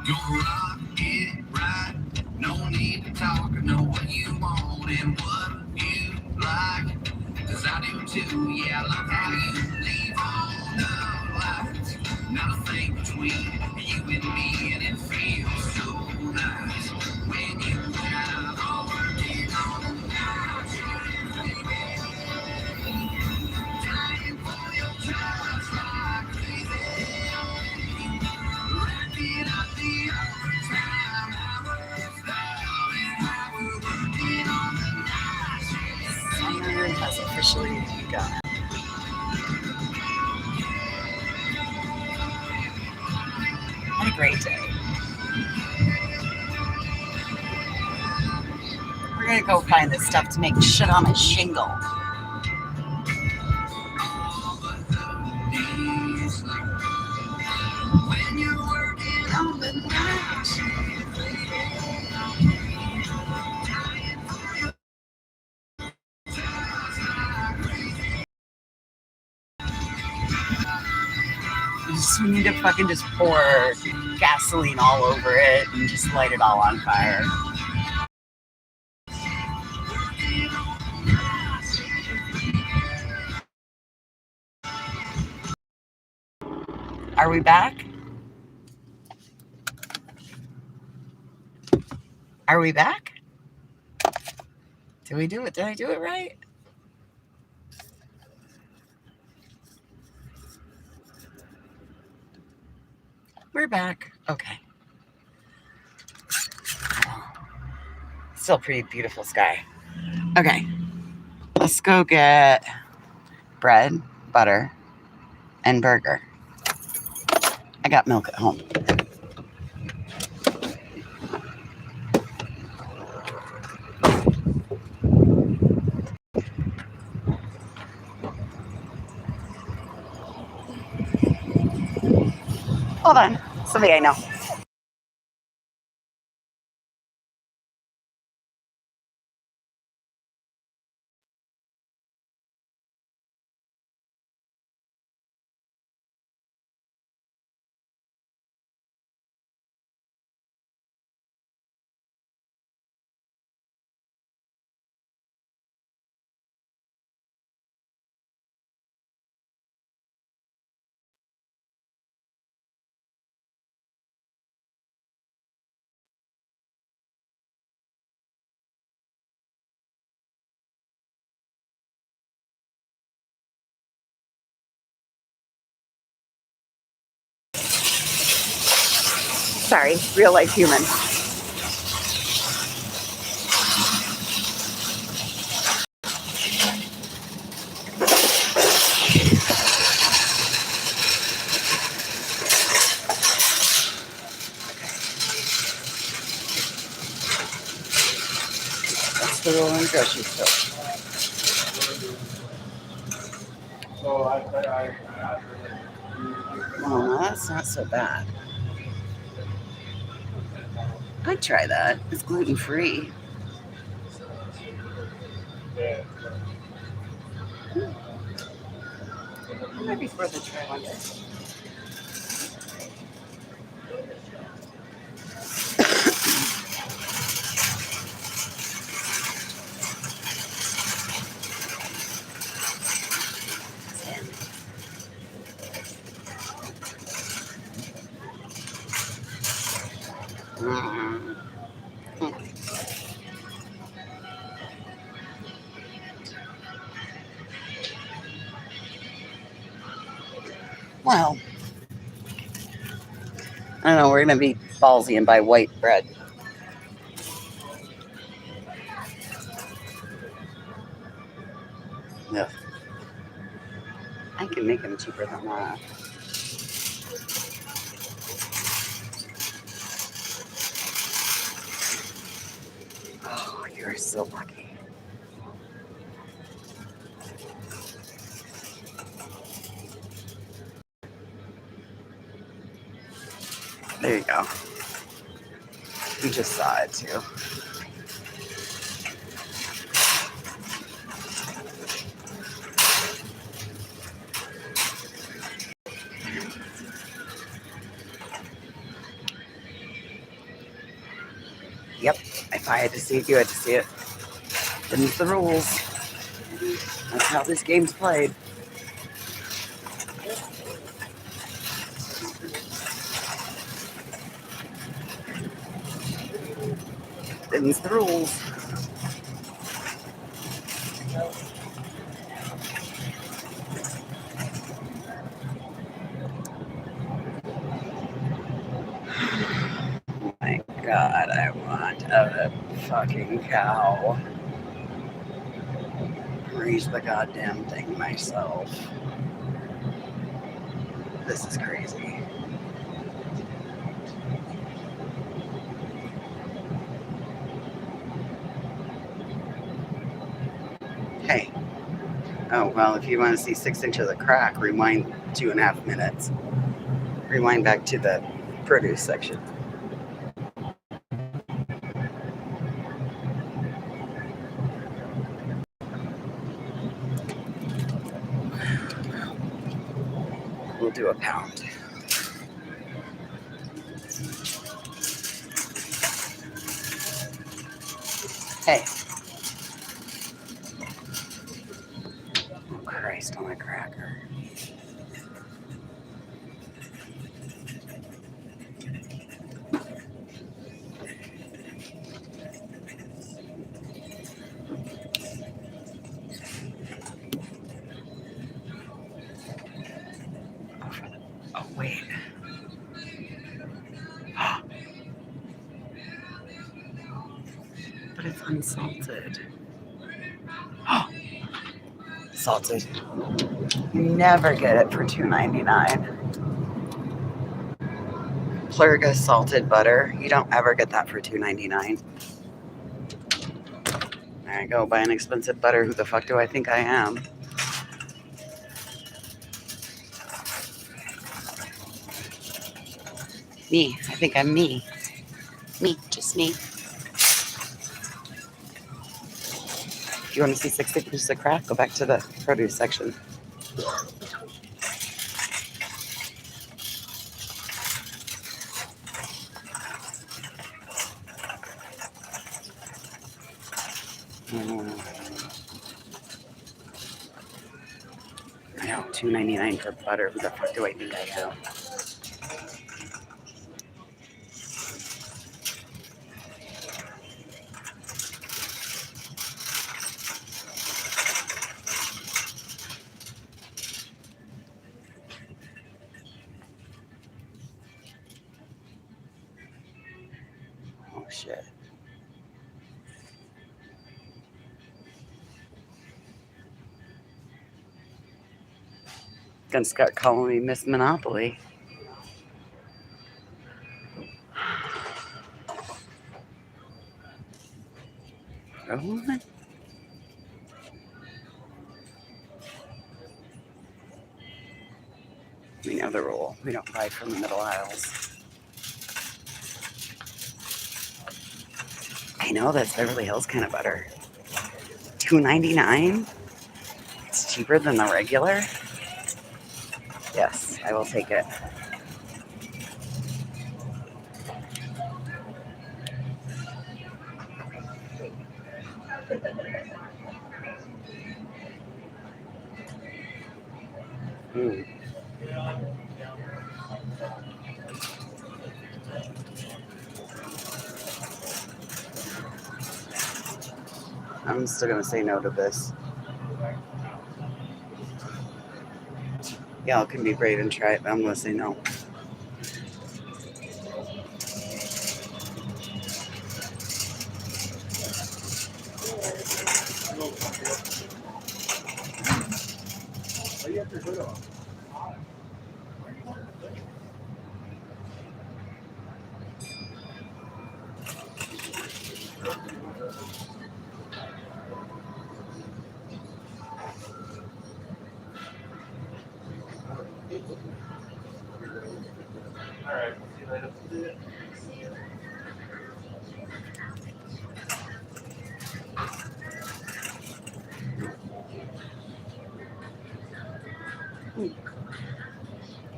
Go rock it right. No need to talk. I know what you want and what you like. Cause I do too. Yeah, I love how you leave on the lights. Not a thing between you and me, and it feels so nice when you and I are working on the night shift, baby. Dying for your touch like crazy. Racking up the overtime hours. Darling, how we're working on the night shift. Summer has officially begun. What a great day. We're gonna go find this stuff to make shit on a shingle. When you're working on the night shift, we need to fucking just pour gasoline all over it and just light it all on fire. Are we back? Are we back? Did we do it? Did I do it right? We're back. Okay. Still pretty beautiful sky. Okay. Let's go get bread, butter, and burger. I got milk at home. Hold on. Somebody I know. Sorry, real life human. That's the rule in the grocery store. Oh, that's not so bad. I'd try that. It's gluten free. It might be worth a try one day. Well, I don't know. We're going to be ballsy and buy white bread. Yeah. I can make them cheaper than that. Oh, you're so lucky. There you go. You just saw it too. If I had to see it, you had to see it. Them's the rules. That's how this game's played. Them's the rules. Oh my God, I want a fucking cow. Raise the goddamn thing myself. This is crazy. Hey. Oh, well, if you want to see 6 inches of crack, rewind 2.5 minutes. Rewind back to the produce section. We'll do a pound. Hey. Oh, Christ on a cracker. Oh, wait. But it's unsalted. Salted. You never get it for $2.99. Plurga salted butter. You don't ever get that for $2.99. There I go, buy an expensive butter. Who the fuck do I think I am? Me. I think I'm me. Me. Just me. If you want to see 6 inches of crack, go back to the produce section. I know, $2.99 for butter. Who the fuck do I think I am? Oh shit. Gonna start calling me Miss Monopoly. Oh. We know the rule. We don't buy from the middle aisles. I know that's Beverly Hills kind of butter. $2.99? It's cheaper than the regular? Yes, I will take it. I'm still gonna say no to this. Y'all can be brave and try it, but I'm gonna say no.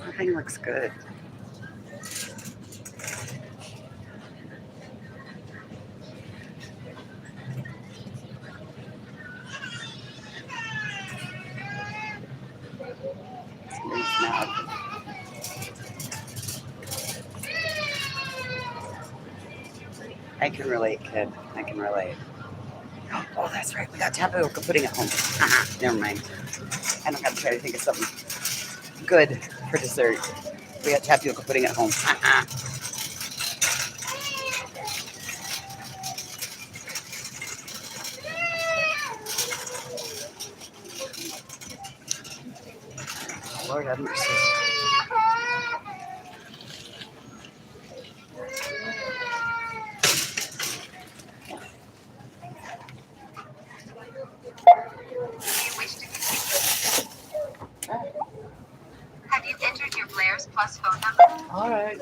Everything looks good. I can relate, kid. I can relate. Oh, that's right. We got tapioca pudding at home. Never mind. I don't got to try to think of something good for dessert. We got tapioca pudding at home. Lord have mercy. Have you entered your Blair's Plus phone number? All right.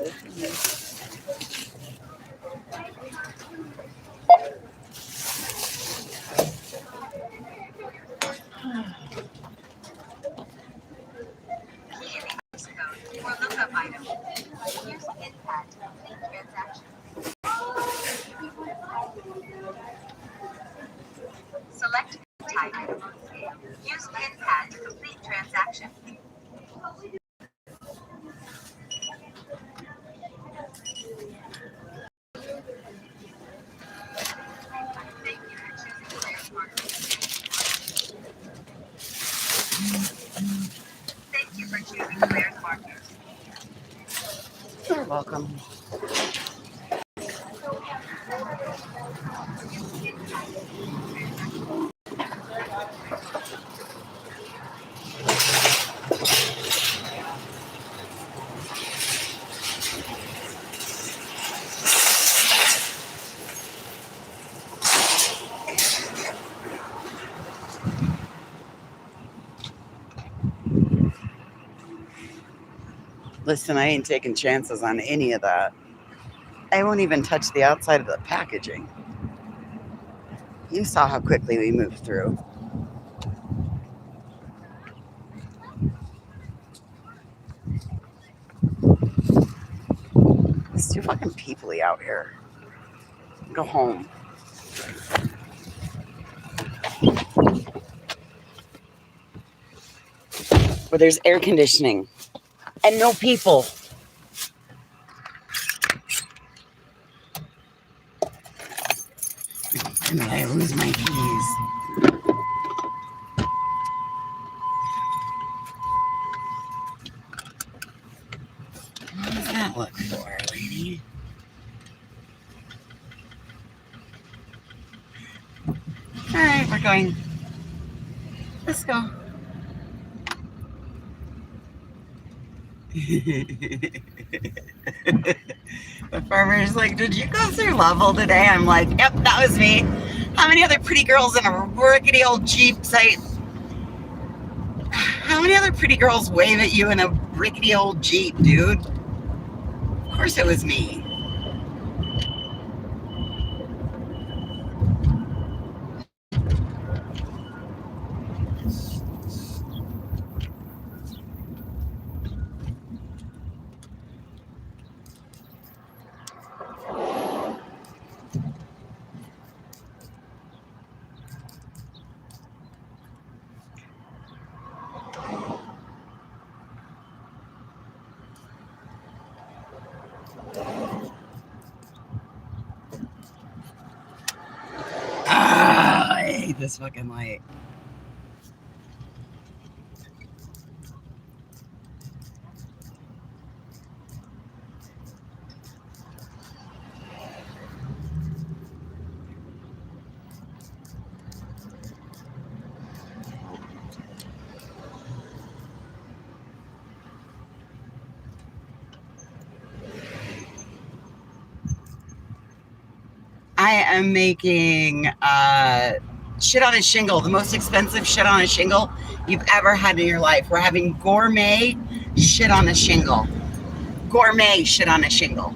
Key in the use code or lookup item. Use PIN pad to complete transaction. Select type. Use PIN pad to complete transaction. Thank you for choosing Blair's Market. Thank you for choosing Blair's Market. You're welcome. Listen, I ain't taking chances on any of that. I won't even touch the outside of the packaging. You saw how quickly we moved through. It's too fucking peoply out here. Go home. Where there's air conditioning and no people. And I lose my keys. What does that look for, lady? Alright, we're going. Let's go. The farmer's like, did you go through Level today? I'm like, yep, that was me. How many other pretty girls in a rickety old Jeep site? How many other pretty girls wave at you in a rickety old Jeep, dude? Of course it was me. I hate this fucking light. I am making shit on a shingle, the most expensive shit on a shingle you've ever had in your life. We're having gourmet shit on a shingle. Gourmet shit on a shingle.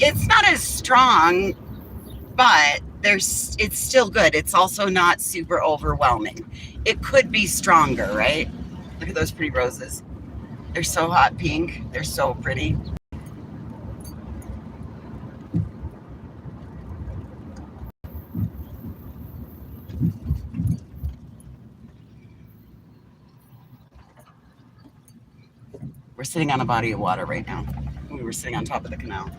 It's not as strong, but it's still good. It's also not super overwhelming. It could be stronger, right? Look at those pretty roses. They're so hot pink. They're so pretty. We're sitting on a body of water right now. We were sitting on top of the canal.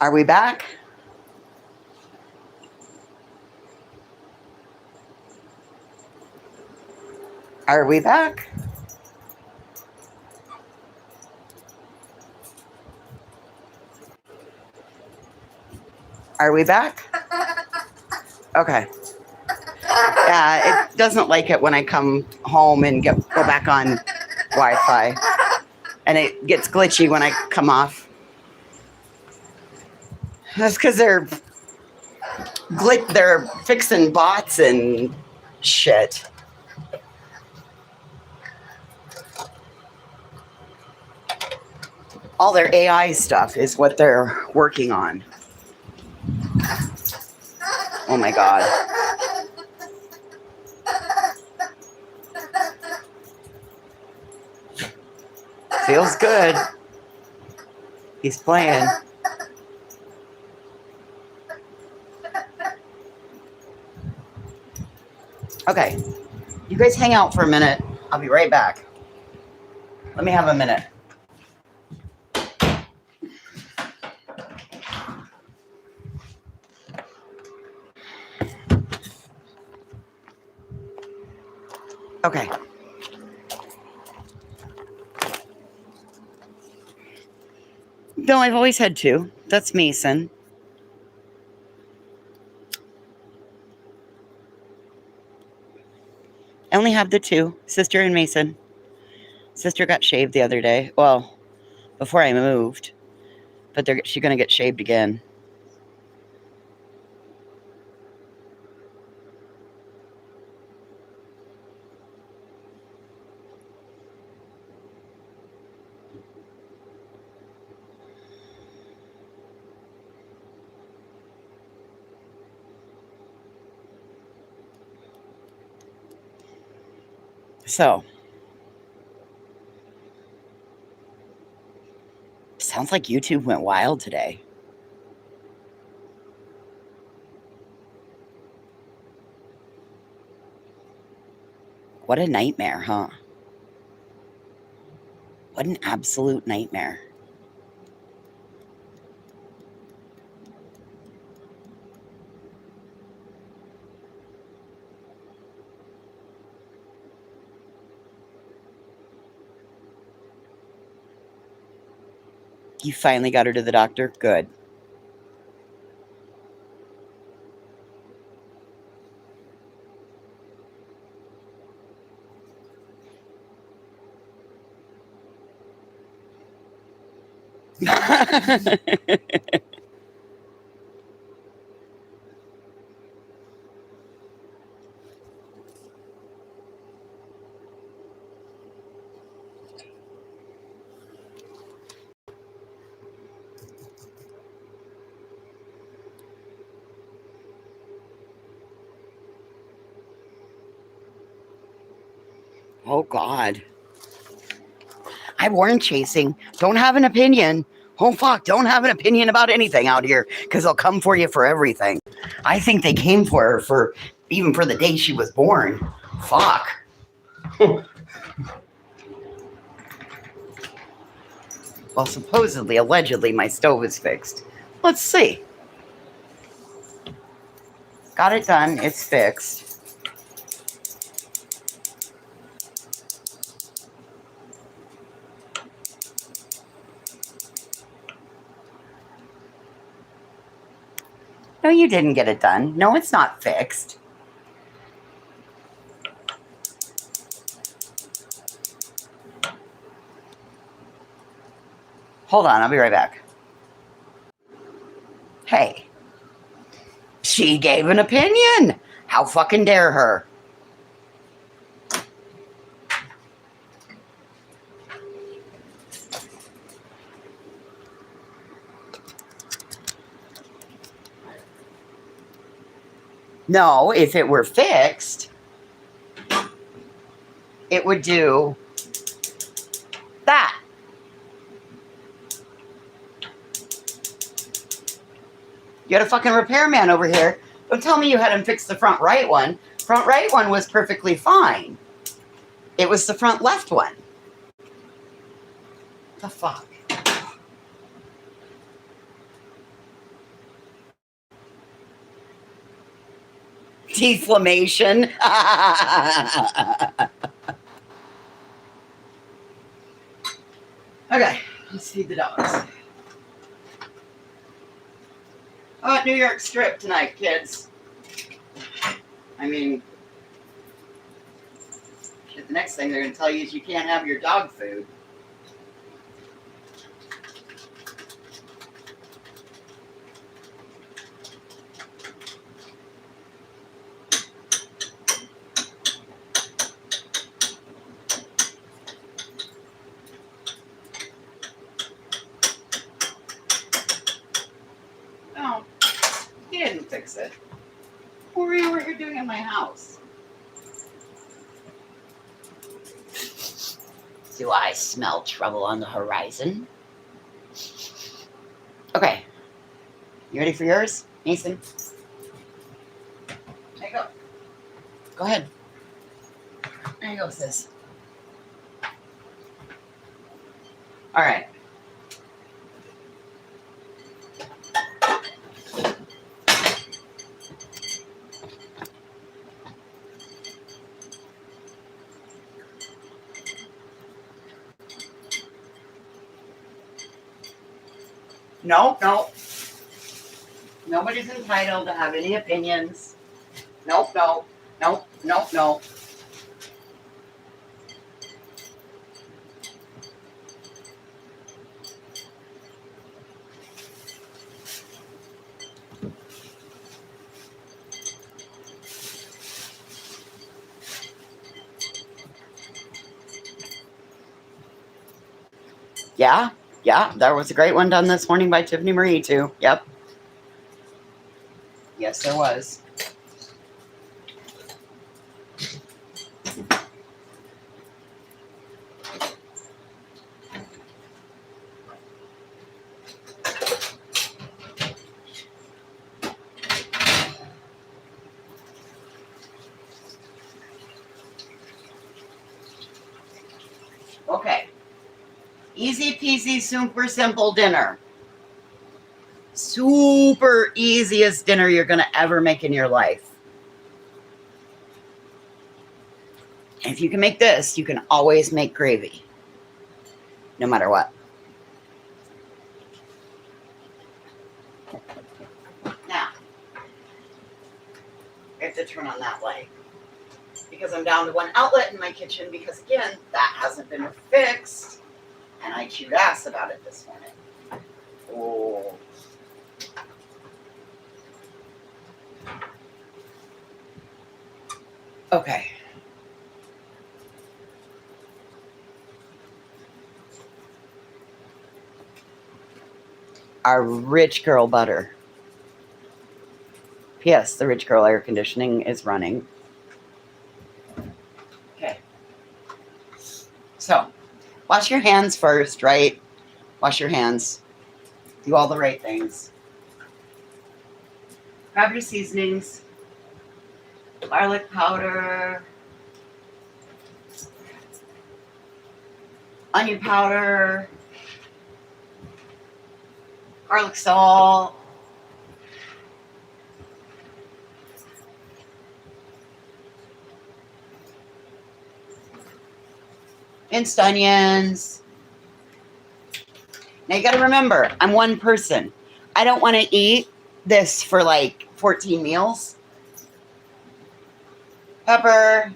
Are we back? Are we back? Are we back? Okay. Yeah, it doesn't like it when I come home and go back on Wi-Fi. And it gets glitchy when I come off. That's because they're fixing bots and shit. All their AI stuff is what they're working on. Oh my God. Feels good. He's playing. Okay. You guys hang out for a minute. I'll be right back. Let me have a minute. Okay. No, I've always had two. That's Mason. I only have the two, sister and Mason. Sister got shaved the other day. Well, before I moved. But she's going to get shaved again. So, sounds like YouTube went wild today. What a nightmare, huh? What an absolute nightmare. You finally got her to the doctor? Good. Oh, God. I warn chasing. Don't have an opinion. Oh, fuck. Don't have an opinion about anything out here because they'll come for you for everything. I think they came for her even for the day she was born. Fuck. Well, supposedly, allegedly, my stove is fixed. Let's see. Got it done. It's fixed. No, you didn't get it done. No, it's not fixed. Hold on, I'll be right back. Hey. She gave an opinion. How fucking dare her? No, if it were fixed, it would do that. You had a fucking repairman over here. Don't tell me you had him fix the front right one. Front right one was perfectly fine. It was the front left one. The fuck? Deflammation. Okay, let's feed the dogs. How about New York Strip tonight, kids? I mean, shit, the next thing they're going to tell you is you can't have your dog food. No, he didn't fix it. What were you over here doing in my house? Do I smell trouble on the horizon? Okay. You ready for yours, Mason? There you go. Go ahead. There you go, sis. All right. No. Nobody's entitled to have any opinions. No. Yeah, there was a great one done this morning by Tiffany Marie, too. Yep. Yes, there was. Okay. Easy peasy, super simple dinner. Super easiest dinner you're going to ever make in your life. And if you can make this, you can always make gravy. No matter what. Now, I have to turn on that light. Because I'm down to one outlet in my kitchen because, again, that hasn't been fixed. And I chewed ass about it this morning. Oh. Okay. Our Rich Girl butter. P.S. The Rich Girl air conditioning is running. Okay. So, wash your hands first, right? Wash your hands. Do all the right things. Grab your seasonings. Garlic powder. Onion powder. Garlic salt. Minced onions. Now you got to remember, I'm one person. I don't want to eat this for like 14 meals. Pepper.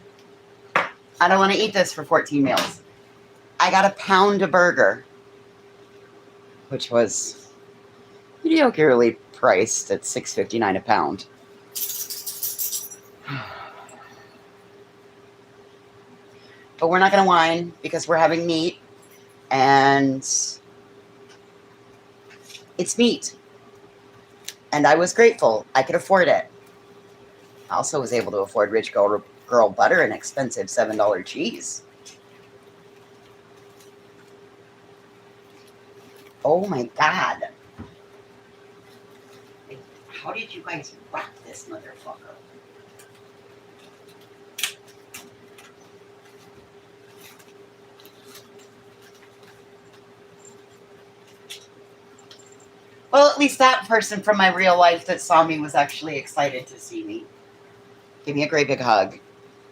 I don't want to eat this for 14 meals. I got a pound of burger, which was mediocrely priced at $6.59 a pound. But we're not going to whine because we're having meat, and it's meat. And I was grateful. I could afford it. I also was able to afford Rich Girl butter and expensive $7 cheese. Oh my God. how did you guys wrap this motherfucker? Well, at least that person from my real life that saw me was actually excited to see me. Gave me a great big hug.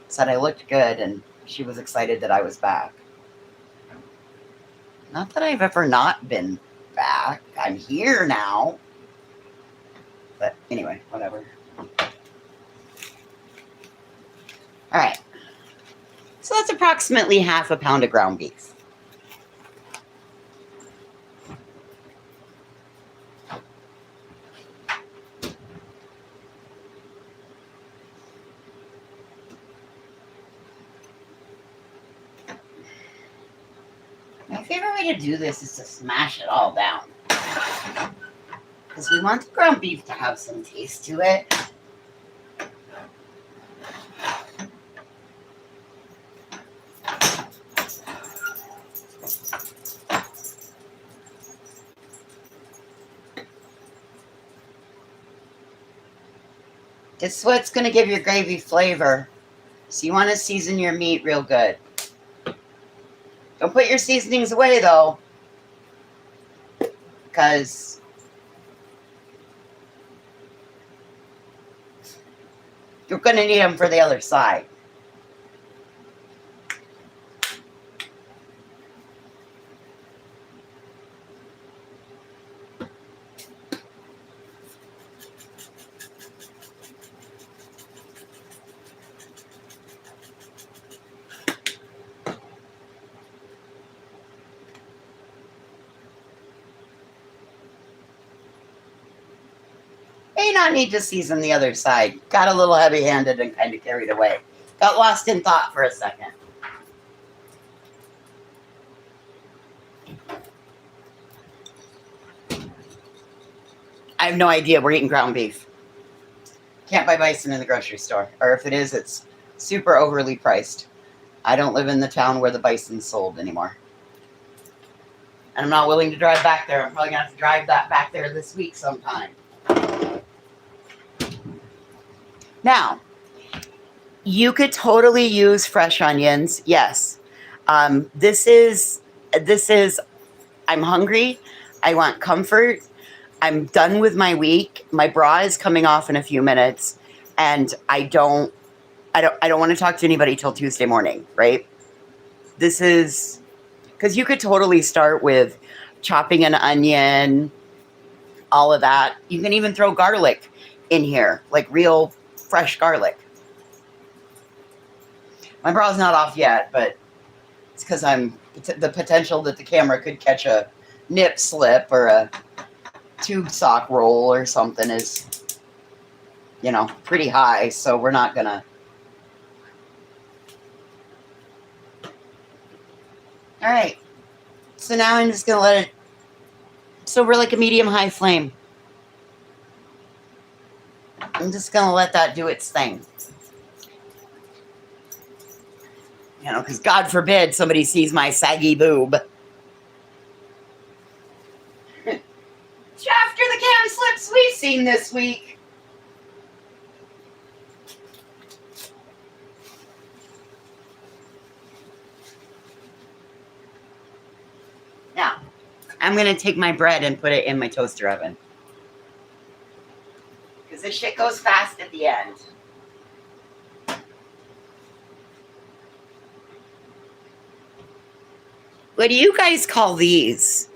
Said I looked good, and she was excited that I was back. Not that I've ever not been back. I'm here now. But anyway, whatever. All right. So that's approximately half a pound of ground beef. My favorite way to do this is to smash it all down. Because we want the ground beef to have some taste to it. It's what's going to give your gravy flavor. So you want to season your meat real good. Don't put your seasonings away, though. Because you're going to need them for the other side. May not need to season the other side. Got a little heavy-handed and kind of carried away. Got lost in thought for a second. I have no idea. We're eating ground beef. Can't buy bison in the grocery store. Or if it is, it's super overly priced. I don't live in the town where the bison's sold anymore. And I'm not willing to drive back there. I'm probably going to have to drive that back there this week sometime. Now, you could totally use fresh onions. Yes. This is, I'm hungry. I want comfort. I'm done with my week. My bra is coming off in a few minutes. And I don't want to talk to anybody till Tuesday morning, right? This is, because you could totally start with chopping an onion, all of that. You can even throw garlic in here, like real fresh garlic. My bra's not off yet, but it's because the potential that the camera could catch a nip slip or a tube sock roll or something is, pretty high. So we're not gonna. All right. So now I'm just gonna let it. So we're like a medium-high flame. I'm just going to let that do its thing. Because God forbid somebody sees my saggy boob. After the cam slips we've seen this week. Now, I'm going to take my bread and put it in my toaster oven. Because this shit goes fast at the end. What do you guys call these?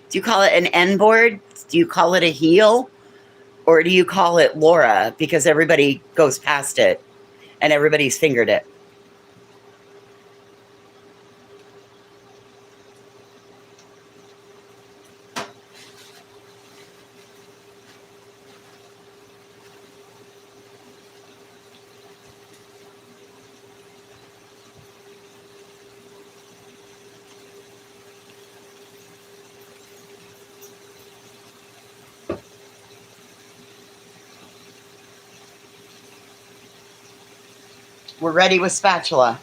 Do you call it an N board? Do you call it a heel? Or do you call it Laura because everybody goes past it and everybody's fingered it? We're ready with spatula.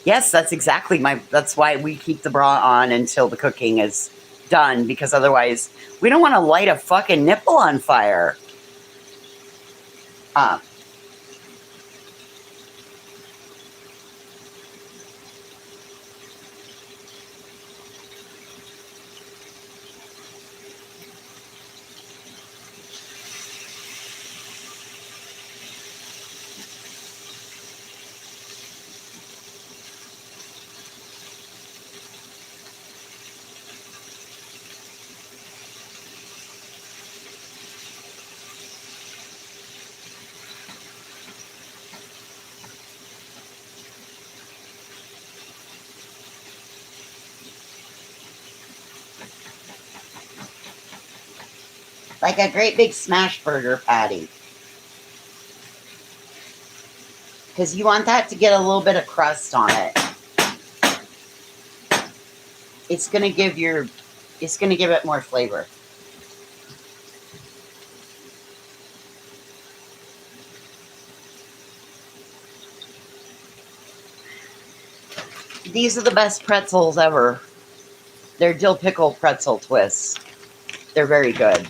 Yes, that's why we keep the bra on until the cooking is done, because otherwise we don't want to light a fucking nipple on fire. Uh, like a great big smash burger patty. Because you want that to get a little bit of crust on it. It's gonna give it more flavor. These are the best pretzels ever. They're dill pickle pretzel twists. They're very good.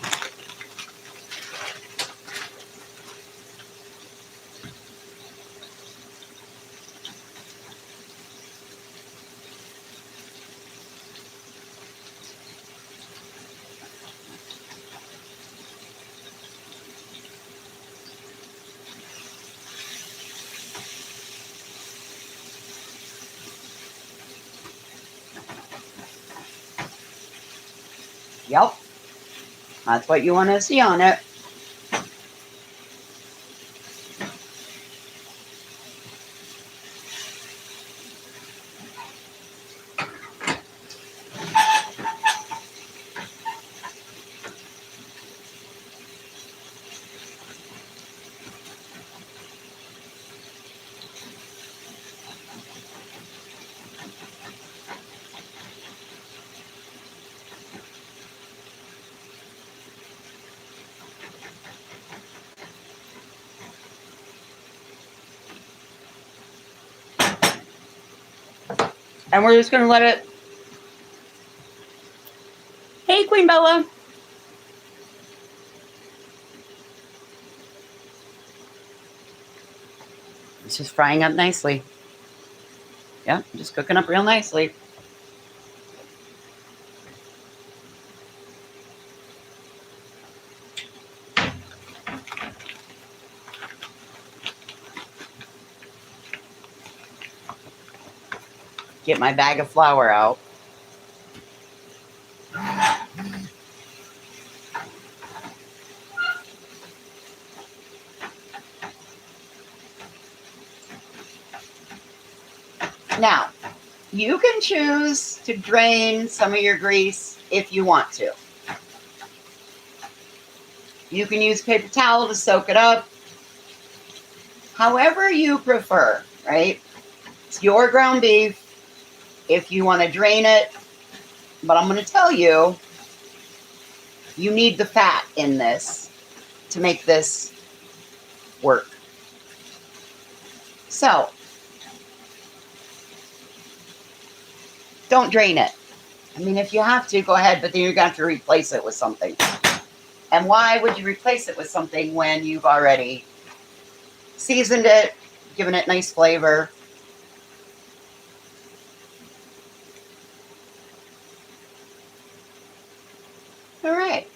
Yep. That's what you want to see on it. And we're just going to let it... Hey, Queen Bella. It's just frying up nicely. Yeah, just cooking up real nicely. Get my bag of flour out. Now, you can choose to drain some of your grease if you want to. You can use paper towel to soak it up. However you prefer, right? It's your ground beef. If you want to drain it, but I'm going to tell you, you need the fat in this to make this work. So, don't drain it. I mean, if you have to, go ahead, but then you're going to have to replace it with something. And why would you replace it with something when you've already seasoned it, given it nice flavor? All right.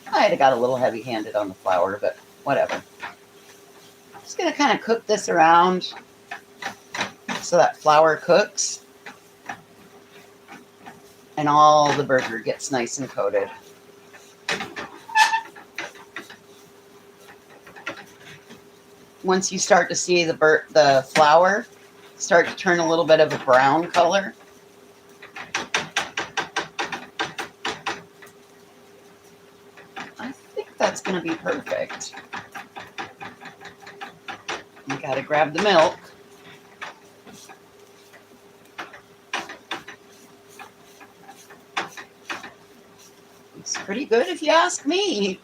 I might have got a little heavy-handed on the flour, but whatever. I'm just going to kind of cook this around so that flour cooks and all the burger gets nice and coated. Once you start to see the flour start to turn a little bit of a brown color, I think that's going to be perfect. You got to grab the milk. pretty good if you ask me.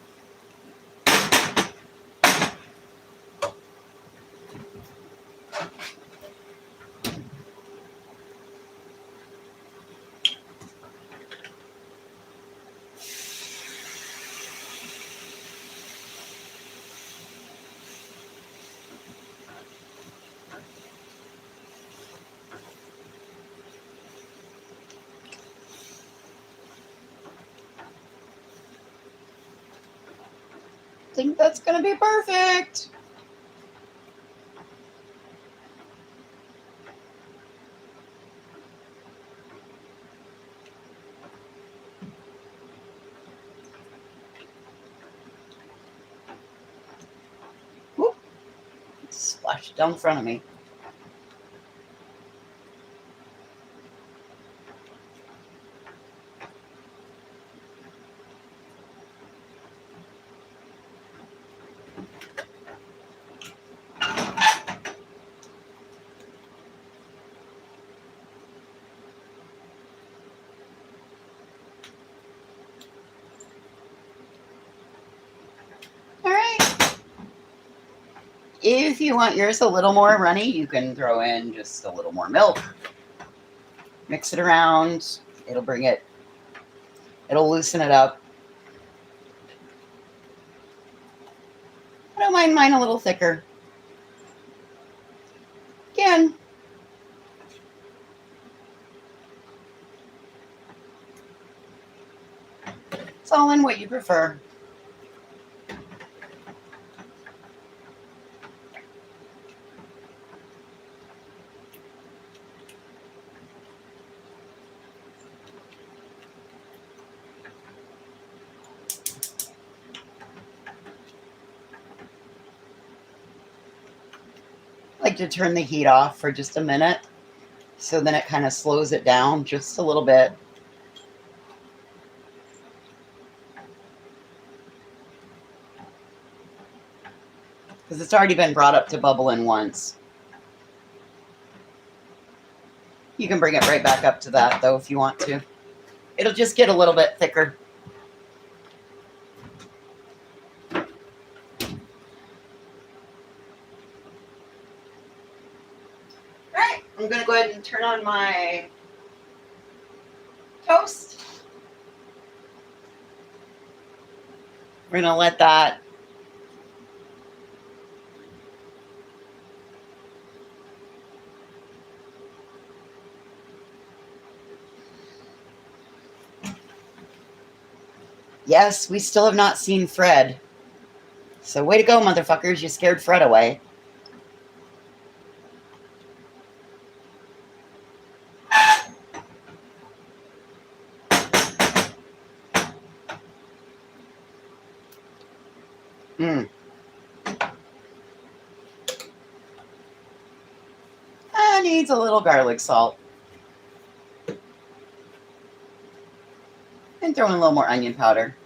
I think that's going to be perfect. Whoop. It splashed down in front of me. If you want yours a little more runny, you can throw in just a little more milk. Mix it around. It'll loosen it up. I don't mind mine a little thicker. Again, it's all in what you prefer. I like to turn the heat off for just a minute, so then it kind of slows it down just a little bit. Because it's already been brought up to bubbling once. You can bring it right back up to that, though, if you want to. It'll just get a little bit thicker. Right, I'm going to go ahead and turn on my toast. We're going to let that Yes, we still have not seen Fred. So way to go, motherfuckers. You scared Fred away. Needs a little garlic salt. And throw in a little more onion powder.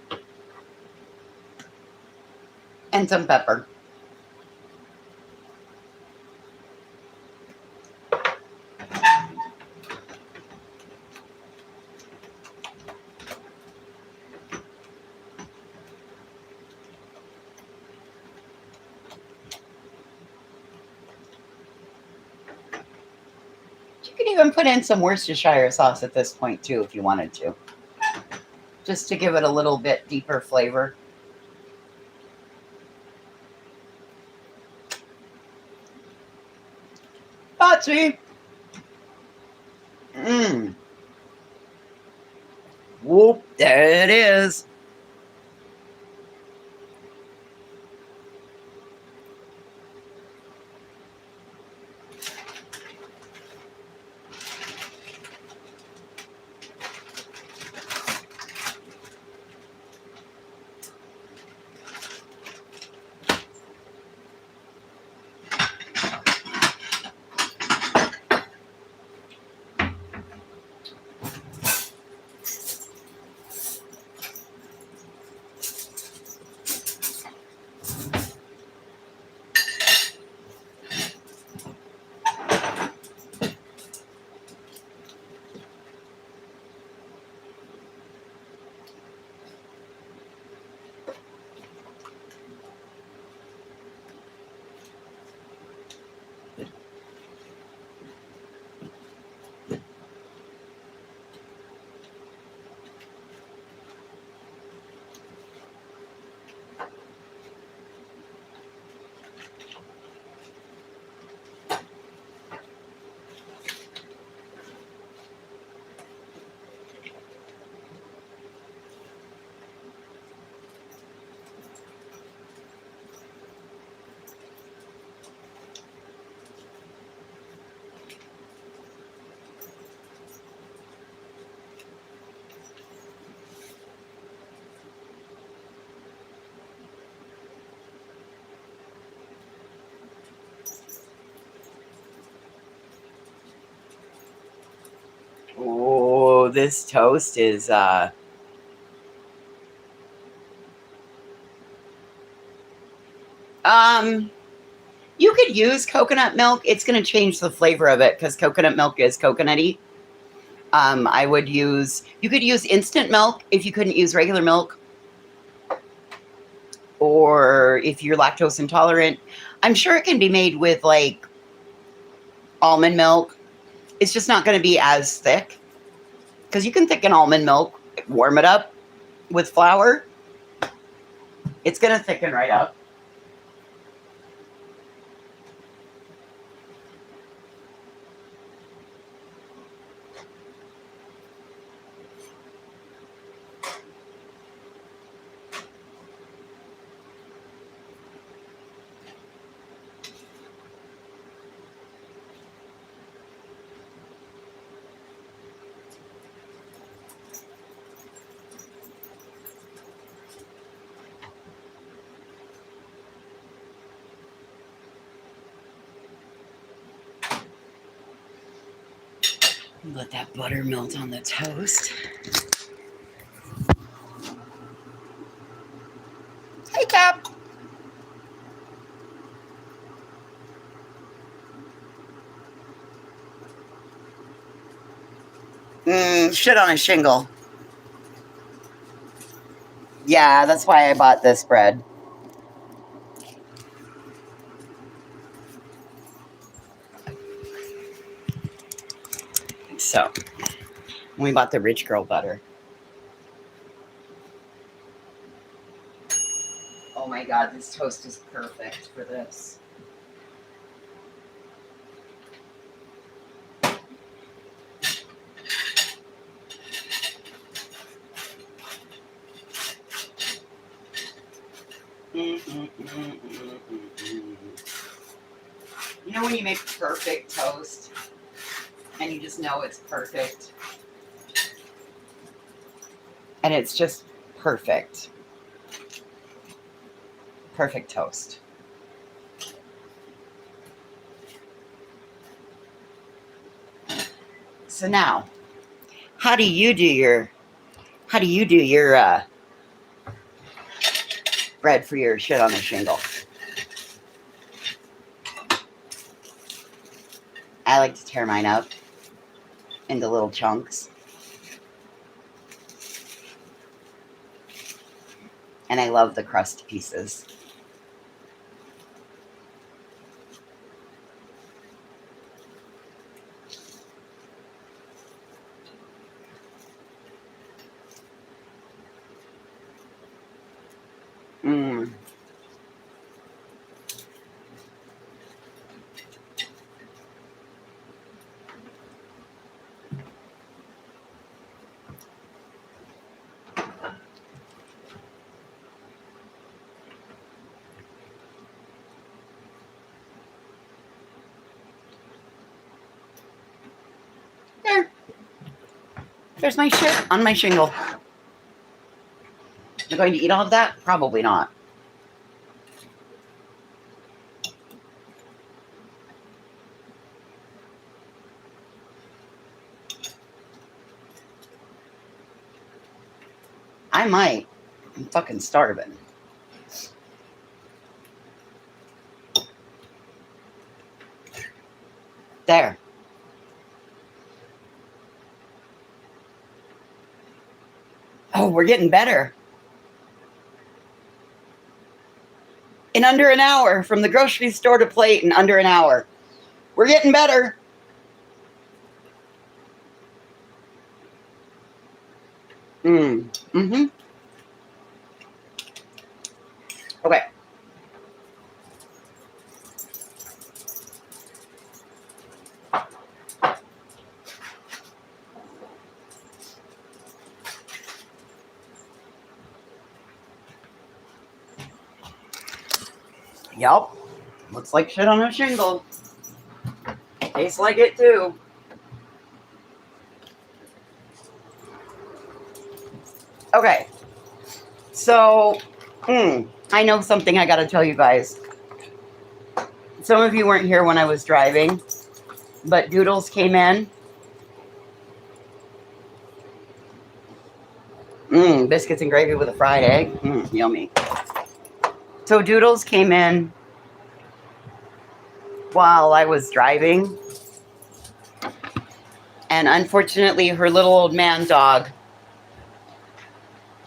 And some pepper. You could even put in some Worcestershire sauce at this point too if you wanted to. Just to give it a little bit deeper flavor. Patsy! Whoop, there it is. this toast is you could use coconut milk. It's going to change the flavor of it because coconut milk is coconutty. You could use instant milk if you couldn't use regular milk, or if you're lactose intolerant. I'm sure it can be made with like almond milk. It's just not going to be as thick because you can thicken almond milk, warm it up with flour. It's going to thicken right up. Let that butter melt on the toast. Hey, Cap. Shit on a shingle. Yeah, that's why I bought this bread. So, we bought the Rich Girl butter. Oh my God, this toast is perfect for this. You know when you make perfect toast and you just know it's perfect? And it's just perfect. Perfect toast. So now, how do you do your bread for your shit on a shingle? I like to tear mine up into little chunks. And I love the crust pieces. There's my shit on my shingle. Am I going to eat all of that? Probably not. I might. I'm fucking starving. There. Oh, we're getting better. In under an hour, from the grocery store to plate in under an hour. We're getting better. Mm-hmm. Okay. Yup. Looks like shit on a shingle. Tastes like it too. Okay. So, I know something I gotta tell you guys. Some of you weren't here when I was driving, but Doodles came in. Biscuits and gravy with a fried egg. Yummy. So Doodles came in while I was driving. And unfortunately, her little old man dog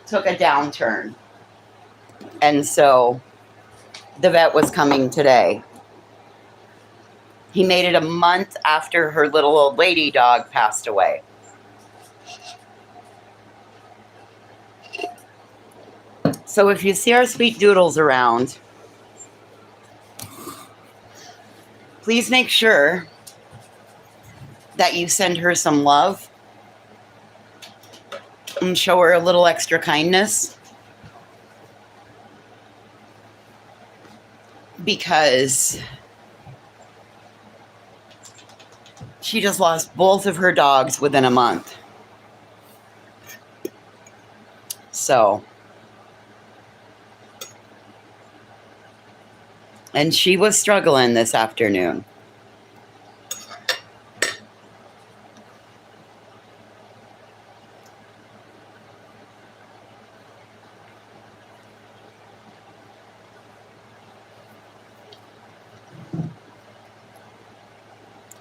took a downturn. And so the vet was coming today. He made it a month after her little old lady dog passed away. So if you see our sweet Doodles around, please make sure that you send her some love and show her a little extra kindness, because she just lost both of her dogs within a month. So, and she was struggling this afternoon.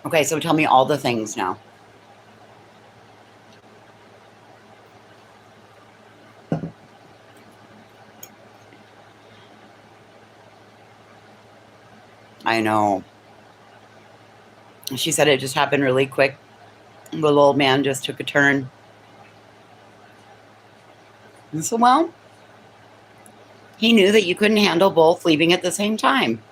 Okay, so tell me all the things now. I know. She said it just happened really quick. The little old man just took a turn. And so, well, he knew that you couldn't handle both leaving at the same time.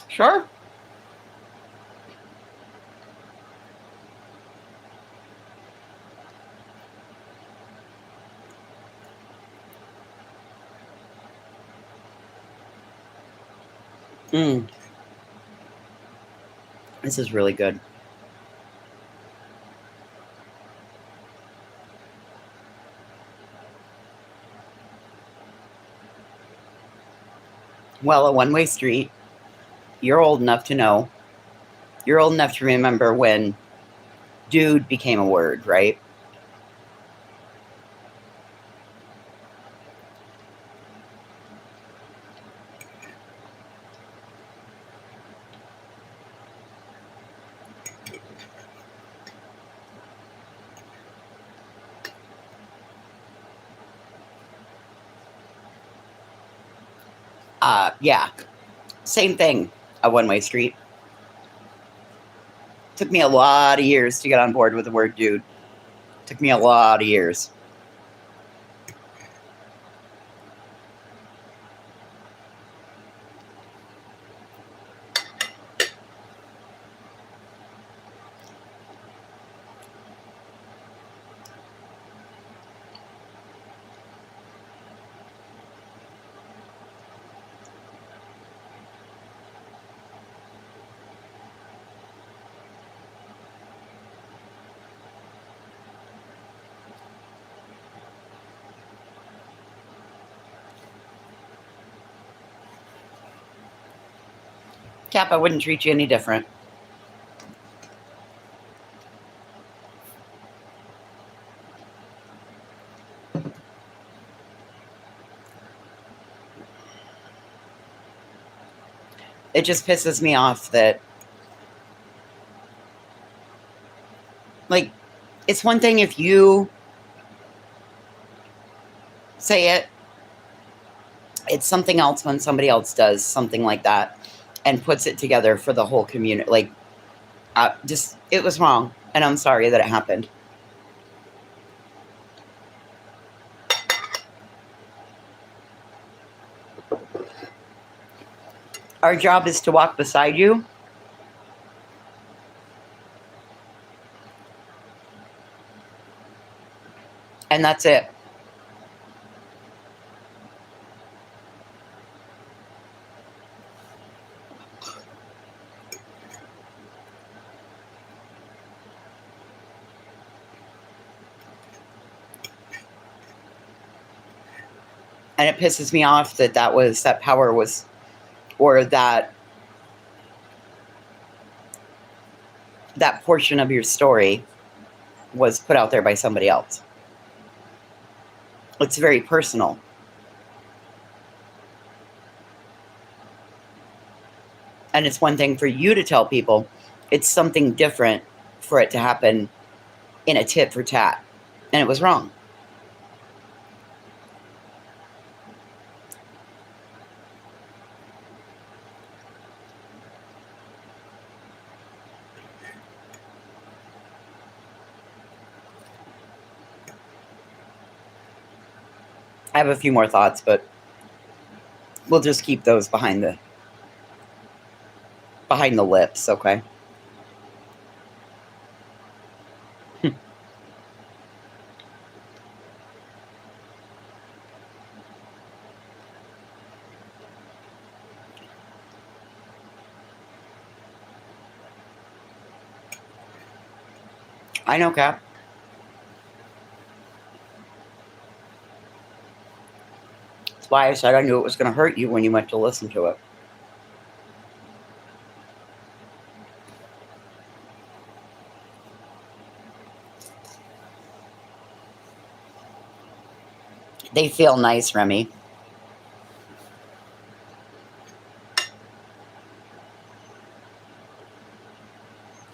Sure. This is really good. Well, a one-way street. You're old enough to know. You're old enough to remember when dude became a word, right? Yeah. Same thing, a one-way street. Took me a lot of years to get on board with the word dude. Took me a lot of years. Cap, I wouldn't treat you any different. It just pisses me off that, like, it's one thing if you say it. It's something else when somebody else does something like that and puts it together for the whole community. Like, it was wrong, and I'm sorry that it happened. Our job is to walk beside you. And that's it. And it pisses me off that that power was or that portion of your story was put out there by somebody else. It's very personal. And it's one thing for you to tell people. It's something different for it to happen in a tit for tat. And it was wrong. I have a few more thoughts, but we'll just keep those behind the lips, okay? I know, Cap. That's why I said I knew it was going to hurt you when you went to listen to it. They feel nice, Remy.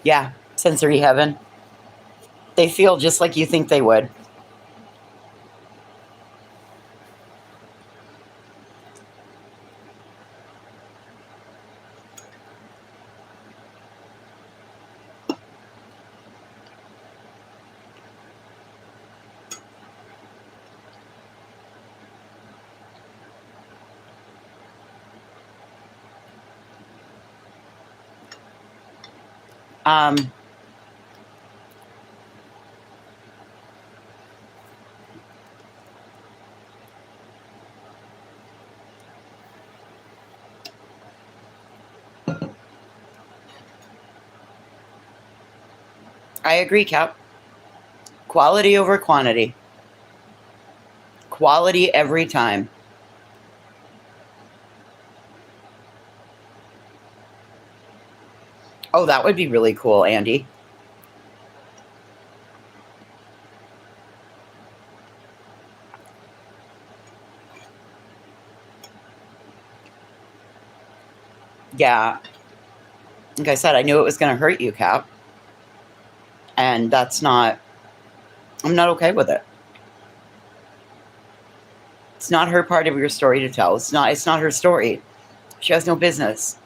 Yeah, sensory heaven. They feel just like you think they would. I agree, Cap. Quality over quantity. Quality every time. Oh, that would be really cool, Andy. Yeah. Like I said, I knew it was going to hurt you, Cap. And I'm not okay with it. It's not her part of your story to tell. It's not her story. She has no business.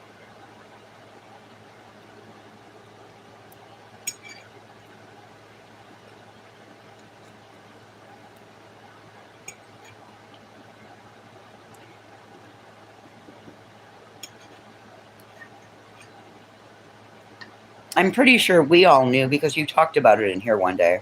I'm pretty sure we all knew because you talked about it in here one day.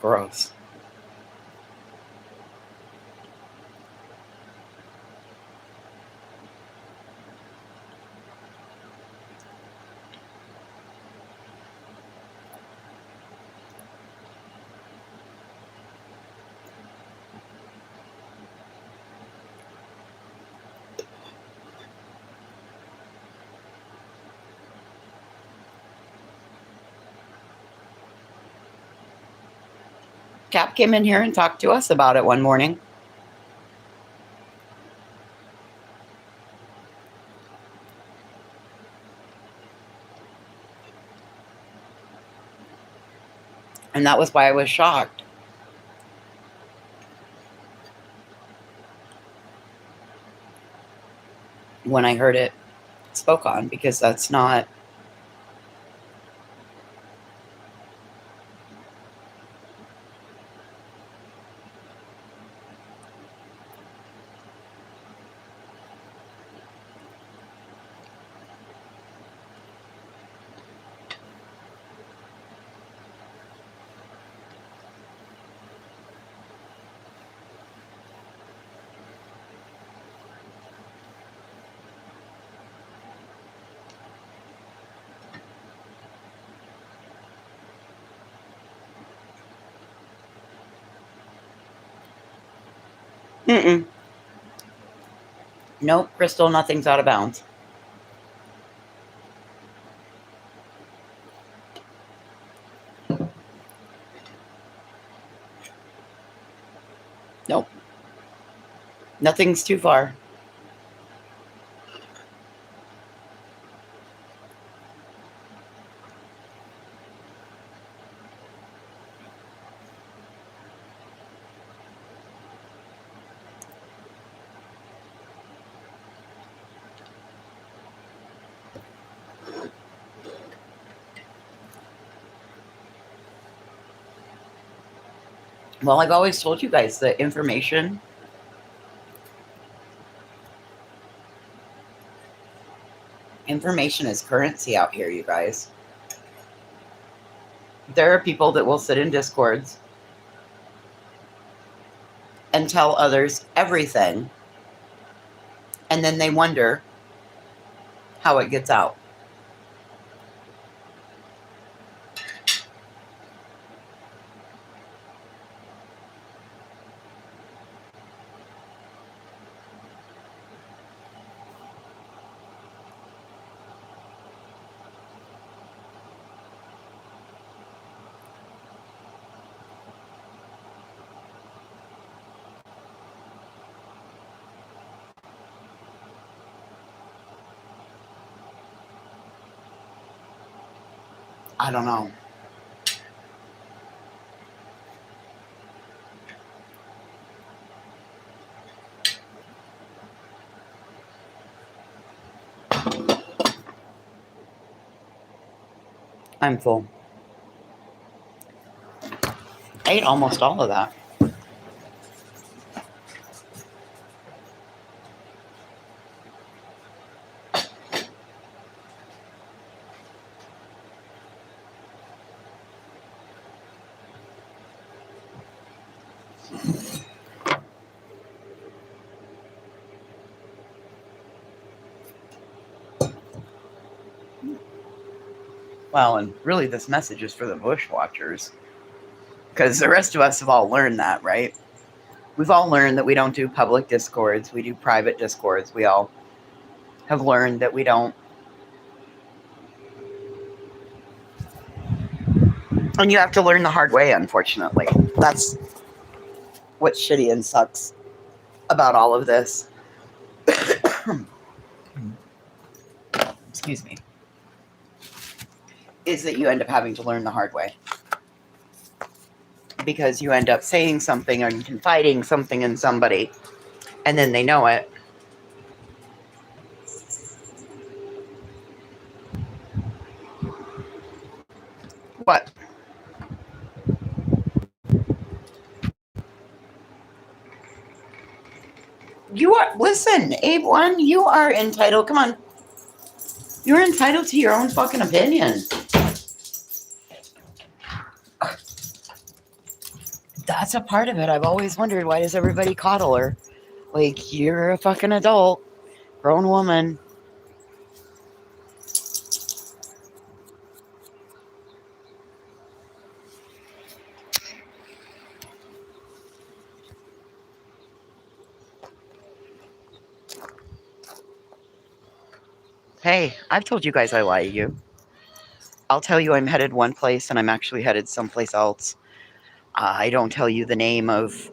Gross. Cap came in here and talked to us about it one morning. And that was why I was shocked. When I heard it spoke on, because that's not. Mm-mm. Nope, Crystal, nothing's out of bounds. Nope. Nothing's too far. Well, I've always told you guys that information is currency out here, you guys. There are people that will sit in discords and tell others everything, and then they wonder how it gets out. I don't know. I'm full. I ate almost all of that. Well, and really this message is for the bushwatchers, because the rest of us have all learned that, right? We've all learned that we don't do public discords, we do private discords. We all have learned that we don't. And you have to learn the hard way, unfortunately. That's what's shitty and sucks about all of this. Excuse me. Is that you end up having to learn the hard way. Because you end up saying something and confiding something in somebody, and then they know it. What? You are, listen, Abe One, you are entitled, come on. You're entitled to your own fucking opinion. That's a part of it. I've always wondered, why does everybody coddle her? Like, you're a fucking adult, grown woman. Hey, I've told you guys I lie to you. I'll tell you I'm headed one place and I'm actually headed someplace else. I don't tell you the name of,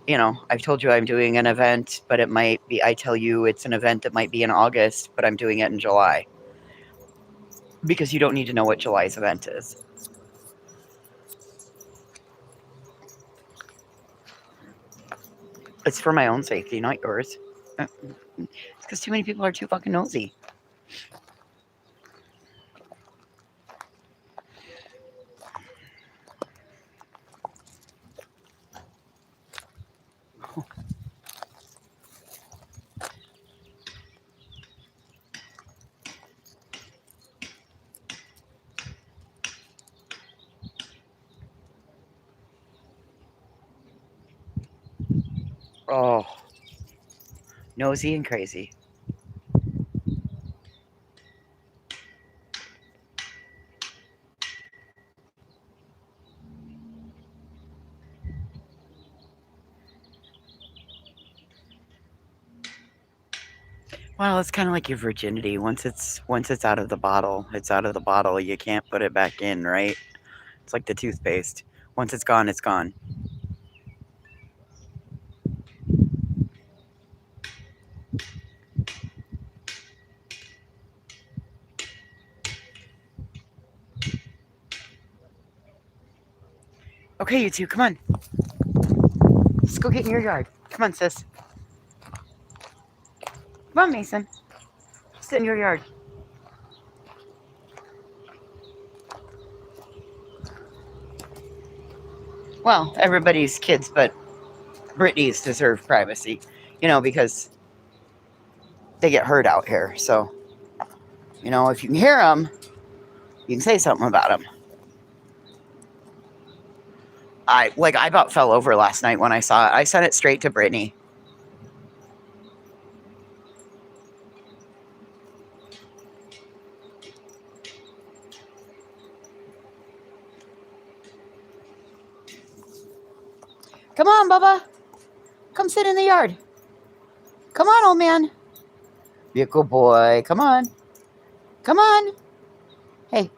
I've told you I'm doing an event, but it might be, I tell you it's an event that might be in August, but I'm doing it in July. Because you don't need to know what July's event is. It's for my own safety, not yours. It's because too many people are too fucking nosy. Oh, nosy and crazy. Well, it's kind of like your virginity. Once it's out of the bottle, it's out of the bottle. You can't put it back in, right? It's like the toothpaste. Once it's gone, it's gone. Okay, you two, come on. Let's go get in your yard. Come on, sis. Come on, Mason. Sit in your yard. Well, everybody's kids, but Brittany's deserve privacy, because they get hurt out here. So, if you can hear them, you can say something about them. I about fell over last night when I saw it. I sent it straight to Brittany. Come on, Bubba. Come sit in the yard. Come on, old man. Be a good boy. Come on. Come on. Hey.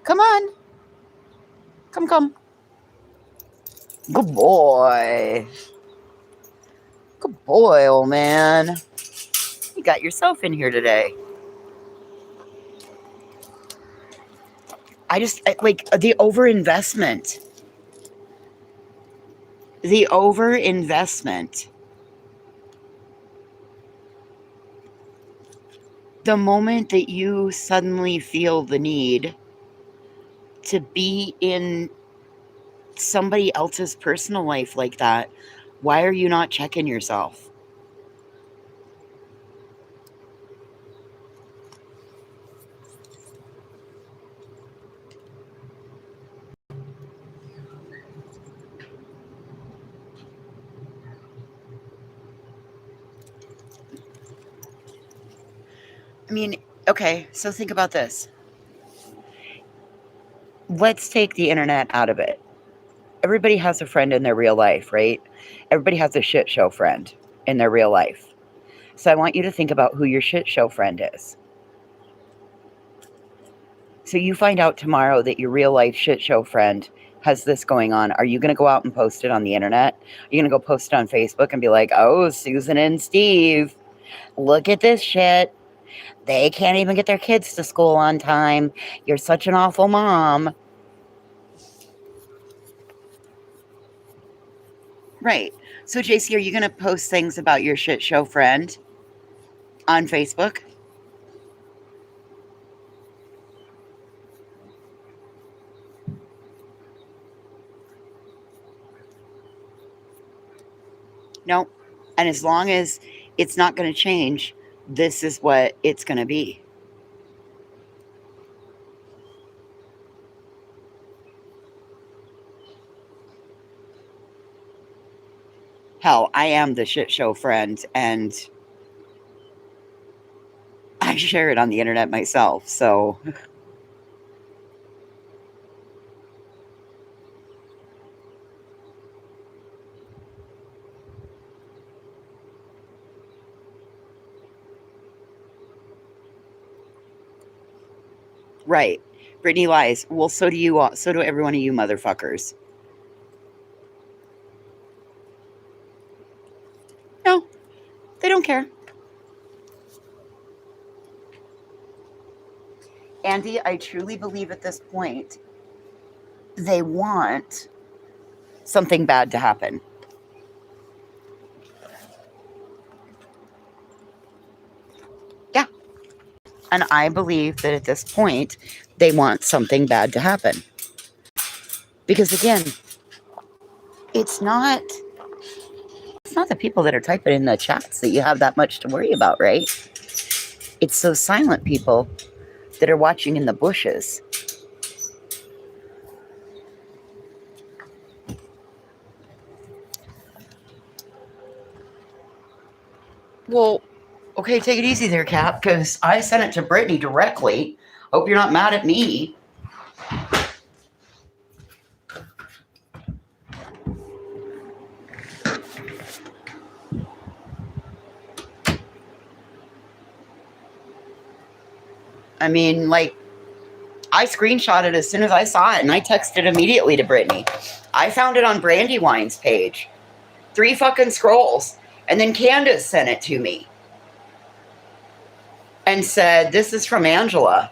Come on. Come. Good boy. Good boy, old man. You got yourself in here today. The overinvestment. The overinvestment. The moment that you suddenly feel the need to be in somebody else's personal life like that, why are you not checking yourself? I mean, okay, so think about this. Let's take the internet out of it. Everybody has a friend in their real life, right? Everybody has a shit show friend in their real life. So I want you to think about who your shit show friend is. So you find out tomorrow that your real life shit show friend has this going on. Are you going to go out and post it on the internet? Are you going to go post it on Facebook and be like, oh, Susan and Steve, look at this shit. They can't even get their kids to school on time. You're such an awful mom. Right. So, JC, are you going to post things about your shit show friend on Facebook? No. And as long as it's not going to change, this is what it's going to be. Hell, I am the shit show friend, and I share it on the internet myself, so... Right. Brittany lies. Well, so do you all. So do every one of you motherfuckers. No, they don't care. Andy, I truly believe at this point, they want something bad to happen. Yeah. And I believe that at this point, they want something bad to happen. Because again, it's not the people that are typing in the chats that you have that much to worry about, right? It's those silent people that are watching in the bushes. Well, okay, take it easy there, Cap, because I sent it to Brittany directly. Hope you're not mad at me. I mean, like, I screenshot it as soon as I saw it and I texted immediately to Brittany. I found it on Brandywine's page. 3 fucking scrolls. And then Candace sent it to me and said, this is from Angela.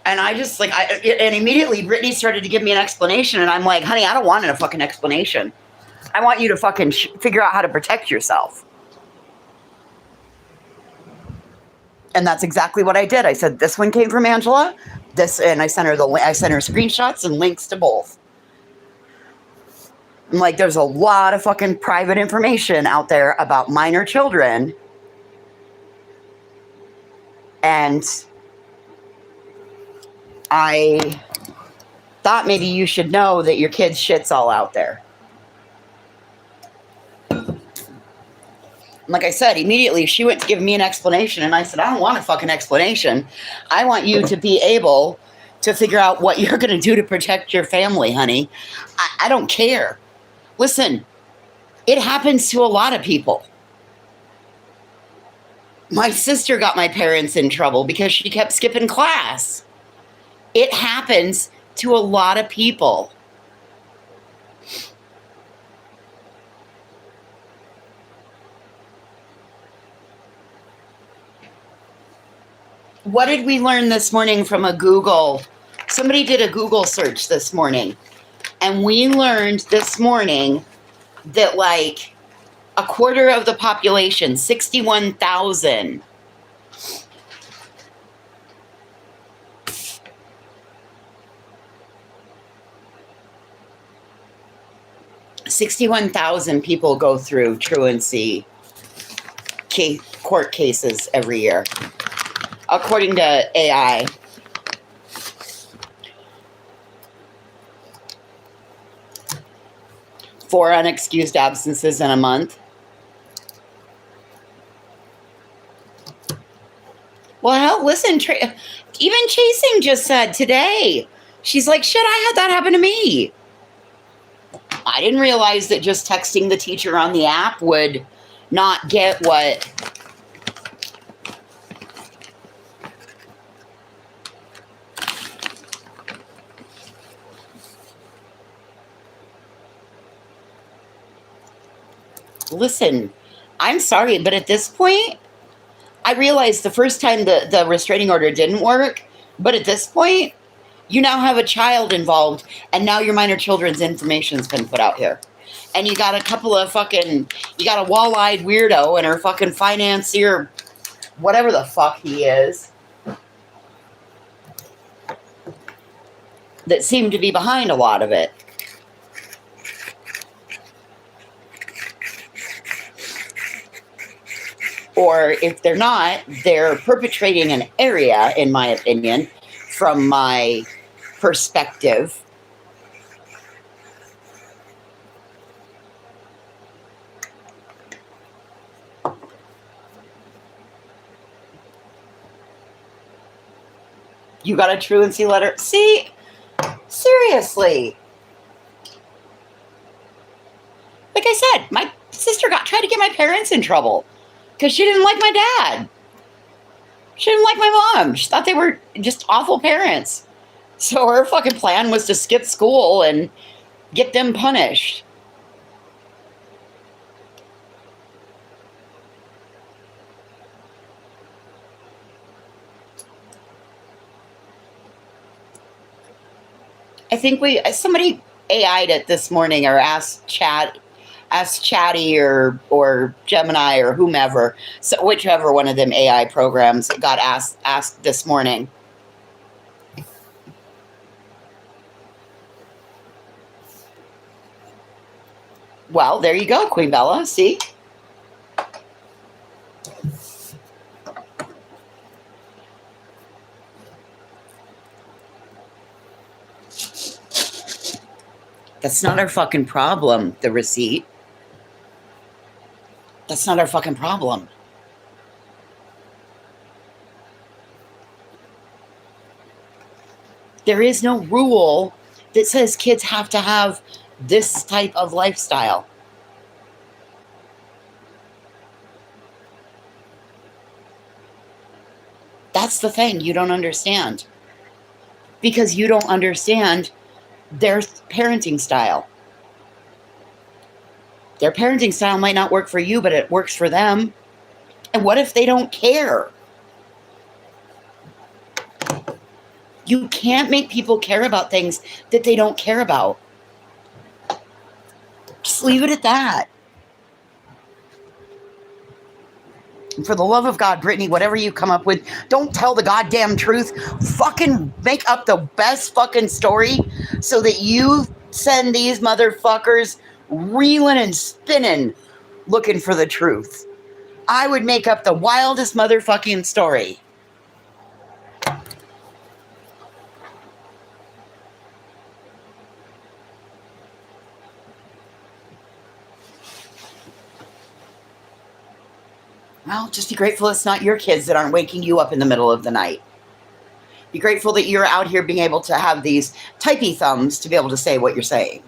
And I just like, and immediately Brittany started to give me an explanation. And I'm like, honey, I don't want a fucking explanation. I want you to fucking figure out how to protect yourself. And that's exactly what I did. I said, this one came from Angela. And I sent her screenshots and links to both. I'm like, there's a lot of fucking private information out there about minor children. And I thought maybe you should know that your kid's shit's all out there. Like I said, immediately she went to give me an explanation, and I said, I don't want a fucking explanation. I want you to be able to figure out what you're going to do to protect your family, honey. I don't care. Listen, it happens to a lot of people. My sister got my parents in trouble because she kept skipping class. It happens to a lot of people. What did we learn this morning from a Google? Somebody did a Google search this morning. And we learned this morning that like a quarter of the population, 61,000, people go through truancy court cases every year. According to AI. Four unexcused absences in a month. Well, hell, listen, even Chasing just said today, she's like, shit, I had that happen to me. I didn't realize that just texting the teacher on the app would not get what... Listen, I'm sorry, but at this point, I realized the first time the restraining order didn't work, but at this point, you now have a child involved, and now your minor children's information's been put out here. And you got a couple of you got a wall-eyed weirdo and her fucking financier, whatever the fuck he is, that seem to be behind a lot of it. Or if they're not, they're perpetrating an area, in my opinion, from my perspective. You got a truancy letter? See? Seriously. Like I said, my sister tried to get my parents in trouble. Because she didn't like my dad. She didn't like my mom. She thought they were just awful parents. So her fucking plan was to skip school and get them punished. I think somebody AI'd it this morning or asked Chatty or Gemini or whomever, so whichever one of them AI programs got asked this morning. Well, there you go, Queen Bella. See? That's not our fucking problem, the receipt. That's not our fucking problem. There is no rule that says kids have to have this type of lifestyle. That's the thing you don't understand. Because you don't understand their parenting style. Their parenting style might not work for you, but it works for them. And what if they don't care? You can't make people care about things that they don't care about. Just leave it at that. And for the love of God, Brittany, whatever you come up with, don't tell the goddamn truth. Fucking make up the best fucking story so that you send these motherfuckers reeling and spinning looking for the truth. I would make up the wildest motherfucking story. Well, just be grateful it's not your kids that aren't waking you up in the middle of the night. Be grateful that you're out here being able to have these typey thumbs to be able to say what you're saying.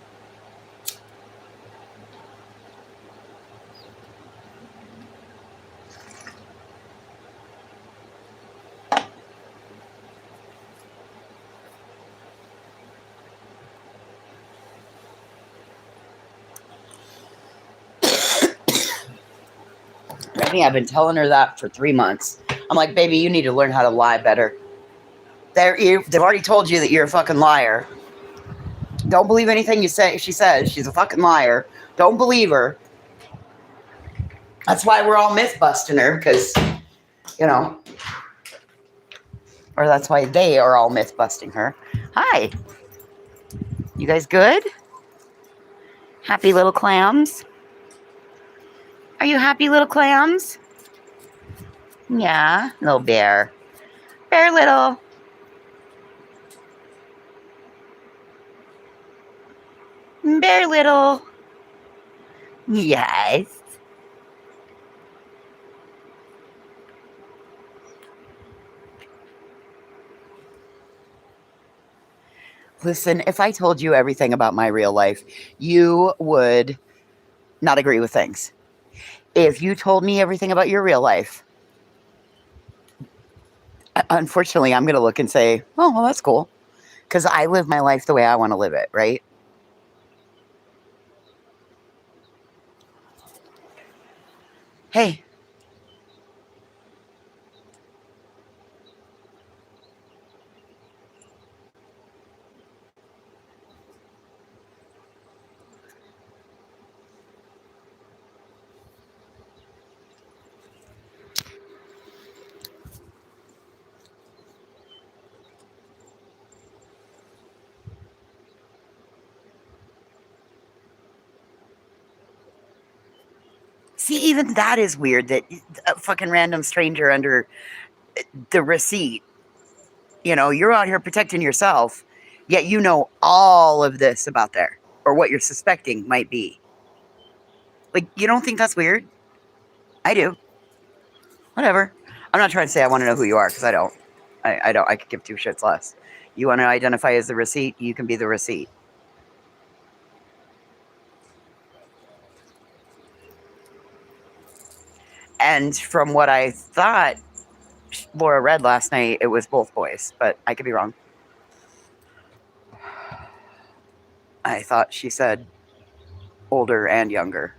I've been telling her that for 3 months. I'm like, baby, you need to learn how to lie better. They've already told you that you're a fucking liar. Don't believe anything you say. She says she's a fucking liar. Don't believe her. That's why we're all myth busting her, because, you know, or that's why they are all myth busting her. Hi. You guys good? Happy little clams? Are you happy little clams? Yeah, little bear. Bear little. Bear little. Yes. Listen, if I told you everything about my real life, you would not agree with things. If you told me everything about your real life, unfortunately, I'm going to look and say, oh, well, that's cool. Because I live my life the way I want to live it, right? Hey. See, even that is weird that a fucking random stranger under the receipt, you know, you're out here protecting yourself, yet you know all of this about there or what you're suspecting might be. Like, you don't think that's weird? I do. Whatever. I'm not trying to say I want to know who you are because I don't. I don't. I could give two shits less. You want to identify as the receipt? You can be the receipt. And from what I thought Laura read last night, it was both boys, but I could be wrong. I thought she said older and younger.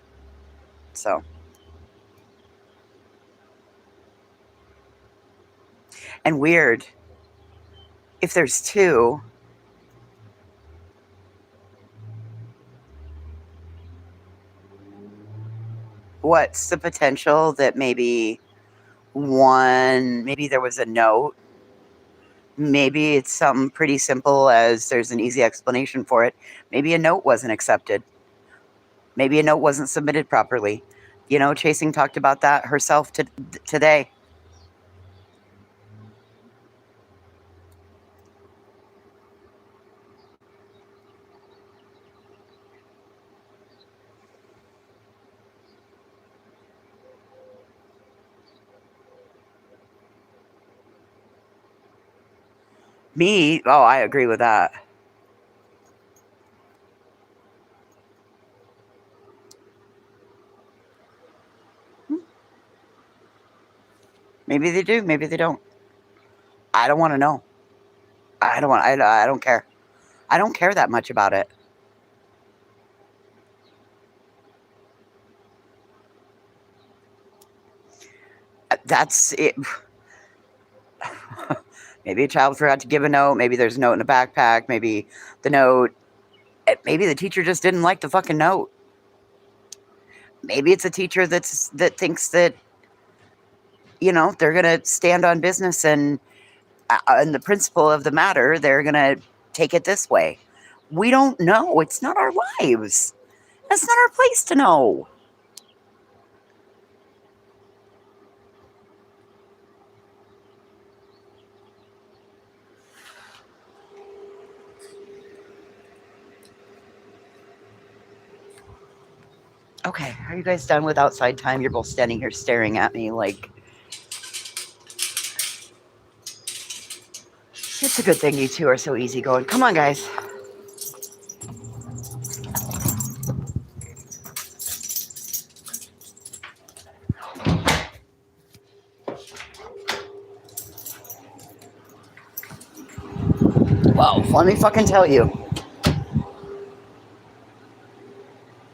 So. And weird. If there's two, what's the potential that maybe there was a note? Maybe it's something pretty simple as there's an easy explanation for it. Maybe a note wasn't accepted. Maybe a note wasn't submitted properly. You know, Chasing talked about that herself today. Me? Oh, I agree with that. Maybe they do, maybe they don't. I don't want to know. I don't care. I don't care that much about it. That's it. Maybe a child forgot to give a note. Maybe there's a note in a backpack. Maybe the note, maybe the teacher just didn't like the fucking note. Maybe it's a teacher that thinks that, you know, they're going to stand on business and the principle of the matter, they're going to take it this way. We don't know. It's not our lives. That's not our place to know. Okay, are you guys done with outside time? You're both standing here staring at me like... It's a good thing you two are so easygoing. Come on, guys. Well, let me fucking tell you.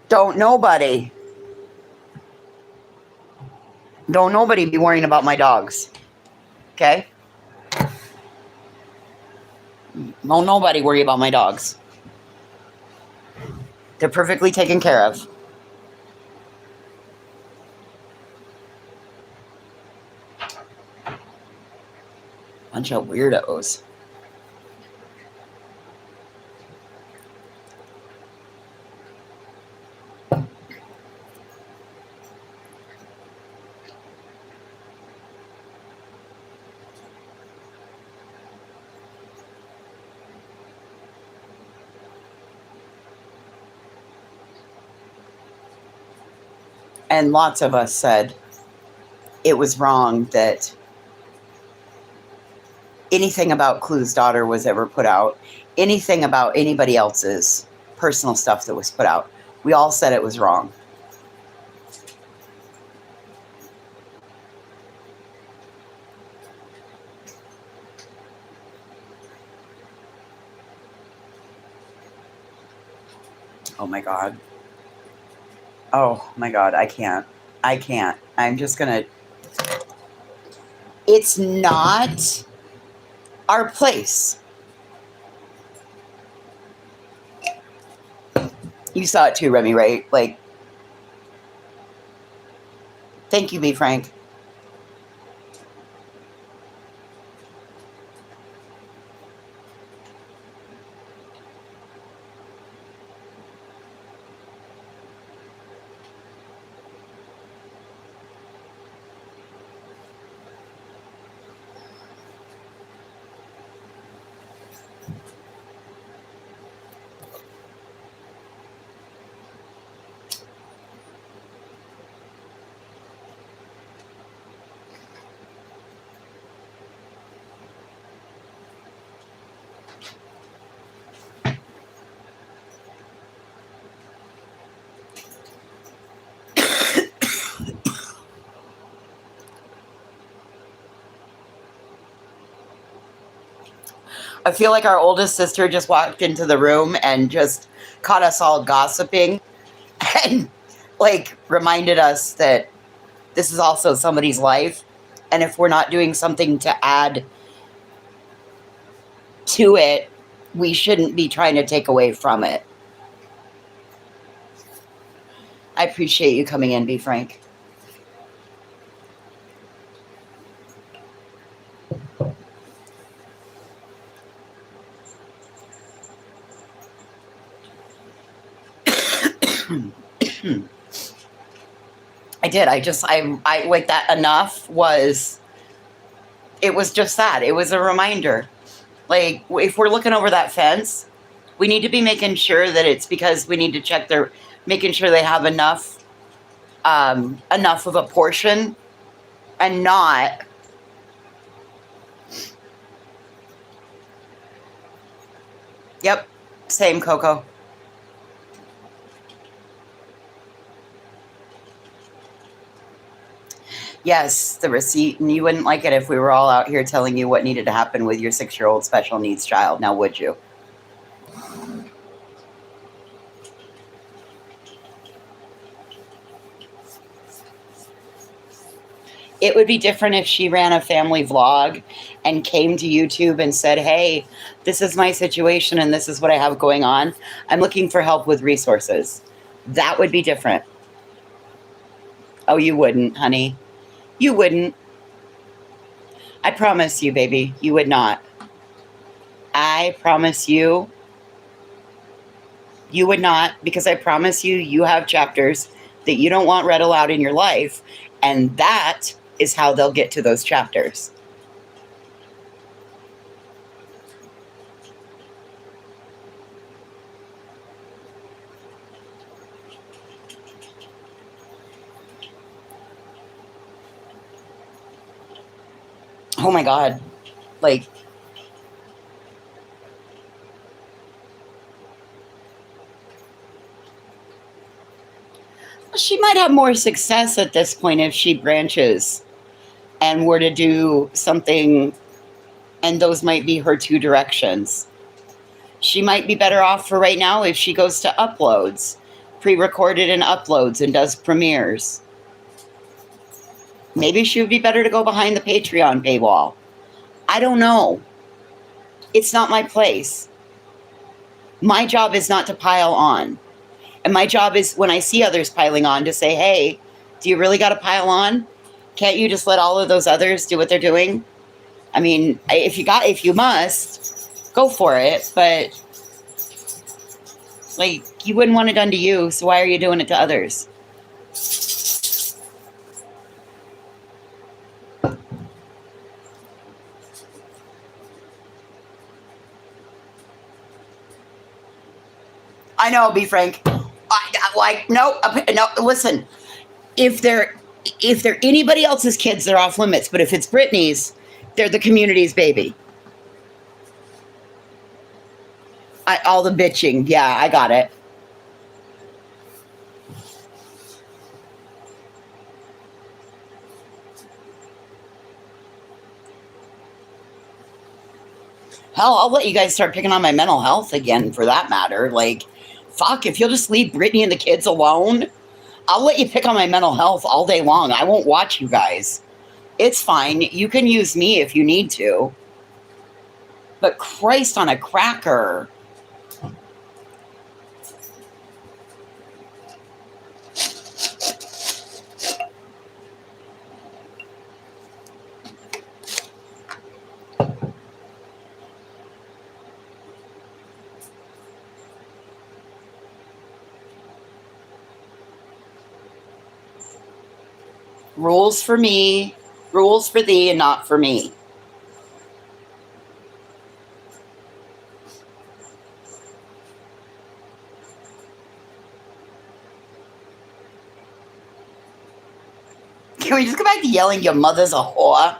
Don't nobody be worrying about my dogs. Okay? Don't nobody worry about my dogs. They're perfectly taken care of. Bunch of weirdos. And lots of us said it was wrong that anything about Clue's daughter was ever put out, anything about anybody else's personal stuff that was put out. We all said it was wrong. Oh my God. Oh my God, I can't. I'm just gonna... It's not our place. You saw it too, Remy, right? Like, thank you, B. Frank. I feel like our oldest sister just walked into the room and just caught us all gossiping and like reminded us that this is also somebody's life. And if we're not doing something to add to it, we shouldn't be trying to take away from it. I appreciate you coming in, B. Frank. I did. I like that enough was, it was just that. It was a reminder. Like, if we're looking over that fence, we need to be making sure that it's because we need to check making sure they have enough of a portion and not... Yep. Same, Coco. Yes, the receipt. And you wouldn't like it if we were all out here telling you what needed to happen with your 6-year-old special needs child. Now, would you? It would be different if she ran a family vlog and came to YouTube and said, hey, this is my situation and this is what I have going on. I'm looking for help with resources. That would be different. Oh, you wouldn't, honey. You wouldn't. I promise you, baby, you would not. I promise you, you would not, because I promise you, you have chapters that you don't want read aloud in your life, and that is how they'll get to those chapters. Oh my God. Like, she might have more success at this point if she branches and were to do something, and those might be her two directions. She might be better off for right now if she goes to uploads, pre-recorded and uploads, and does premieres. Maybe she would be better to go behind the Patreon paywall. I don't know. It's not my place. My job is not to pile on. And my job is, when I see others piling on, to say, hey, do you really got to pile on? Can't you just let all of those others do what they're doing? I mean, if you must, go for it. But, like, you wouldn't want it done to you, so why are you doing it to others? I know, be frank. No, listen. If they're anybody else's kids, they're off limits. But if it's Britney's, they're the community's baby. All the bitching. Yeah, I got it. Hell, I'll let you guys start picking on my mental health again, for that matter. Like, fuck, if you'll just leave Britney and the kids alone, I'll let you pick on my mental health all day long. I won't watch you guys. It's fine. You can use me if you need to. But Christ on a cracker. Rules for me, rules for thee, and not for me. Can we just go back to yelling, your mother's a whore?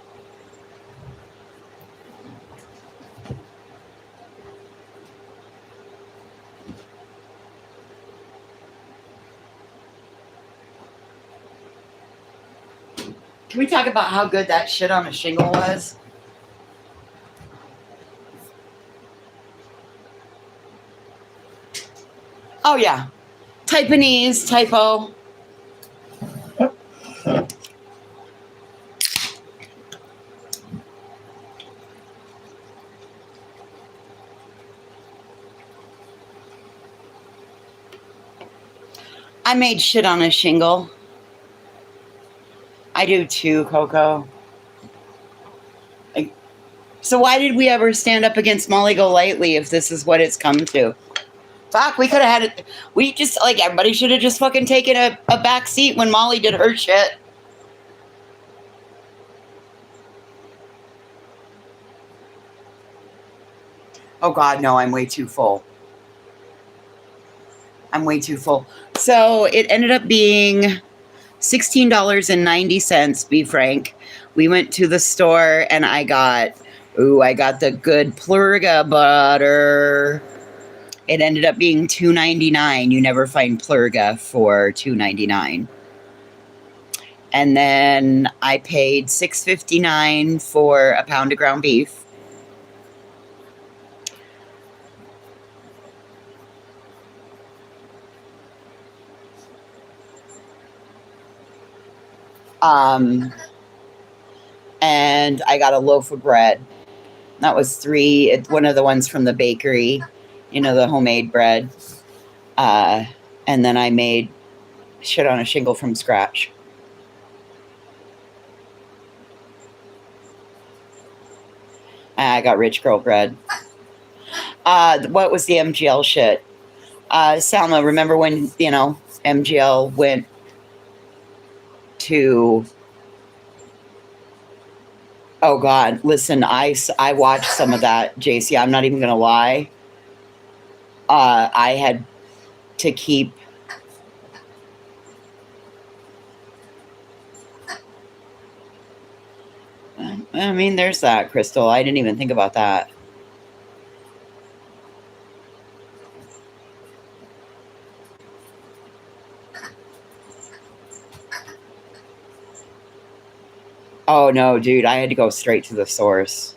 Can we talk about how good that shit on a shingle was? Oh, yeah. Taiwanese, typo. I made shit on a shingle. I do too, Coco. So why did we ever stand up against Molly Golightly if this is what it's come to? Fuck, we could have had it. We just, like, everybody should have just fucking taken a back seat when Molly did her shit. Oh, God, no, I'm way too full. I'm way too full. So it ended up being $16.90, be frank. We went to the store and I got the good Plurga butter. It ended up being $2.99. You never find Plurga for $2.99. And then I paid $6.59 for a pound of ground beef. And I got a loaf of bread. That was one of the ones from the bakery, the homemade bread. And then I made shit on a shingle from scratch. I got rich girl bread. What was the MGL shit? Salma, remember when, MGL went to... Oh, God. Listen, I watched some of that, JC. I'm not even going to lie. I had to keep... I mean, there's that, Crystal. I didn't even think about that. Oh, no, dude. I had to go straight to the source.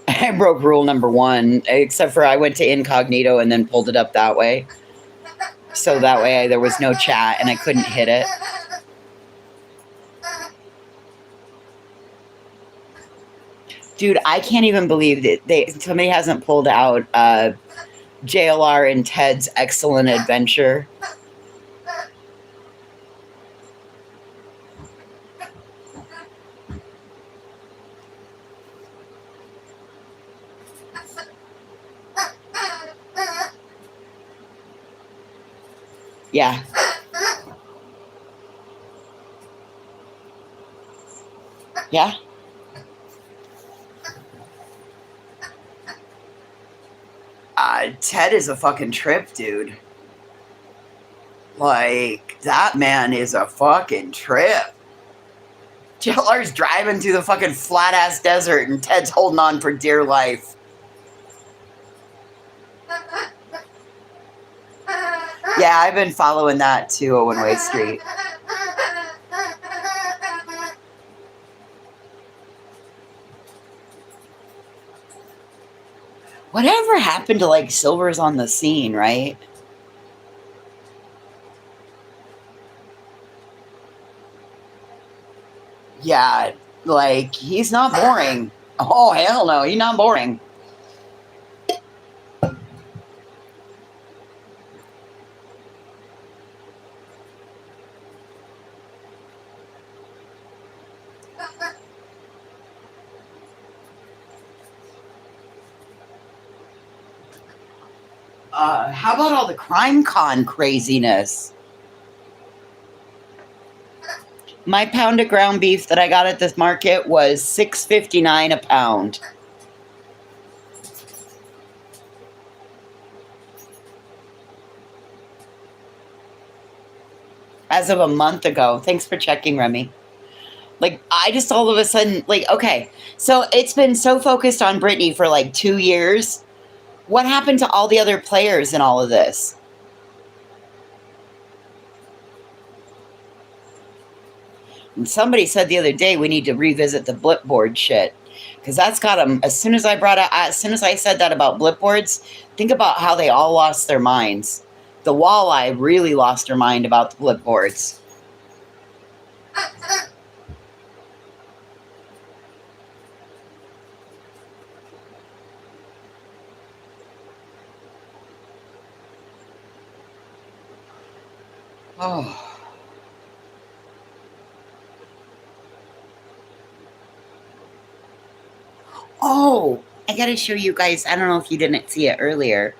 I broke rule number 1, except for I went to incognito and then pulled it up that way. So that way there was no chat and I couldn't hit it. Dude, I can't even believe that somebody hasn't pulled out JLR and Ted's Excellent Adventure. Yeah. Yeah. Ted is a fucking trip, dude. Like, that man is a fucking trip. JLR's driving through the fucking flat-ass desert and Ted's holding on for dear life. Yeah, I've been following that too, a one-way street. Whatever happened to, like, Silver's on the scene, right? Yeah, like, he's not boring. Oh, hell no, he's not boring. How about all the CrimeCon craziness? My pound of ground beef that I got at this market was $6.59 a pound. As of a month ago. Thanks for checking, Remy. Like, I just all of a sudden, like, okay, so it's been so focused on Britney for like 2 years. What happened to all the other players in all of this? And somebody said the other day we need to revisit the blip board shit, because that's got them. As soon as I said that about blip boards, think about how they all lost their minds. The walleye really lost her mind about the blip boards. Oh. Oh, I gotta show you guys. I don't know if you didn't see it earlier.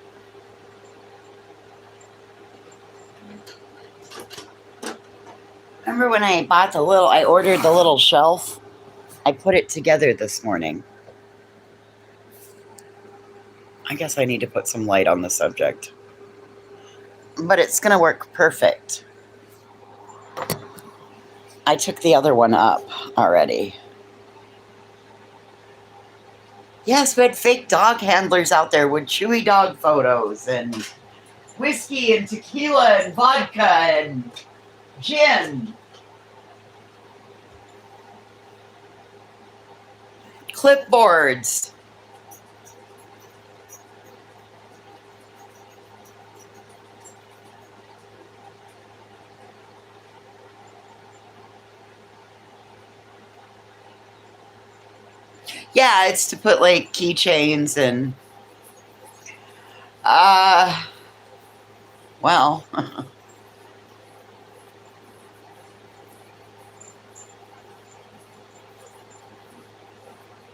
Remember when I ordered the little shelf? I put it together this morning. I guess I need to put some light on the subject. But it's gonna work perfect. I took the other one up already. Yes, we had fake dog handlers out there with chewy dog photos and whiskey and tequila and vodka and gin. clipboards. Yeah, it's to put like keychains and well,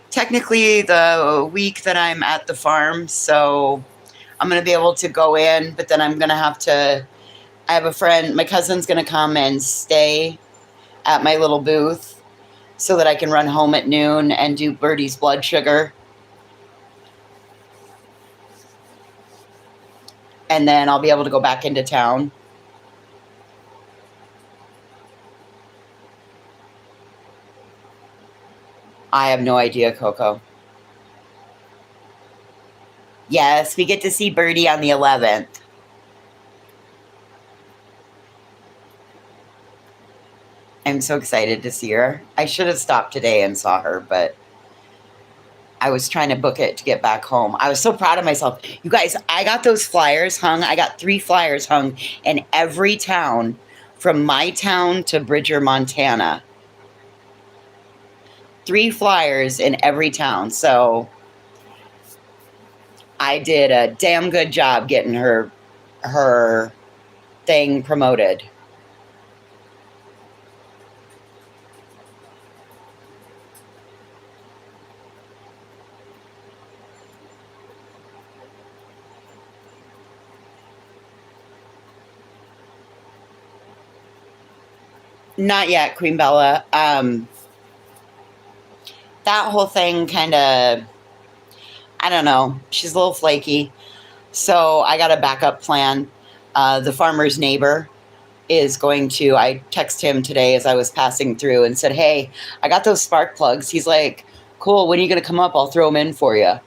technically the week that I'm at the farm, so I'm going to be able to go in, but then I'm going to have to, I have a friend, my cousin's going to come and stay at my little booth so that I can run home at noon and do Birdie's blood sugar. And then I'll be able to go back into town. I have no idea, Coco. Yes, we get to see Birdie on the 11th. I'm so excited to see her. I should have stopped today and saw her, but I was trying to book it to get back home. I was so proud of myself. You guys, I got those flyers hung. I got 3 flyers hung in every town from my town to Bridger, Montana. 3 flyers in every town. So I did a damn good job getting her thing promoted. Not yet, Queen Bella. That whole thing kind of, I don't know. She's a little flaky. So I got a backup plan. The farmer's neighbor is going to, I texted him today as I was passing through and said, hey, I got those spark plugs. He's like, cool, when are you going to come up? I'll throw them in for you.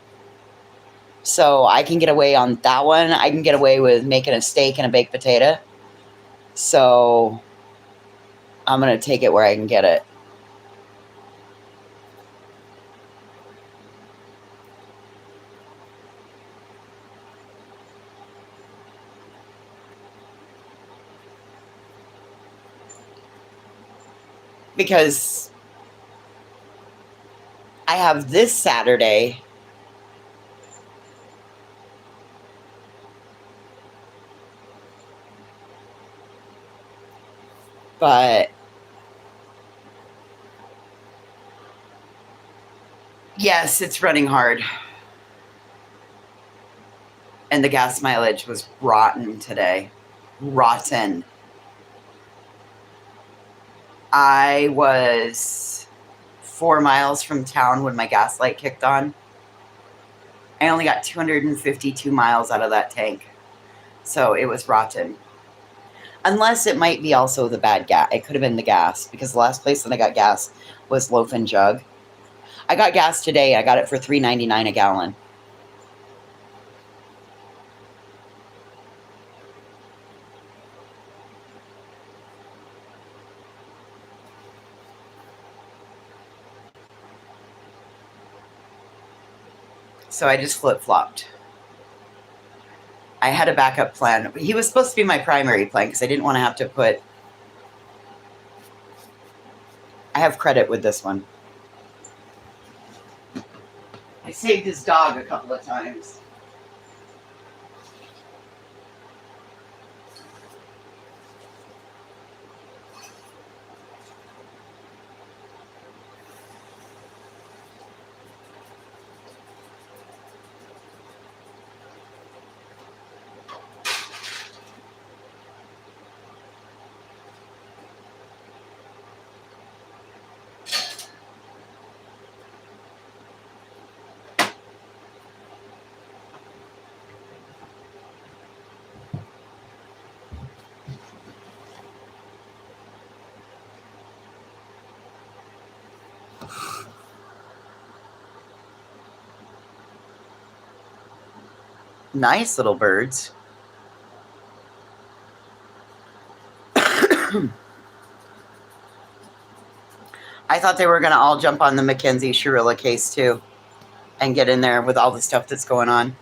So I can get away on that one. I can get away with making a steak and a baked potato. So I'm going to take it where I can get it. Because I have this Saturday but yes, it's running hard. And the gas mileage was rotten today. Rotten. I was 4 miles from town when my gas light kicked on. I only got 252 miles out of that tank. So it was rotten. Unless it might be also the bad gas. It could have been the gas, because the last place that I got gas was Loaf and Jug. I got gas today. I got it for $3.99 a gallon. So I just flip-flopped. I had a backup plan. He was supposed to be my primary plan because I didn't want to have to put... I have credit with this one. I saved his dog a couple of times. Nice little birds. I thought they were going to all jump on the Mackenzie Shirilla case too and get in there with all the stuff that's going on.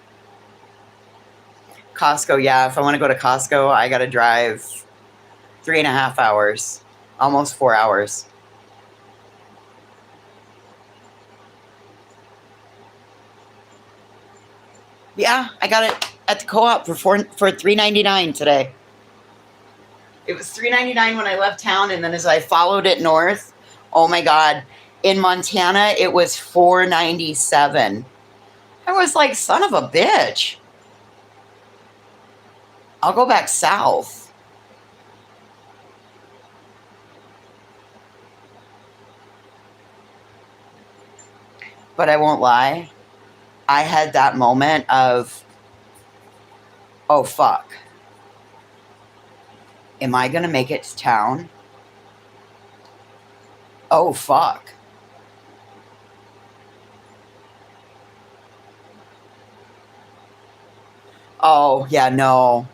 Costco, yeah. If I want to go to Costco, I got to drive 3.5 hours, almost 4 hours. Yeah, I got it at the co-op for $3.99 today. It was $3.99 when I left town, and then as I followed it north, oh my God, in Montana it was $4.97. I was like, son of a bitch. I'll go back south. But I won't lie. I had that moment of, oh, fuck. Am I going to make it to town? Oh, fuck. Oh, yeah, no.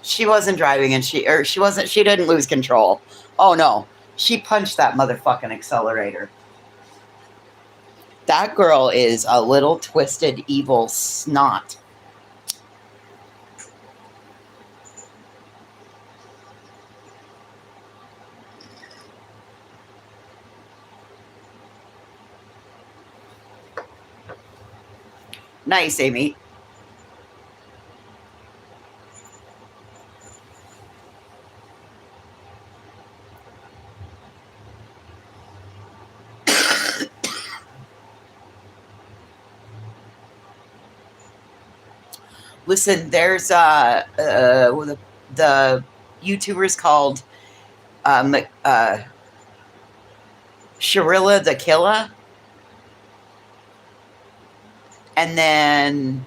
She wasn't driving and she didn't lose control. Oh, no. She punched that motherfucking accelerator. That girl is a little twisted, evil snot. Nice, Amy. Listen, there's the YouTuber's called Shirilla the Killer. And then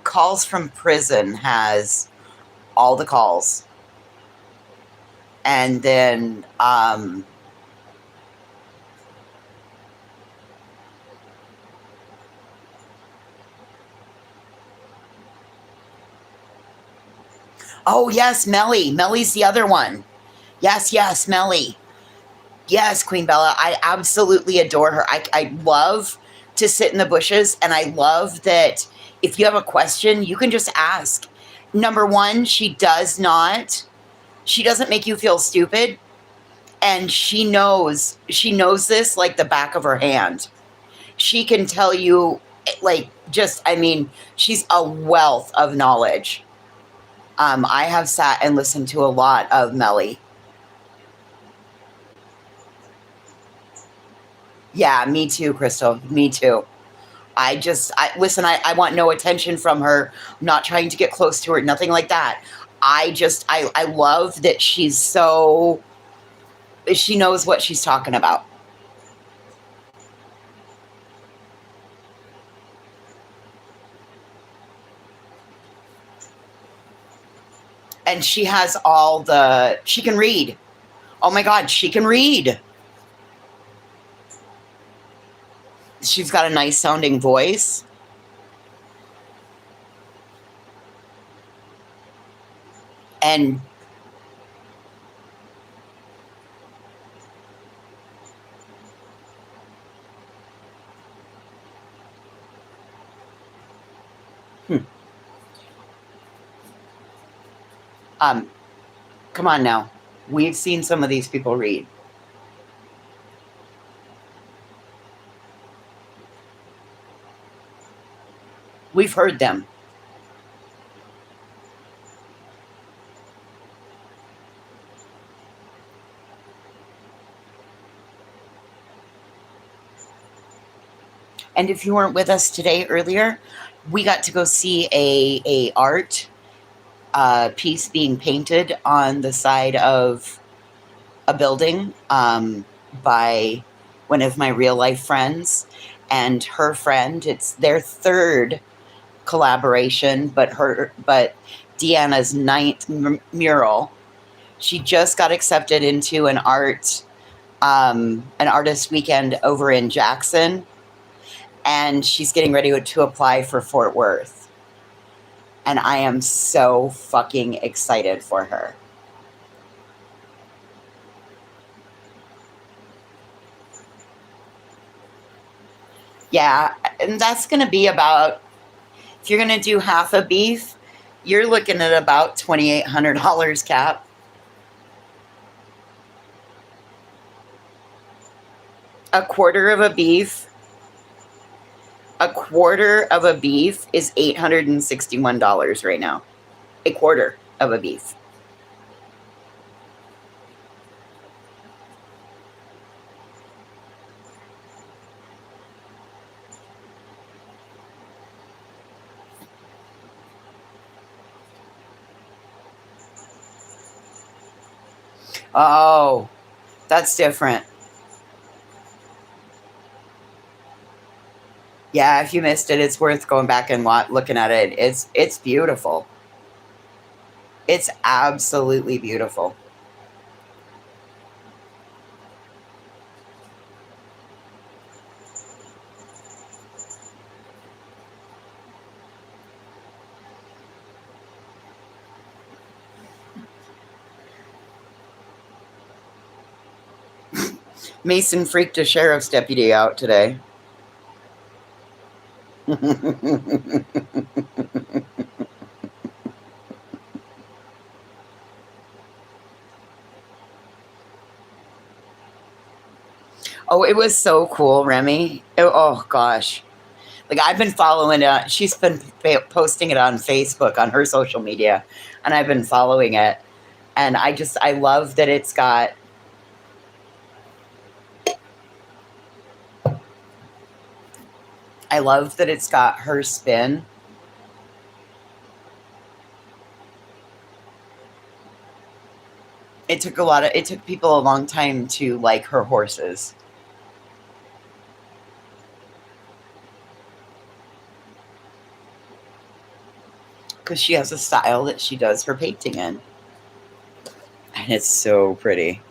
Calls from Prison has all the calls. And then oh, yes, Melly. Melly's the other one. Yes, Melly. Yes, Queen Bella. I absolutely adore her. I love to sit in the bushes, and I love that if you have a question, you can just ask. Number one, she doesn't make you feel stupid, and she knows this like the back of her hand. She can tell you, like, she's a wealth of knowledge. I have sat and listened to a lot of Melly. Yeah, me too, Crystal. Me too. I want no attention from her. I'm not trying to get close to her, nothing like that. I love that she knows what she's talking about. And she has she can read. Oh my God, she can read. She's got a nice sounding voice. And come on now. We've seen some of these people read. We've heard them. And if you weren't with us today earlier, we got to go see a art piece being painted on the side of a building by one of my real life friends and her friend. It's their third collaboration, but Deanna's ninth mural. She just got accepted into an artist weekend over in Jackson, and she's getting ready to apply for Fort Worth. And I am so fucking excited for her. Yeah, and that's going to be about, if you're going to do half a beef, you're looking at about $2,800 cap. A quarter of a beef, a quarter of a beef is $861 right now. A quarter of a beef. Oh, that's different. Yeah, if you missed it, it's worth going back and looking at it. It's beautiful. It's absolutely beautiful. Mason freaked a sheriff's deputy out today. Oh, it was so cool, Remy. Oh gosh. Like, I've been following it. She's been posting it on Facebook, on her social media, and I've been following it. And I love that it's got, I love that it's got her spin. It took people a long time to like her horses. Because she has a style that she does her painting in. And it's so pretty.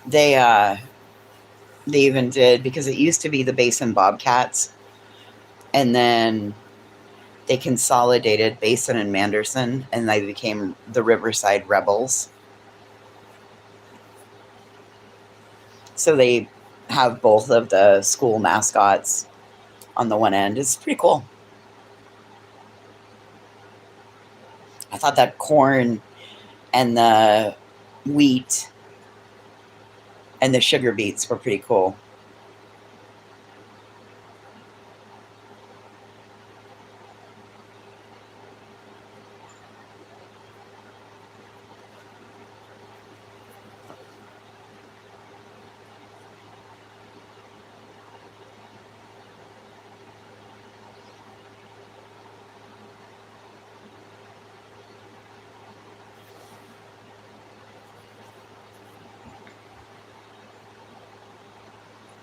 They even did, because it used to be the Basin Bobcats, and then they consolidated Basin and Manderson, and they became the Riverside Rebels. So they have both of the school mascots on the one end. It's pretty cool. I thought that corn and the wheat and the sugar beets were pretty cool.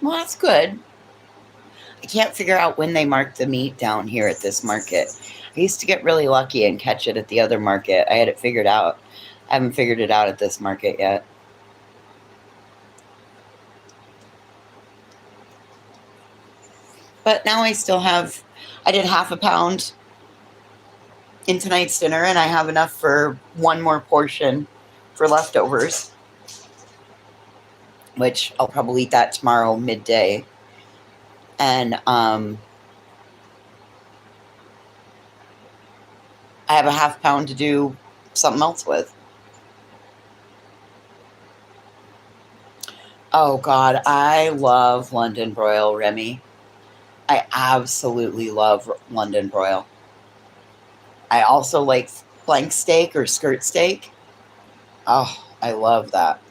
Well, that's good. I can't figure out when they mark the meat down here at this market. I used to get really lucky and catch it at the other market. I had it figured out. I haven't figured it out at this market yet. But now I did half a pound in tonight's dinner, and I have enough for one more portion for leftovers, which I'll probably eat that tomorrow midday. And I have a half pound to do something else with. Oh God, I love London broil, Remy. I absolutely love London broil. I also like flank steak or skirt steak. Oh, I love that.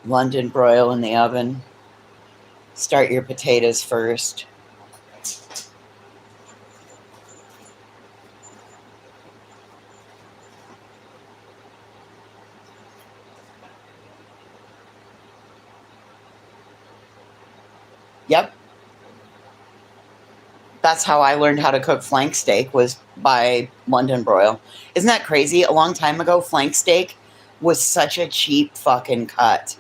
London broil in the oven. Start your potatoes first. Yep. That's how I learned how to cook flank steak, was by London broil. Isn't that crazy? A long time ago, flank steak was such a cheap fucking cut.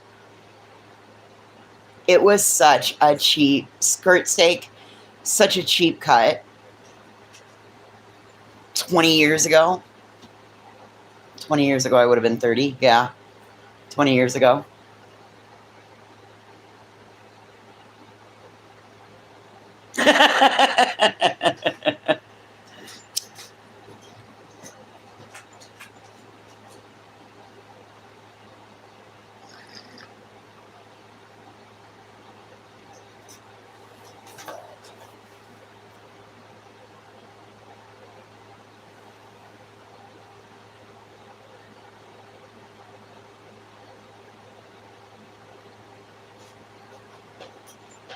It was such a cheap skirt steak, such a cheap cut. 20 years ago. 20 years ago, I would have been 30. Yeah. 20 years ago.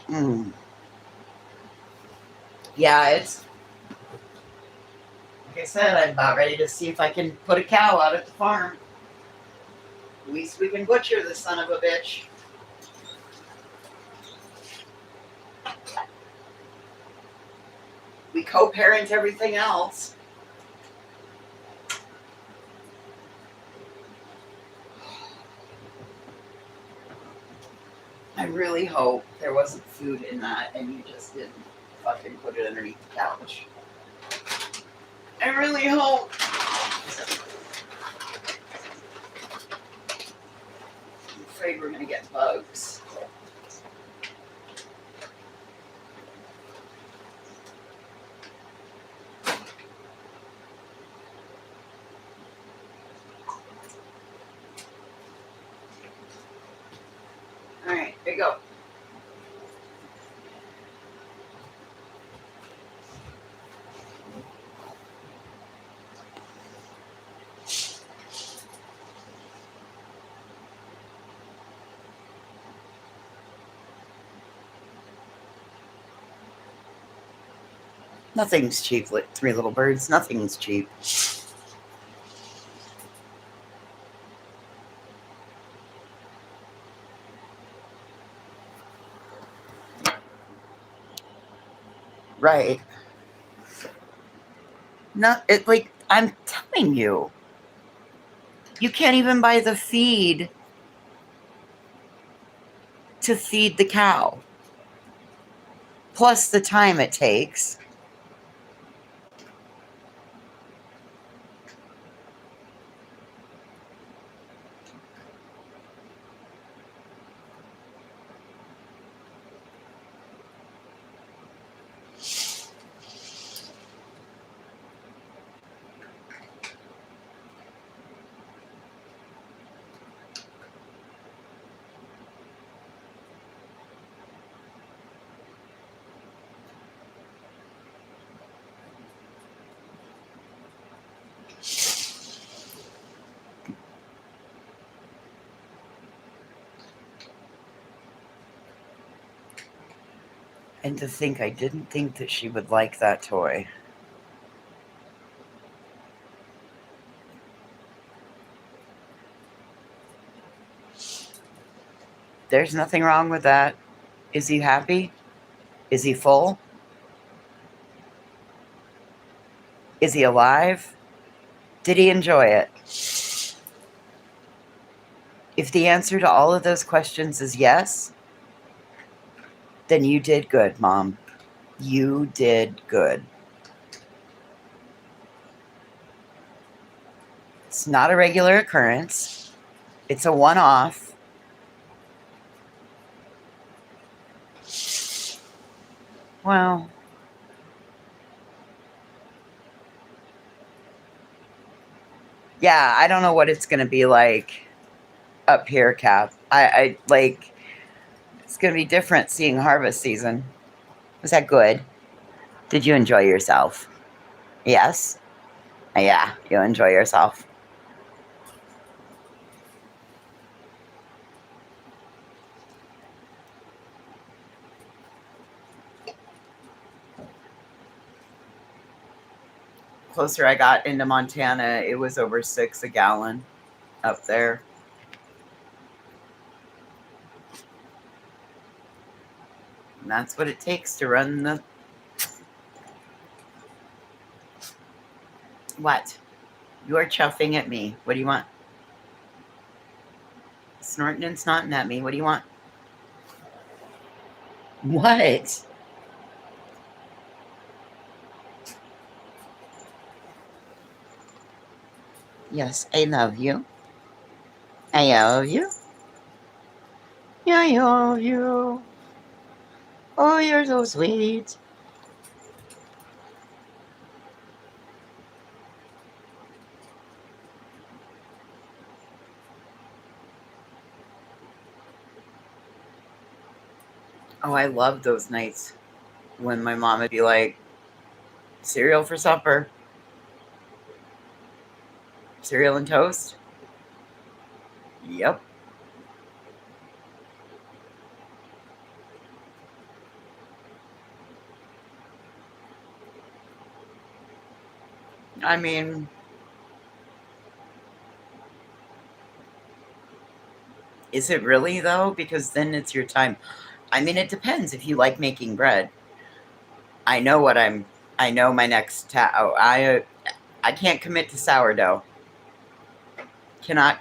Mm. Yeah, it's like I said, I'm about ready to see if I can put a cow out at the farm. At least we can butcher the son of a bitch. We co-parent everything else. I really hope there wasn't food in that and you just didn't fucking put it underneath the couch. I really hope. I'm afraid we're gonna get bugs. Alright, here you go. Nothing's cheap, like Three Little Birds. Nothing's cheap. Right. Not it like I'm telling you. You can't even buy the feed to feed the cow. Plus the time it takes. And to think I didn't think that she would like that toy. There's nothing wrong with that. Is he happy? Is he full? Is he alive? Did he enjoy it? If the answer to all of those questions is yes, then you did good, Mom. You did good. It's not a regular occurrence. It's a one-off. Well, yeah, I don't know what it's going to be like up here, Cap. I like, it's going to be different seeing harvest season. Was that good? Did you enjoy yourself? Yes? Yeah, you enjoy yourself. Closer I got into Montana, it was over $6 a gallon up there. And that's what it takes to run the What? You're chuffing at me. What do you want? Snorting and snotting at me. What do you want? What? Yes, I love you. I love you. Yeah, I love you. Oh, you're so sweet. Oh, I love those nights when my mom would be like, cereal for supper, cereal and toast. Yep. I mean, is it really though? Because then it's your time. I mean, it depends if you like making bread. I know what I'm. I know my next. I can't commit to sourdough. Cannot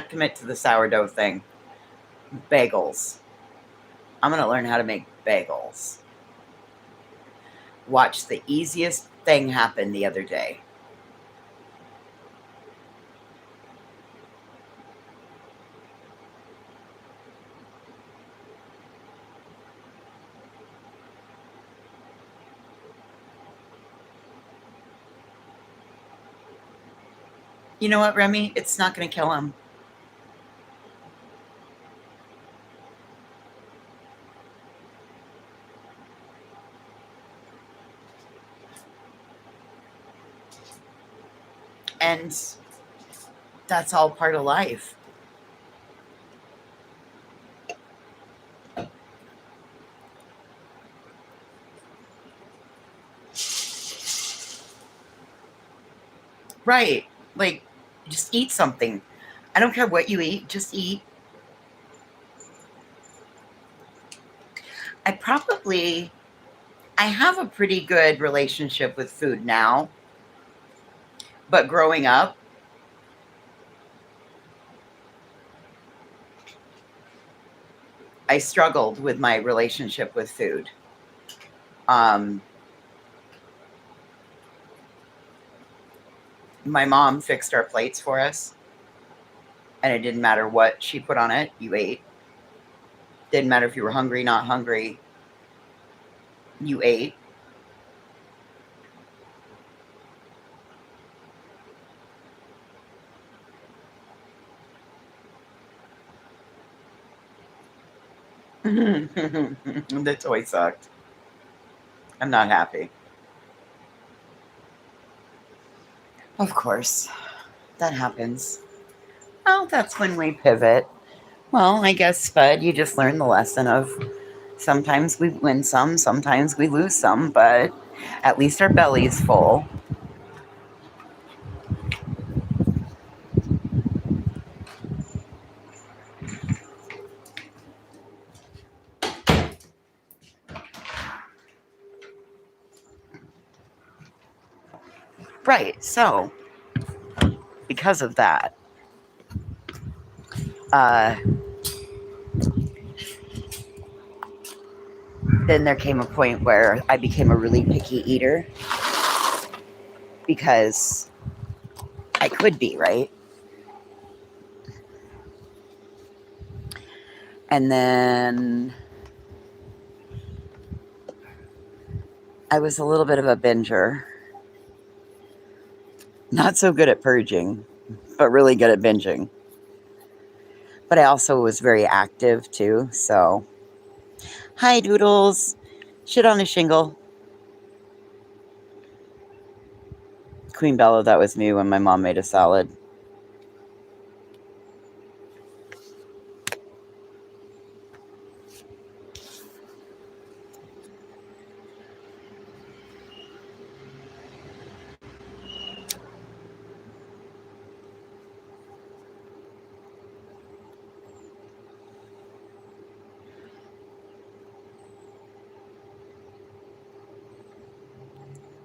commit to the sourdough thing. Bagels. I'm gonna learn how to make bagels. Watch the easiest thing happen the other day. You know what, Remy? It's not gonna kill him. And that's all part of life. Right. Like, just eat something. I don't care what you eat, just eat. I probably I have a pretty good relationship with food now, but growing up, I struggled with my relationship with food. Um, my mom fixed our plates for us, and it didn't matter what she put on it, you ate. Didn't matter if you were hungry, not hungry, you ate. The toy sucked. I'm not happy. Of course, that happens. Well, that's when we pivot. Well, I guess, Spud, you just learned the lesson of sometimes we win some, sometimes we lose some, but at least our belly's full. Right. So, because of that, uh, then there came a point where I became a really picky eater because I could be, right? And then I was a little bit of a binger. Not so good at purging, but really good at binging. But I also was very active too. So, hi, Doodles. Shit on a shingle. Queen Bella, that was me when my mom made a salad.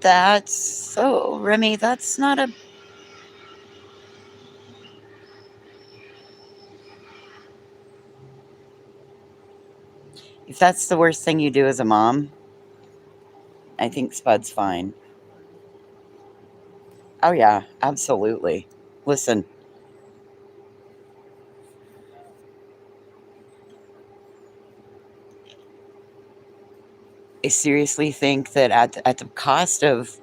That's so, Remy, that's not a. If that's the worst thing you do as a mom, I think Spud's fine. Oh, yeah, absolutely. Listen, I seriously think that at the cost of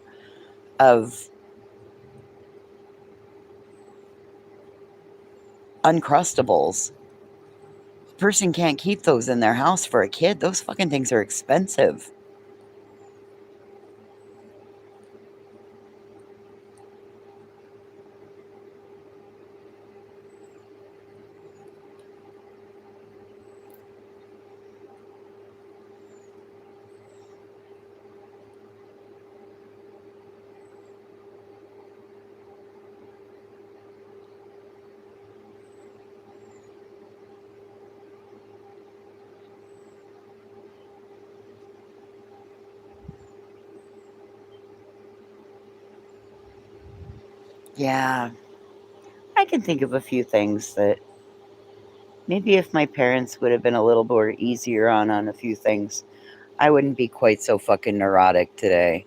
Uncrustables, a person can't keep those in their house for a kid. Those fucking things are expensive. Yeah, I can think of a few things that maybe if my parents would have been a little more easier on a few things, I wouldn't be quite so fucking neurotic today.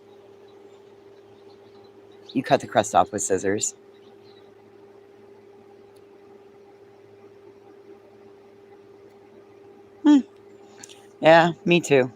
You cut the crust off with scissors. Hmm. Yeah, me too.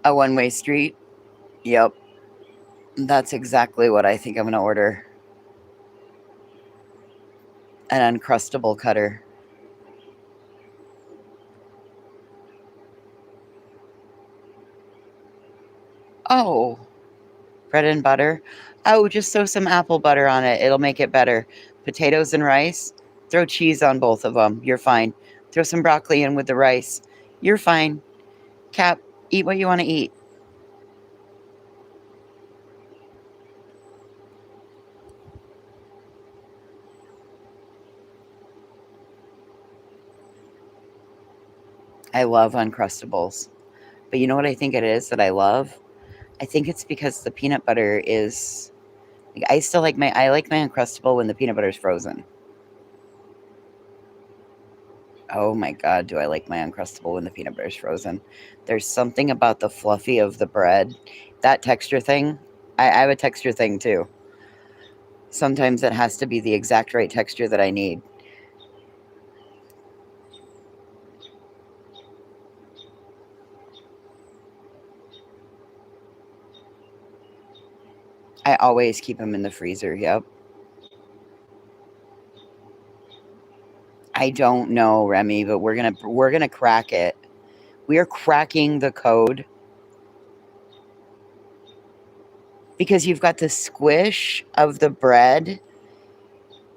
A one-way street? Yep. That's exactly what I think I'm going to order. An Uncrustable cutter. Oh, bread and butter. Oh, just throw some apple butter on it. It'll make it better. Potatoes and rice. Throw cheese on both of them. You're fine. Throw some broccoli in with the rice. You're fine. Cap, eat what you want to eat. I love Uncrustables. But you know what I think it is that I love? I think it's because the peanut butter is. Like, I like my Uncrustable when the peanut butter is frozen. Oh my god, do I like my Uncrustable when the peanut butter is frozen? There's something about the fluffy of the bread, that texture thing. I have a texture thing too. Sometimes it has to be the exact right texture that I need. I always keep them in the freezer. Yep. I don't know, Remy, but we're gonna crack it. We are cracking the code because you've got the squish of the bread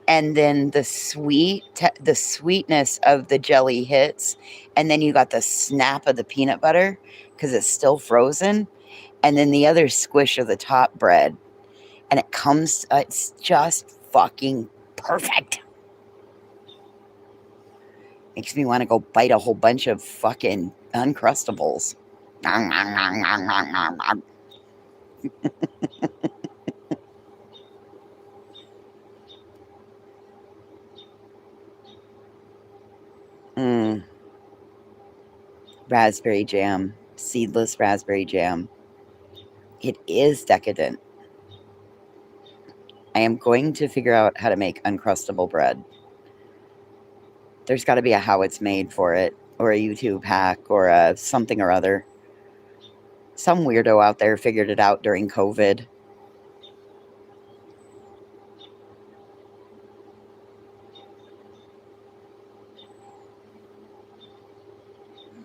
and then the sweetness of the jelly hits, and then you got the snap of the peanut butter because it's still frozen, and then the other squish of the top bread, and it's just fucking perfect. Makes me want to go bite a whole bunch of fucking Uncrustables. Mm, raspberry jam, seedless raspberry jam. It is decadent. I am going to figure out how to make Uncrustable bread. There's got to be a how it's made for it, or a YouTube hack, or a something or other. Some weirdo out there figured it out during COVID.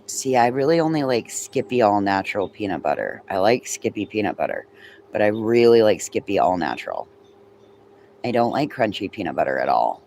See, I really only like Skippy all natural peanut butter. I like Skippy peanut butter, but I really like Skippy all natural. I don't like crunchy peanut butter at all.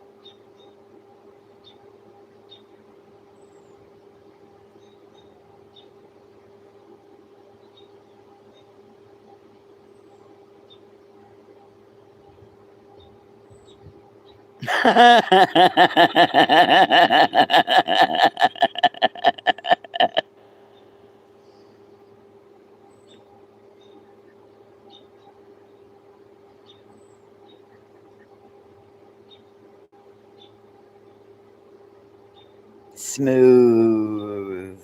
Smooth.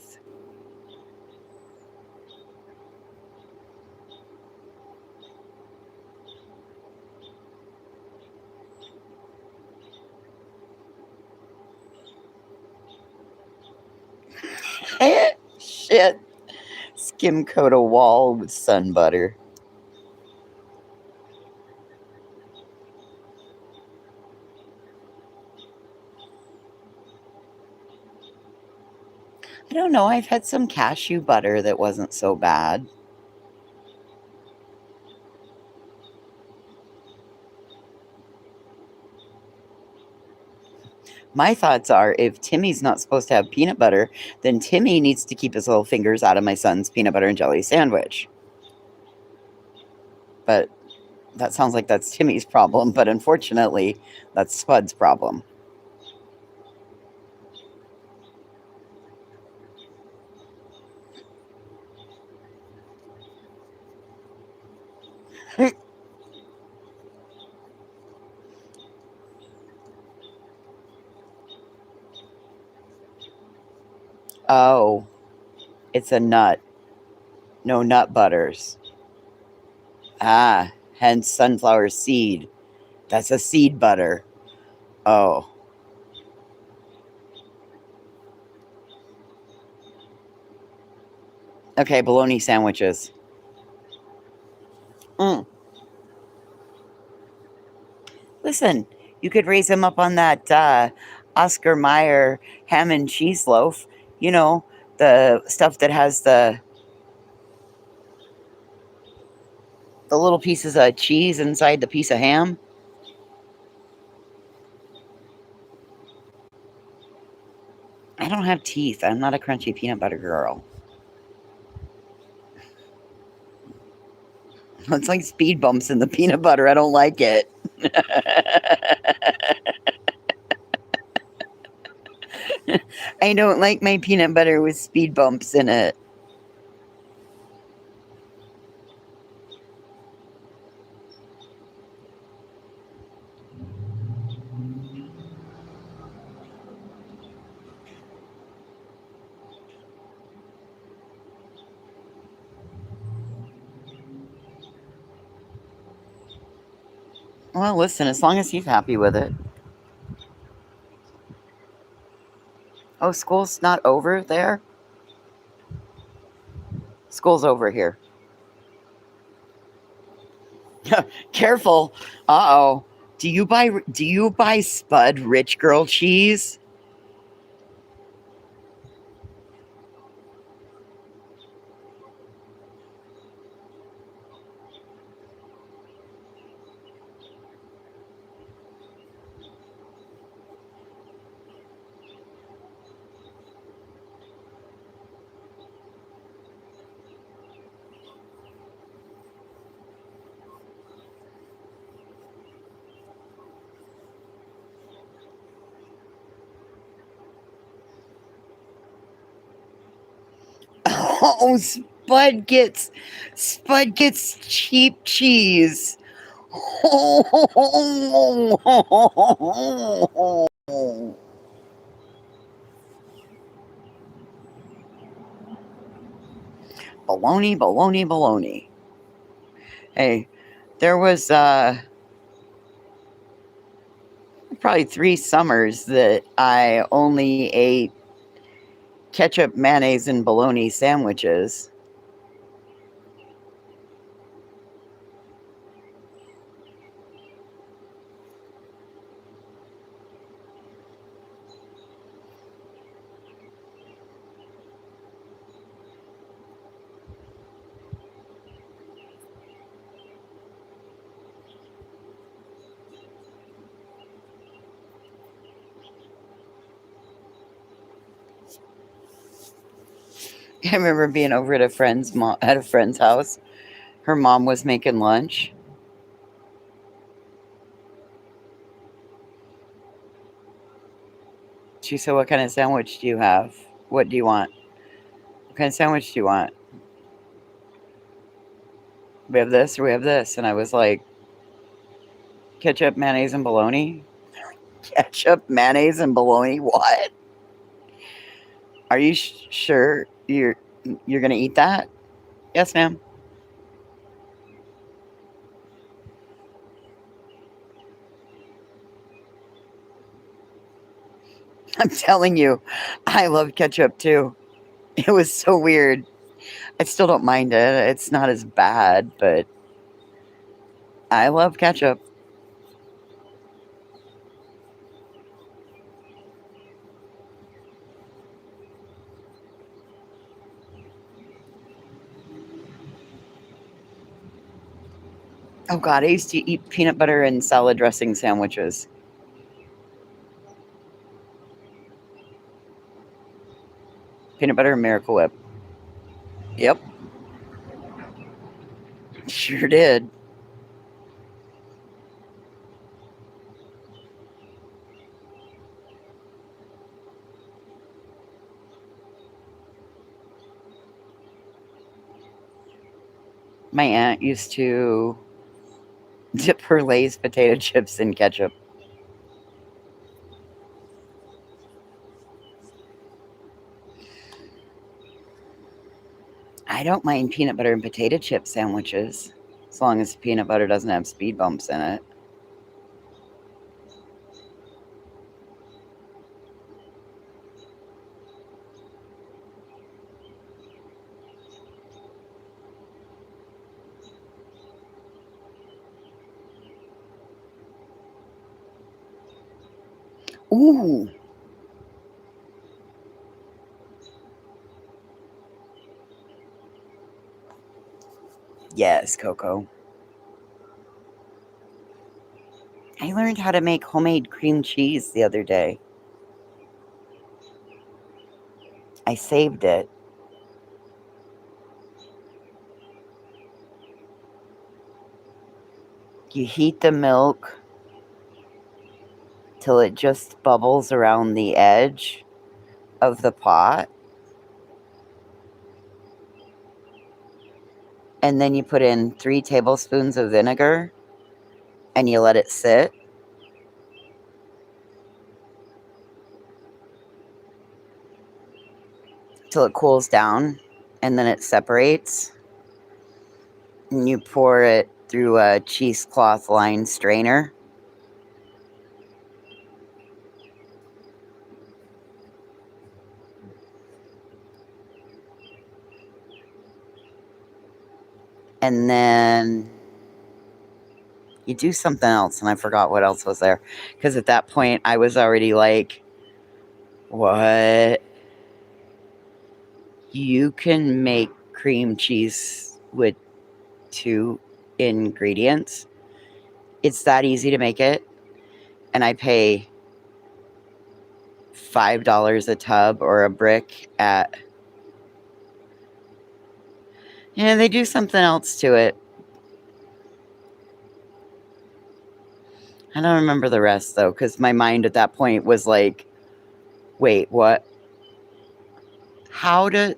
Shit. Skim coat a wall with sun butter. I don't know. I've had some cashew butter that wasn't so bad. My thoughts are if Timmy's not supposed to have peanut butter, then Timmy needs to keep his little fingers out of my son's peanut butter and jelly sandwich. But that sounds like that's Timmy's problem, but unfortunately, that's Spud's problem. Oh, it's a nut. No nut butters. Ah, hence sunflower seed. That's a seed butter. Oh. Okay, bologna sandwiches. Mm. Listen, you could raise him up on that Oscar Mayer ham and cheese loaf. You know, the stuff that has the little pieces of cheese inside the piece of ham. I don't have teeth. I'm not a crunchy peanut butter girl. It's like speed bumps in the peanut butter. I don't like it. I don't like my peanut butter with speed bumps in it. Well, listen, as long as he's happy with it. Oh, school's not over there? School's over here. Careful. Uh-oh. Do you buy Spud rich girl cheese? Oh, Spud gets cheap cheese. Baloney, baloney, baloney. Hey, there was probably 3 summers that I only ate ketchup, mayonnaise, and bologna sandwiches. I remember being over at a friend's house. Her mom was making lunch. She said, "What kind of sandwich do you have? What do you want? What kind of sandwich do you want? We have this or we have this." And I was like, "Ketchup, mayonnaise, and bologna." Ketchup, mayonnaise, and bologna. What? Are you sure you're gonna eat that? Yes, ma'am. I'm telling you, I love ketchup too. It was so weird. I still don't mind it. It's not as bad, but I love ketchup. Oh God, I used to eat peanut butter and salad dressing sandwiches. Peanut butter and Miracle Whip. Yep, sure did. My aunt used to dip her Lay's potato chips in ketchup. I don't mind peanut butter and potato chip sandwiches as long as the peanut butter doesn't have speed bumps in it. Ooh, yes, Coco. I learned how to make homemade cream cheese the other day. I saved it. You heat the milk till it just bubbles around the edge of the pot. And then you put in 3 tablespoons of vinegar and you let it sit till it cools down and then it separates. And you pour it through a cheesecloth lined strainer. And then you do something else. And I forgot what else was there. Because at that point, I was already like, what? You can make cream cheese with 2 ingredients. It's that easy to make it. And I pay $5 a tub or a brick at. Yeah, they do something else to it. I don't remember the rest though, because my mind at that point was like, wait, what? How to.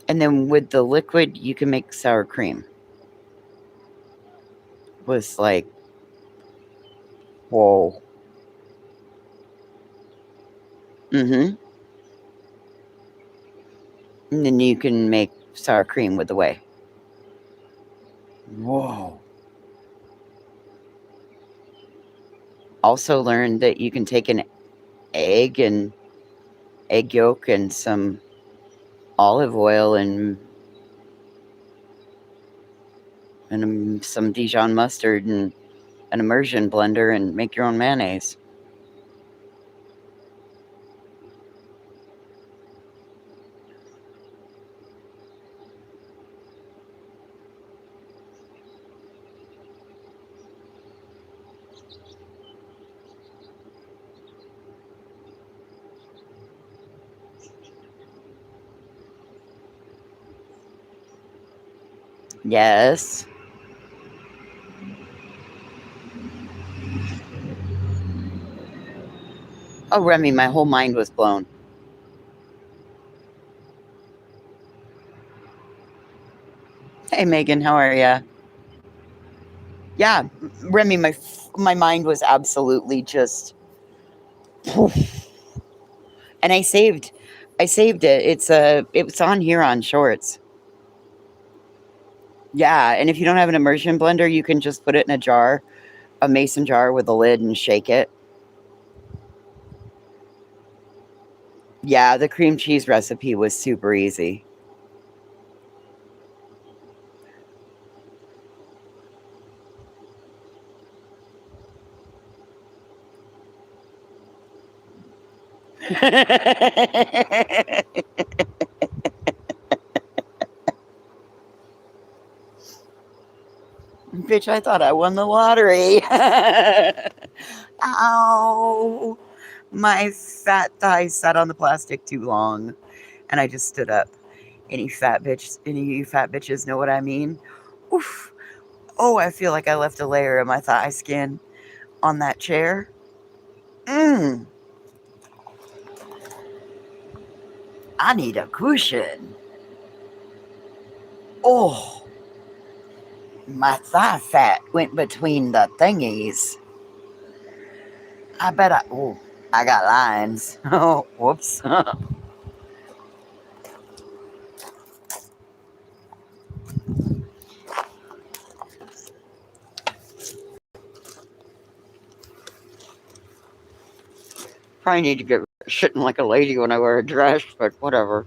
And then with the liquid, you can make sour cream. Was like, whoa. Mm-hmm. And then you can make sour cream with the whey. Whoa. Also learned that you can take an egg and egg yolk and some olive oil and some Dijon mustard and an immersion blender and make your own mayonnaise. Yes. Oh, Remy, my whole mind was blown. Hey, Megan, how are ya? Yeah, Remy, my mind was absolutely just poof. And I saved it. It's on here on Shorts. Yeah, and if you don't have an immersion blender, you can just put it in a jar, a mason jar with a lid, and shake it. Yeah, the cream cheese recipe was super easy. Bitch, I thought I won the lottery. Ow. My fat thigh sat on the plastic too long, and I just stood up. Any of you fat bitches know what I mean? Oof. Oh, I feel like I left a layer of my thigh skin on that chair. Mmm. I need a cushion. Oh, my thigh fat went between the thingies. I bet I got lines. Oh, whoops. Probably need to get shitting like a lady when I wear a dress, but whatever.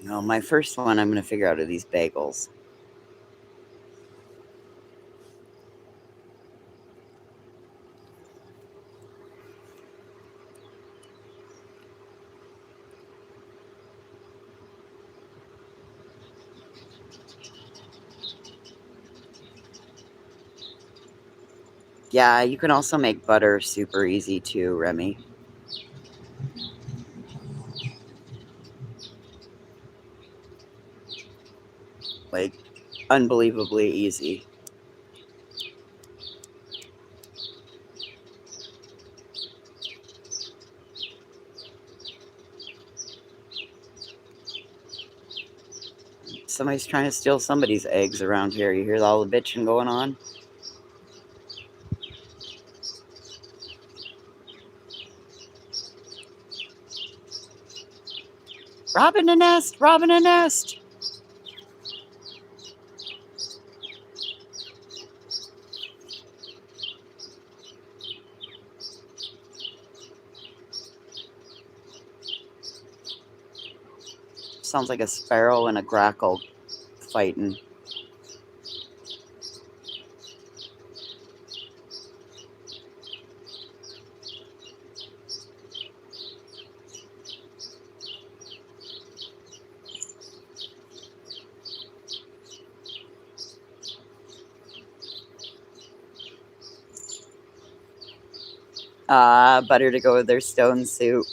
No, my first one I'm going to figure out are these bagels. Yeah, you can also make butter super easy too, Remy. Like, unbelievably easy. Somebody's trying to steal somebody's eggs around here. You hear all the bitching going on? Robbing a nest, robbing a nest. Sounds like a sparrow and a grackle fighting. Butter to go with their stone soup.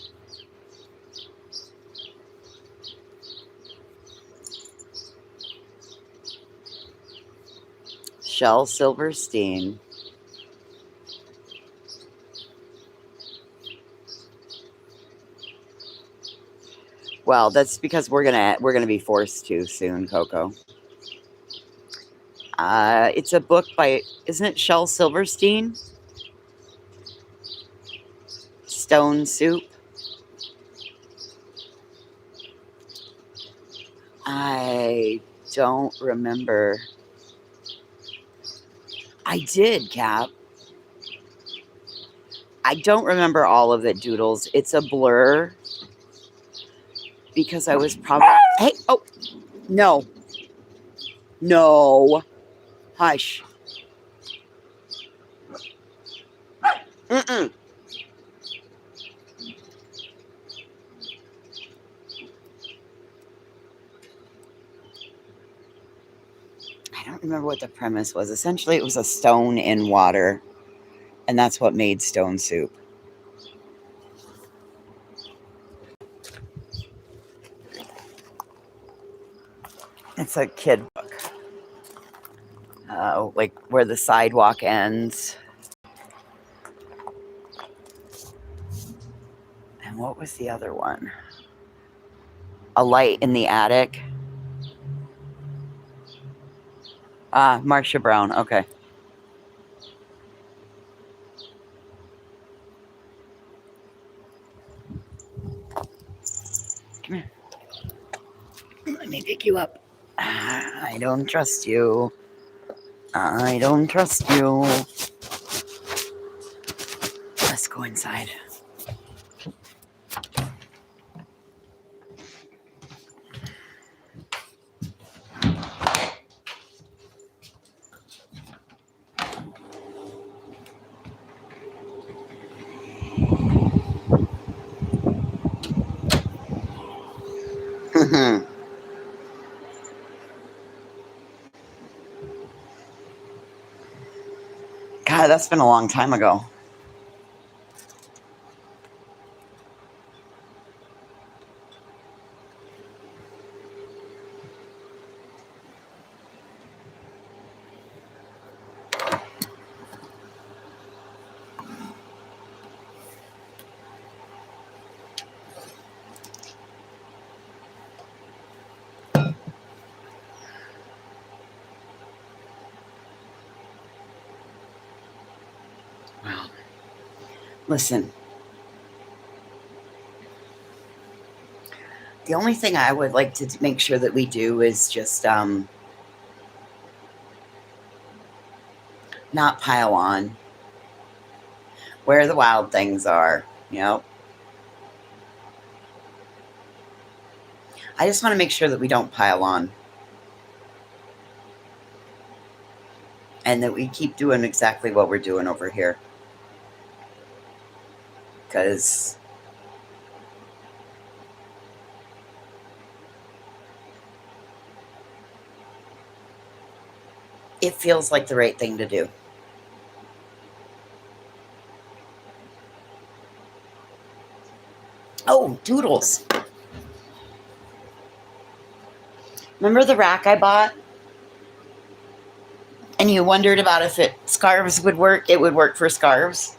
Shel Silverstein. Well, that's because we're gonna be forced to soon, Coco. It's a book by, isn't it Shel Silverstein? Stone Soup. I don't remember. I did, Cap. I don't remember all of it, Doodles. It's a blur because I was probably. Hey, oh, no. No. Hush. Mm-mm. remember what the premise was. Essentially, it was a stone in water, and that's what made stone soup. It's a kid book, like where the sidewalk ends. And what was the other one? A Light in the Attic. Ah, Marcia Brown. Okay. Come here. Let me pick you up. I don't trust you. I don't trust you. Let's go inside. God, that's been a long time ago. Well, listen. The only thing I would like to make sure that we do is just not pile on where the wild things are, you know. I just want to make sure that we don't pile on and that we keep doing exactly what we're doing over here, because it feels like the right thing to do. Oh, Doodles. Remember the rack I bought? And you wondered about if scarves would work? It would work for scarves.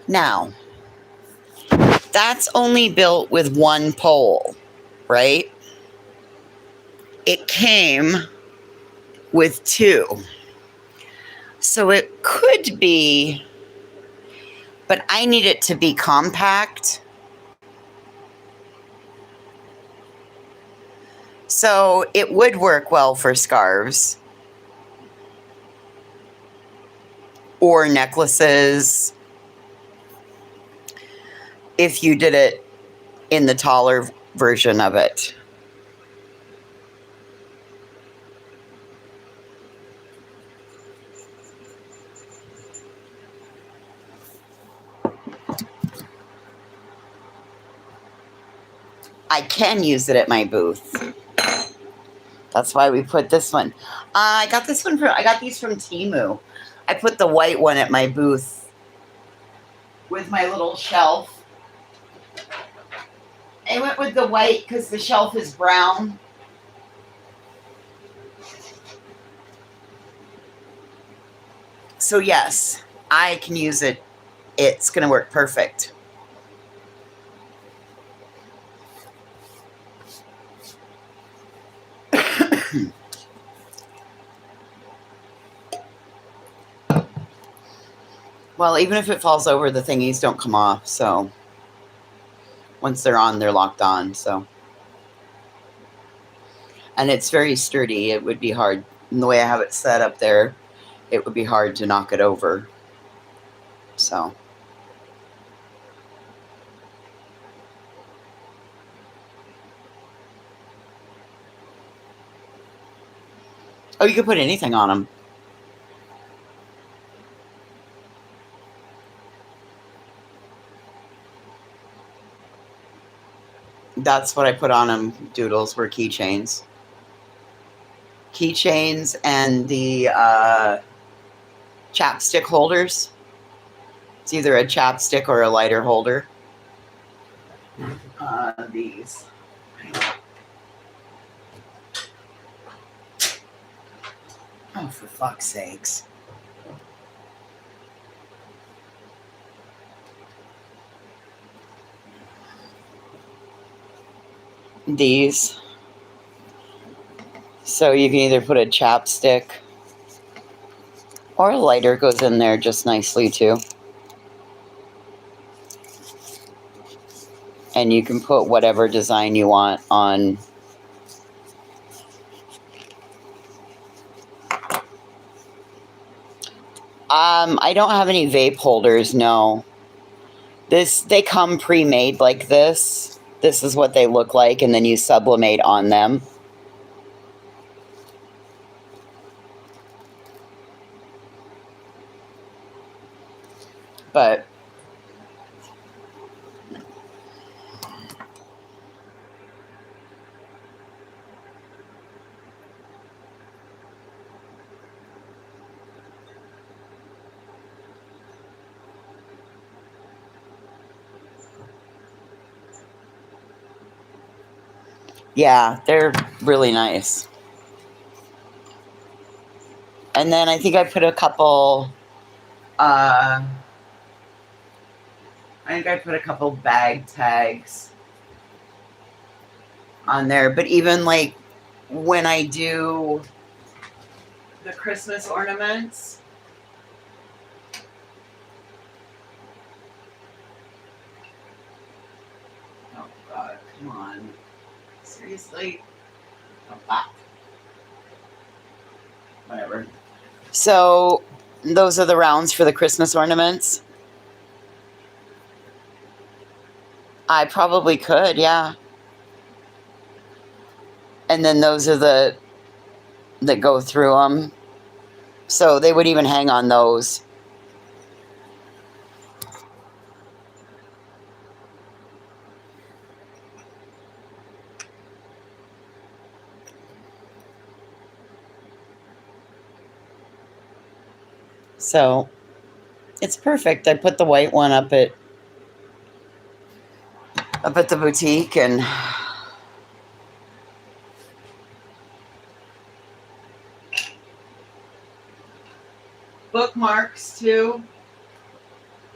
Now, that's only built with one pole, right? It came with two. So it could be, but I need it to be compact. So it would work well for scarves or necklaces if you did it in the taller version of it. I can use it at my booth. That's why we put this one. I got these from Temu. I put the white one at my booth with my little shelf. I went with the white because the shelf is brown. So yes, I can use it. It's going to work perfect. Well, even if it falls over, the thingies don't come off. So once they're on, they're locked on. So, and it's very sturdy. It would be hard. And the way I have it set up there, it would be hard to knock it over. So. Oh, you could put anything on them. That's what I put on them, doodles, were keychains. Keychains and the chapstick holders. It's either a chapstick or a lighter holder. These. Oh, for fuck's sakes. These. So you can either put a chapstick or a lighter goes in there just nicely too. And you can put whatever design you want on. I don't have any vape holders, no. They come pre-made like this. This is what they look like, and then you sublimate on them. But yeah, they're really nice. And then I think I put a couple bag tags on there. But even like when I do the Christmas ornaments, oh God, come on. Seriously? Oh, ah. Whatever. So those are the rounds for the Christmas ornaments. I probably could, yeah. And then those are the that go through them. So they would even hang on those. So it's perfect. I put the white one up at the boutique, and bookmarks too.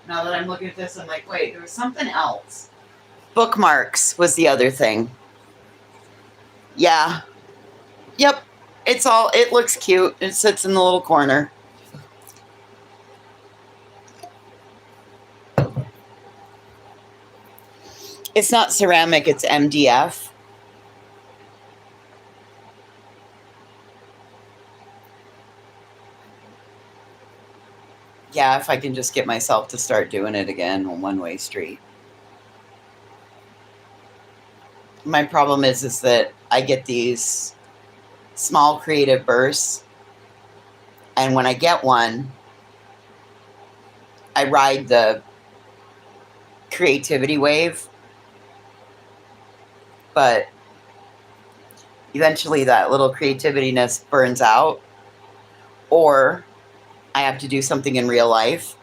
Now that I'm looking at this, I'm like, wait, there was something else. Bookmarks was the other thing. Yeah. Yep. It looks cute. It sits in the little corner. It's not ceramic, it's MDF. Yeah, if I can just get myself to start doing it again on one-way street. My problem is that I get these small creative bursts, and when I get one, I ride the creativity wave, but eventually that little creativityness burns out, or I have to do something in real life.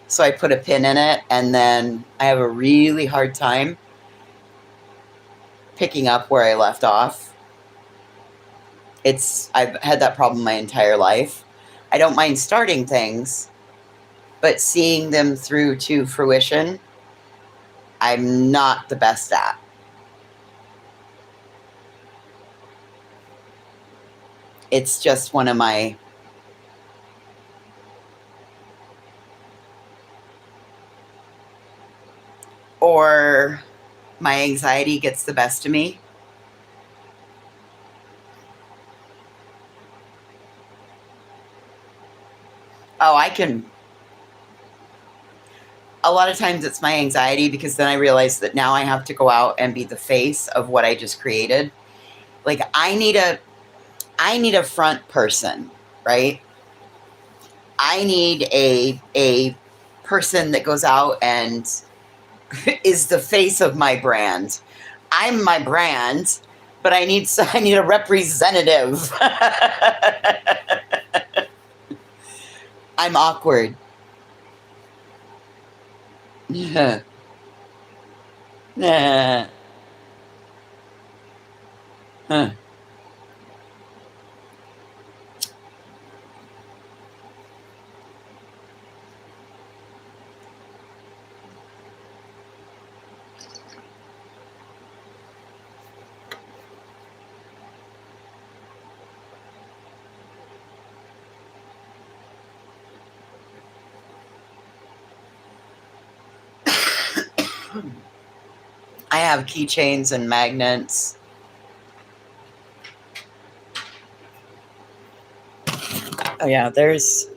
So I put a pin in it, and then I have a really hard time picking up where I left off. I've had that problem my entire life. I don't mind starting things, but seeing them through to fruition, I'm not the best at. It's just one of my or my anxiety gets the best of me. Oh, a lot of times it's my anxiety, because then I realize that now I have to go out and be the face of what I just created. Like I need a front person, right? I need a person that goes out and is the face of my brand. I'm my brand, but I need a representative. I'm awkward. Yeah. Nah. Huh. I have keychains and magnets. Oh yeah, there's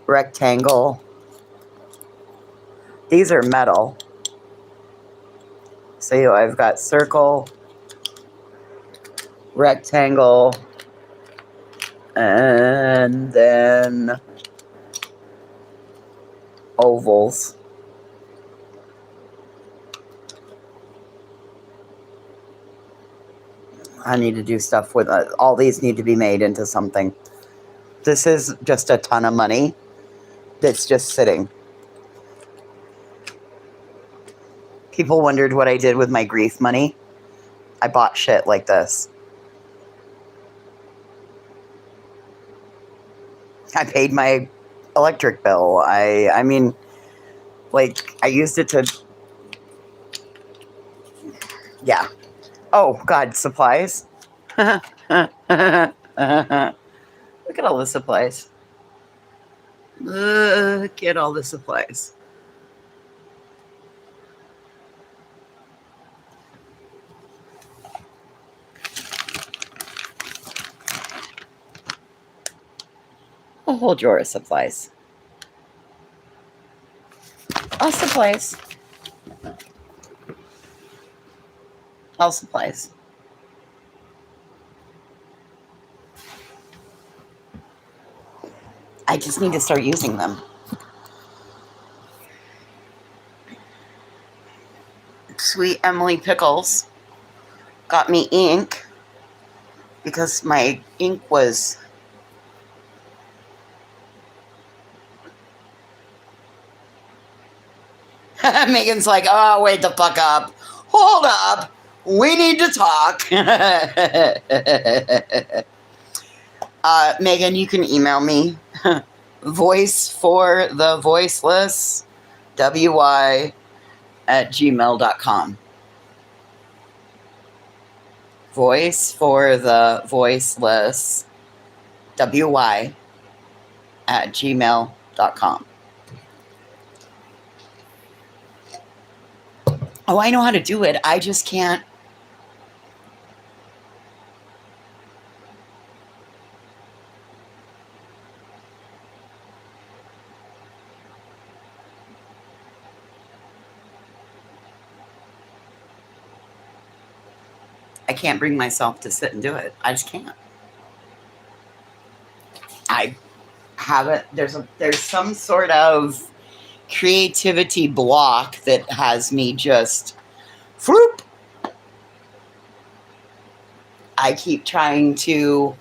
rectangle. These are metal. So I've got circle, rectangle, and then ovals. I need to do stuff with all these need to be made into something. This is just a ton of money that's just sitting. People wondered what I did with my grief money. I bought shit like this. I paid my electric bill. I mean, like, I used it to, yeah. Oh, God, supplies. Look at all the supplies. Look at all the supplies. A whole drawer of supplies. All supplies. All supplies. I just need to start using them. Sweet Emily Pickles got me ink because my ink was Megan's like, oh, wait the fuck up. Hold up. We need to talk. Megan, you can email me. Voice for the voiceless, wy@gmail.com. Voice for the voiceless, wy@gmail.com. Oh, I know how to do it. I just can't. I can't bring myself to sit and do it. I just can't. I haven't. There's some sort of creativity block that has me just floop. I keep trying to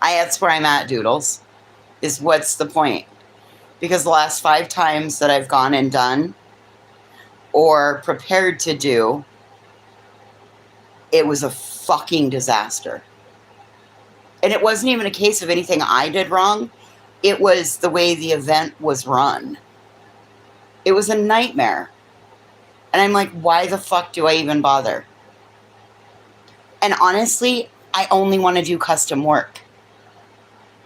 that's where I'm at, Doodles, is what's the point? Because the last 5 times that I've gone and done or prepared to do, it was a fucking disaster. And it wasn't even a case of anything I did wrong. It was the way the event was run. It was a nightmare. And I'm like, why the fuck do I even bother? And honestly, I only want to do custom work.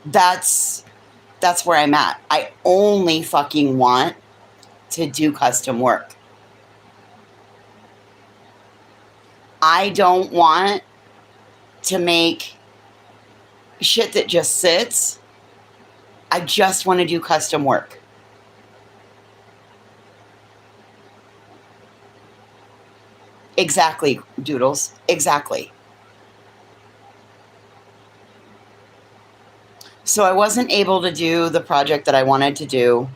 That's where I'm at. I only fucking want to do custom work. I don't want to make shit that just sits. I just want to do custom work. Exactly, Doodles. Exactly. So I wasn't able to do the project that I wanted to do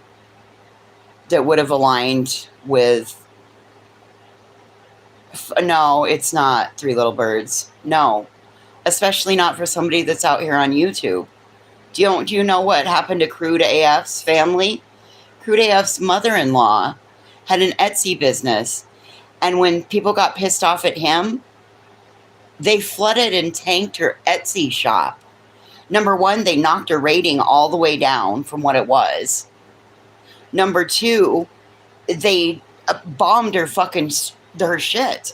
that would have aligned with. No, it's not Three Little Birds. No, especially not for somebody that's out here on YouTube. Do you know what happened to Crude AF's family? Crude AF's mother-in-law had an Etsy business, and when people got pissed off at him, they flooded and tanked her Etsy shop. Number one, they knocked her rating all the way down from what it was. Number two, they bombed her her shit.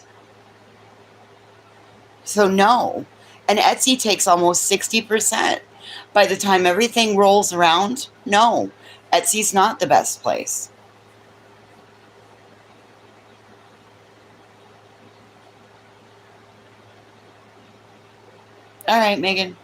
So no. And Etsy takes almost 60%. By the time everything rolls around, no. Etsy's not the best place. All right, Megan.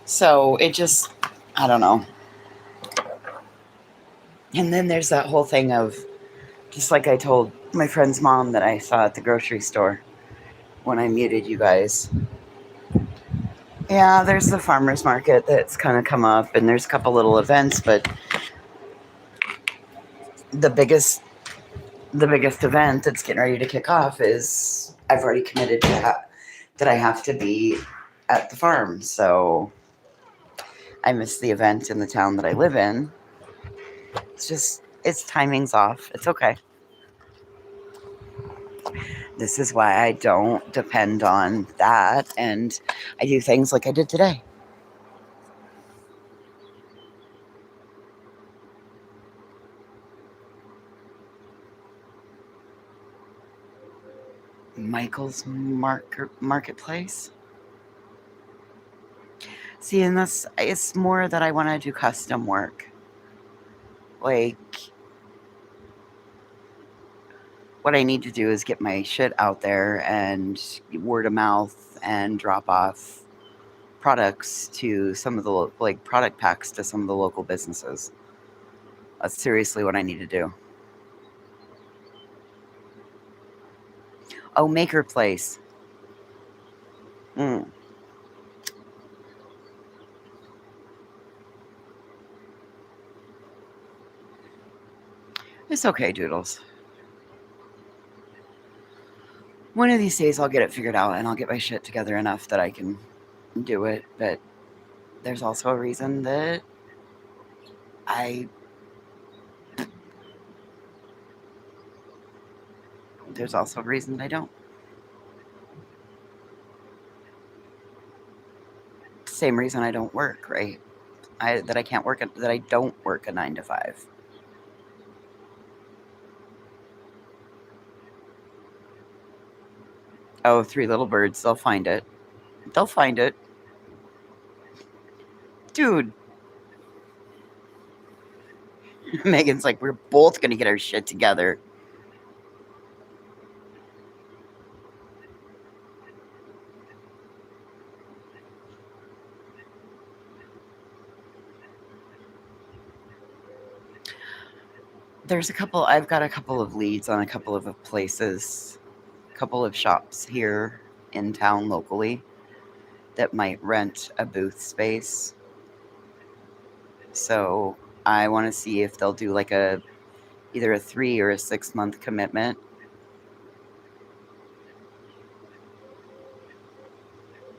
So it just, I don't know. And then there's that whole thing of, just like I told my friend's mom that I saw at the grocery store when I muted you guys. Yeah, there's the farmer's market that's kind of come up, and there's a couple little events, but the biggest event that's getting ready to kick off is I've already committed to that I have to be at the farm. So I missed the event in the town that I live in. It's timing's off. It's okay. This is why I don't depend on that, and I do things like I did today. Michael's Marketplace. See, and it's more that I want to do custom work. Like, what I need to do is get my shit out there and word of mouth and drop off products to some of the product packs to some of the local businesses. That's seriously what I need to do. Oh, Maker Place. It's okay, Doodles. One of these days I'll get it figured out and I'll get my shit together enough that I can do it. But there's also a reason that there's also a reason that I don't. Same reason I don't work, right? That I don't work a 9 to 5. Oh, Three Little Birds, they'll find it. They'll find it. Dude. Megan's like, we're both going to get our shit together. I've got a couple of leads on a couple of places, a couple of shops here in town locally that might rent a booth space. So I want to see if they'll do like either a 3 or a 6 month commitment.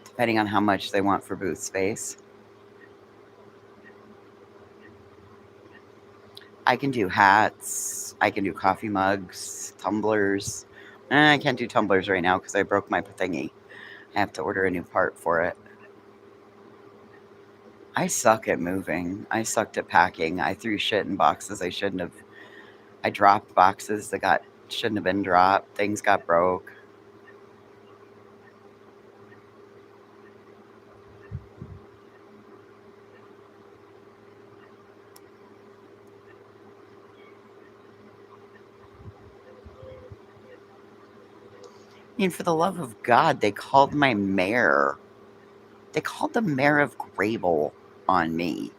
Depending on how much they want for booth space. I can do hats. I can do coffee mugs, tumblers. I can't do tumblers right now because I broke my thingy. I have to order a new part for it. I suck at moving. I sucked at packing. I threw shit in boxes I shouldn't have. I dropped boxes that shouldn't have been dropped. Things got broke. I mean, for the love of God, they called my mayor. They called the mayor of Grable on me.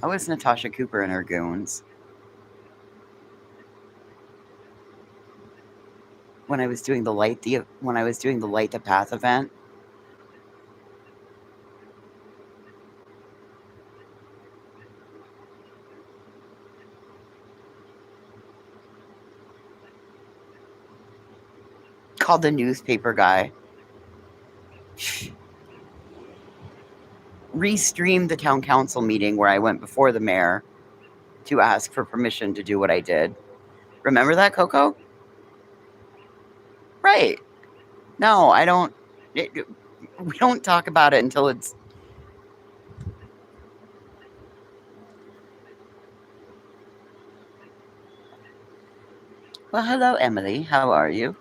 I was Natasha Cooper and her goons. When I was doing the light the path event. Called the newspaper guy. Restreamed the town council meeting where I went before the mayor to ask for permission to do what I did. Remember that, Coco? Right. No, I don't. We don't talk about it until it's. Well, hello, Emily. How are you?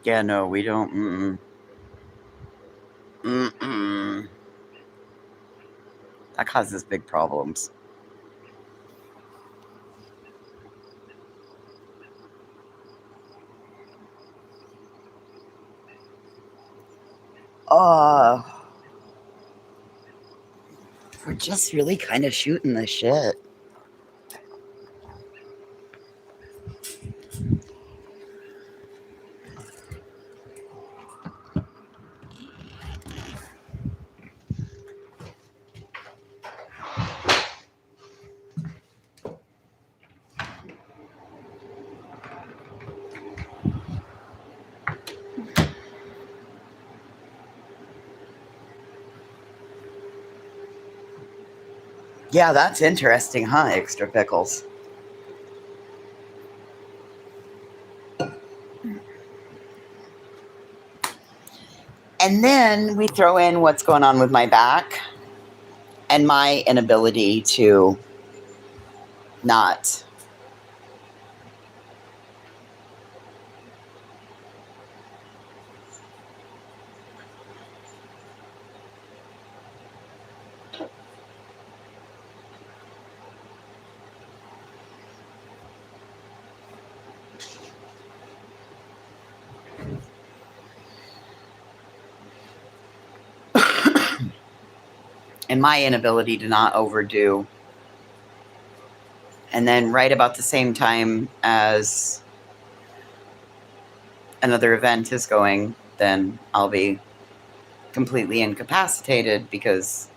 Yeah, no, we don't. That causes big problems. Uh, we're just really kind of shooting the shit. Yeah, that's interesting, huh? Extra pickles. And then we throw in what's going on with my back and my inability to not. And my inability to not overdo. And then right about the same time as another event is going, then I'll be completely incapacitated because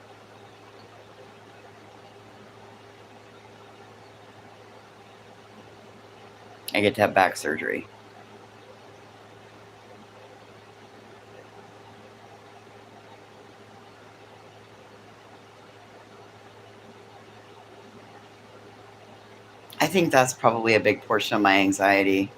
I get to have back surgery. I think that's probably a big portion of my anxiety.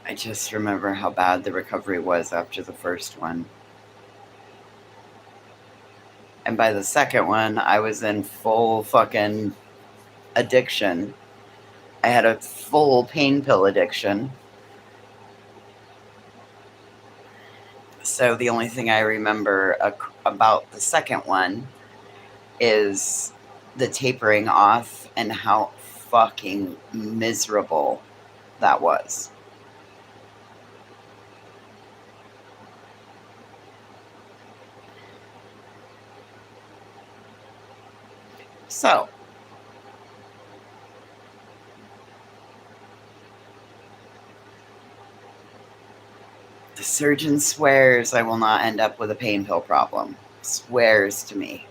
I just remember how bad the recovery was after the first one. And by the second one, I was in full fucking addiction. I had a full pain pill addiction. So the only thing I remember about the second one is the tapering off and how fucking miserable that was. So, the surgeon swears I will not end up with a pain pill problem. Swears to me.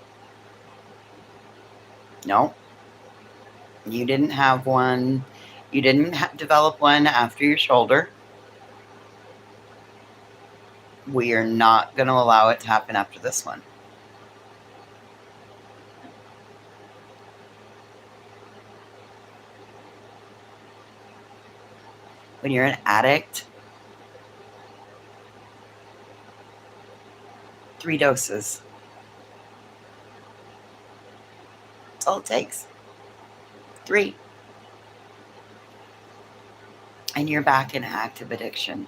No, you didn't have one. You didn't develop one after your shoulder. We are not going to allow it to happen after this one. When you're an addict, 3 doses. That's all it takes. 3. And you're back in active addiction.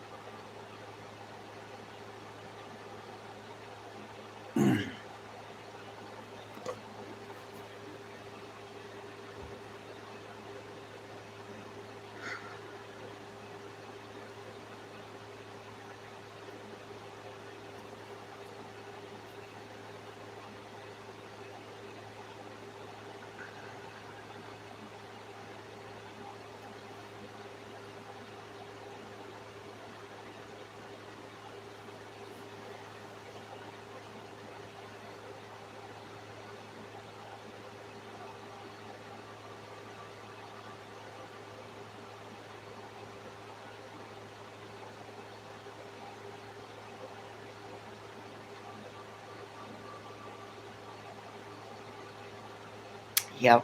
Yep.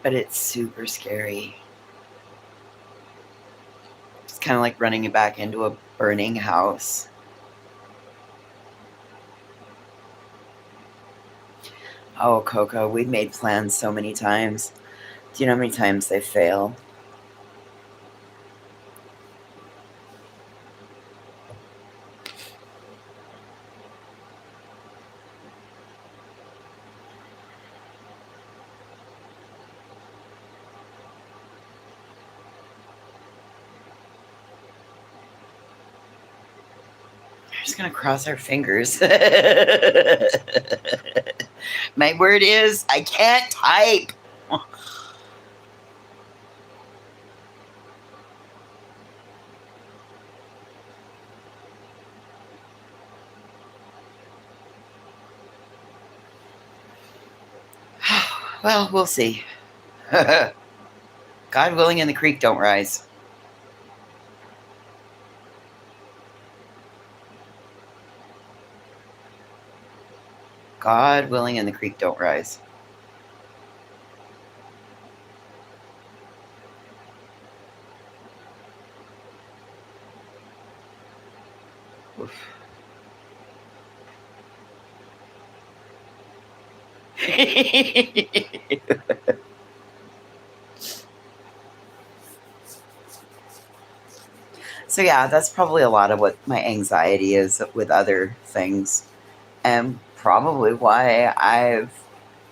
But it's super scary. It's kind of like running you back into a burning house. Oh, Coco, we've made plans so many times. Do you know how many times they fail? Just gonna cross our fingers. My word is, I can't type. Well, we'll see. God willing, and the creek don't rise. God willing, and the creek don't rise. Oof. So yeah, that's probably a lot of what my anxiety is with other things, and probably why I've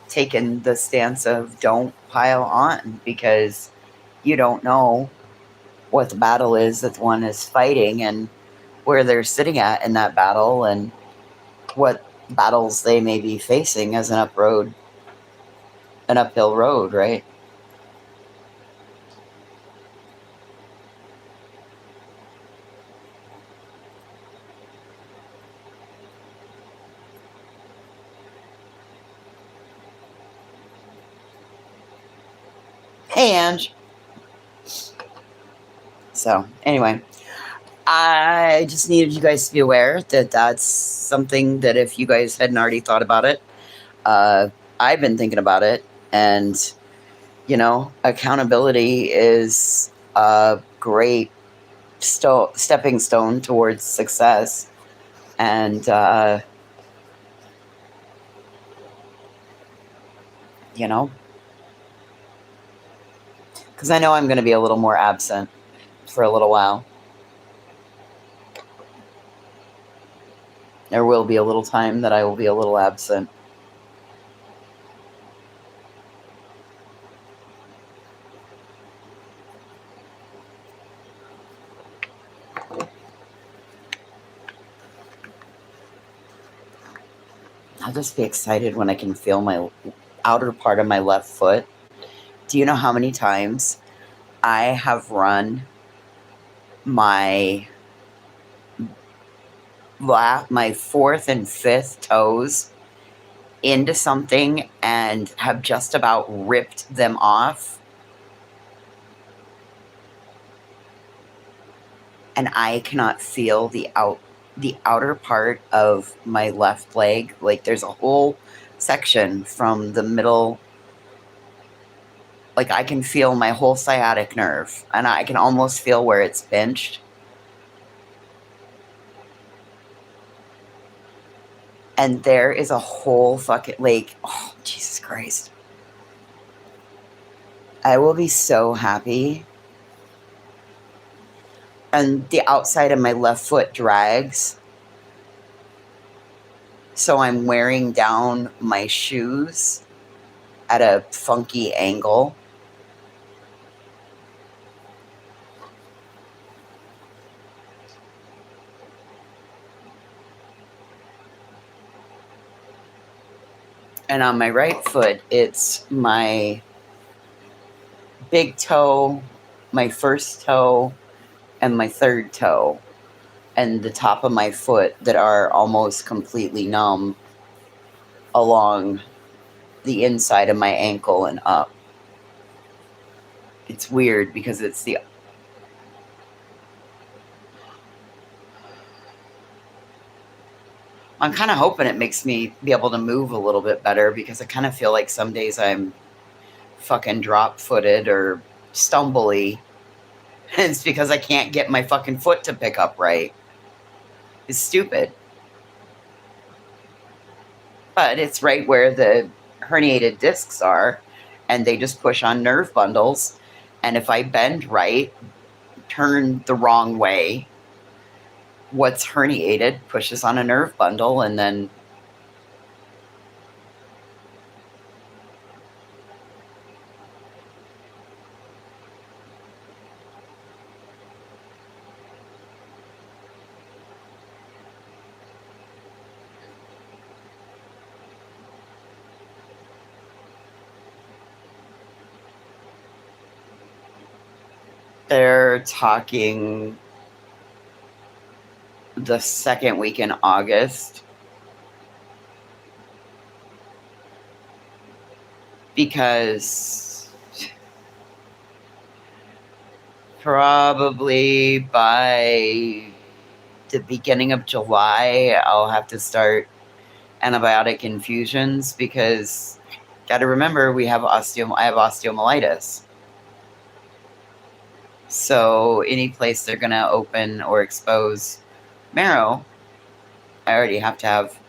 taken the stance of don't pile on, because you don't know what the battle is that one is fighting and where they're sitting at in that battle and what battles they may be facing as an uphill road, right? Hey, Ange. So, anyway, I just needed you guys to be aware that that's something that if you guys hadn't already thought about it, I've been thinking about it. And, you know, accountability is a great stepping stone towards success. And, you know, because I know I'm going to be a little more absent for a little while. There will be a little time that I will be a little absent. I'll just be excited when I can feel my outer part of my left foot. Do you know how many times I have run my 4th and 5th toes into something and have just about ripped them off. And I cannot feel the outer part of my left leg. Like there's a whole section from the middle. Like I can feel my whole sciatic nerve, and I can almost feel where it's pinched. And there is a whole fucking, like, oh, Jesus Christ. I will be so happy. And the outside of my left foot drags. So I'm wearing down my shoes at a funky angle. And on my right foot, it's my big toe, my first toe, and my third toe, and the top of my foot that are almost completely numb along the inside of my ankle and up. It's weird because it's the... I'm kind of hoping it makes me be able to move a little bit better, because I kind of feel like some days I'm fucking drop-footed or stumbly. It's because I can't get my fucking foot to pick up right. It's stupid. But it's right where the herniated discs are, and they just push on nerve bundles. And if I bend right, turn the wrong way, what's herniated pushes on a nerve bundle, and then they're talking the second week in August, because probably by the beginning of July, I'll have to start antibiotic infusions, because got to remember I have osteomyelitis. So any place they're going to open or expose marrow, I already have to have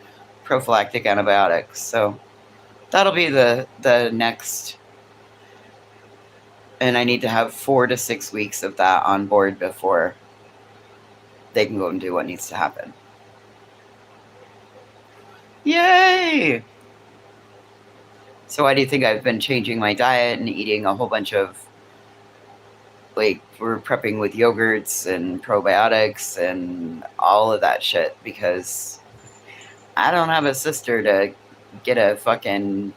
prophylactic antibiotics. So that'll be the next, and I need to have 4 to 6 weeks of that on board before they can go and do what needs to happen. Yay! So why do you think I've been changing my diet and eating a whole bunch of, like, we're prepping with yogurts and probiotics and all of that shit, because I don't have a sister to get a fucking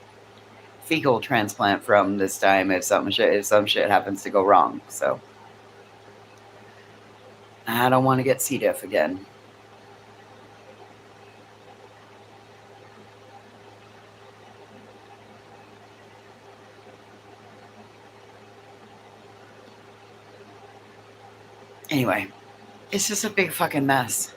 fecal transplant from this time if some shit happens to go wrong. So I don't want to get C. diff again. Anyway, it's just a big fucking mess.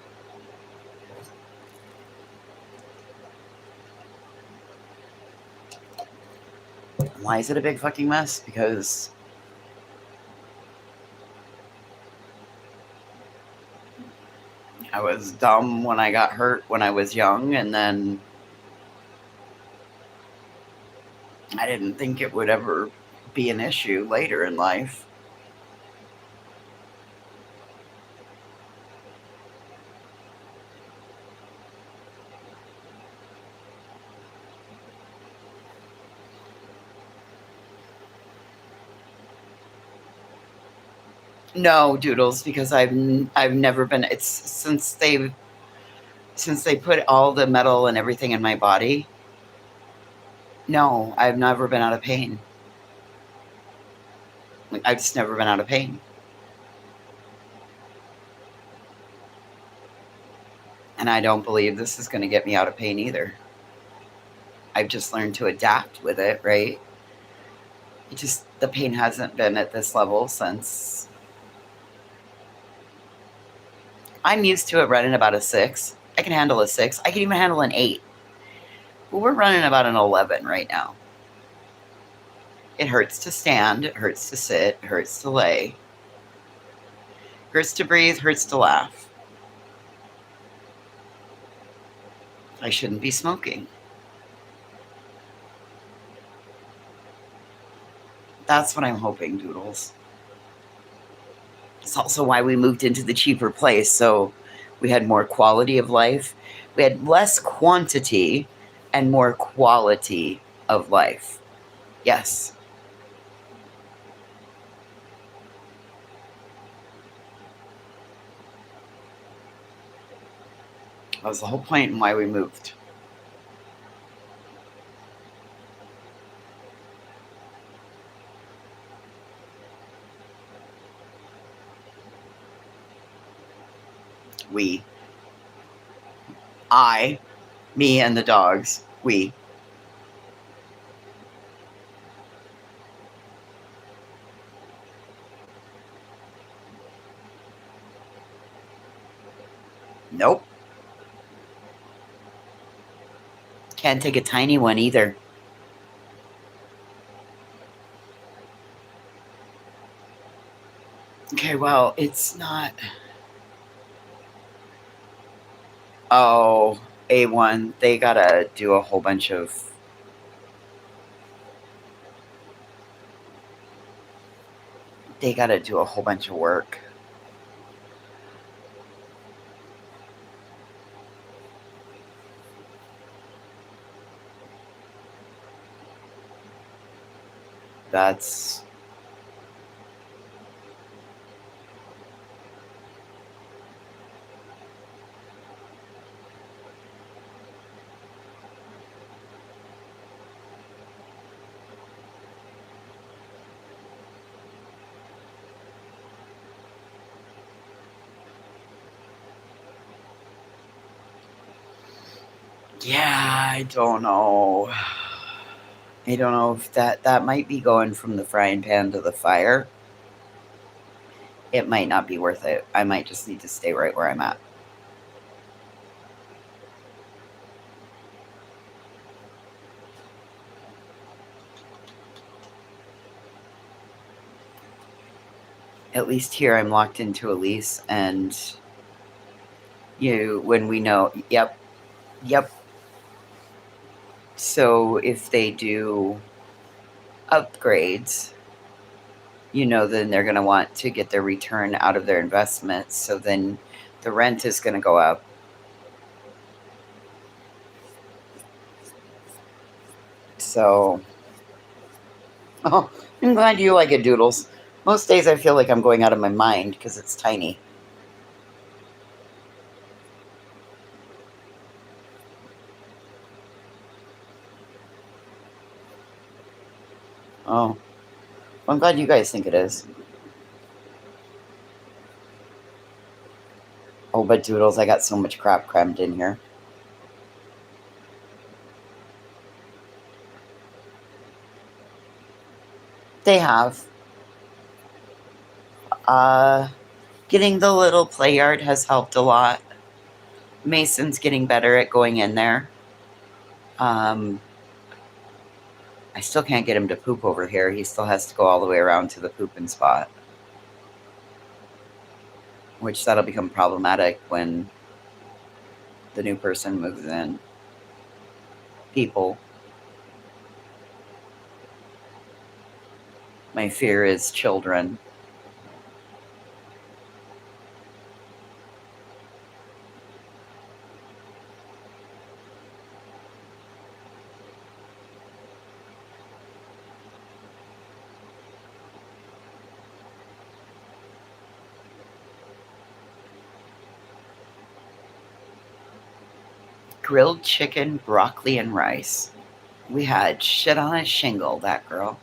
Why is it a big fucking mess? Because I was dumb when I got hurt when I was young, and then I didn't think it would ever be an issue later in life. No, Doodles, because I've never been. It's since they put all the metal and everything in my body. No, I've never been out of pain. Like, I've just never been out of pain. And I don't believe this is going to get me out of pain either. I've just learned to adapt with it, right? It just, the pain hasn't been at this level since. I'm used to it running about a 6. I can handle a 6. I can even handle an 8. But we're running about an 11 right now. It hurts to stand. It hurts to sit. It hurts to lay. Hurts to breathe. Hurts to laugh. I shouldn't be smoking. That's what I'm hoping, Doodles. It's also why we moved into the cheaper place, so we had more quality of life. We had less quantity and more quality of life. Yes. That was the whole point and why we moved. We. Me and the dogs. We. Nope. Can't take a tiny one either. Okay, well, it's not. Oh, A1. They gotta do a whole bunch of. They gotta do a whole bunch of work. That's. Yeah, I don't know. I don't know if that might be going from the frying pan to the fire. It might not be worth it. I might just need to stay right where I'm at. At least here I'm locked into a lease, and when we know, yep. So if they do upgrades, then they're going to want to get their return out of their investments. So then the rent is going to go up. So, oh, I'm glad you like it, Doodles. Most days I feel like I'm going out of my mind because it's tiny. Oh, well, I'm glad you guys think it is. Oh, but Doodles, I got so much crap crammed in here. They have. Getting the little play yard has helped a lot. Mason's getting better at going in there. I still can't get him to poop over here. He still has to go all the way around to the pooping spot. Which that'll become problematic when the new person moves in. People. My fear is children. Grilled chicken, broccoli, and rice. We had shit on a shingle, that girl.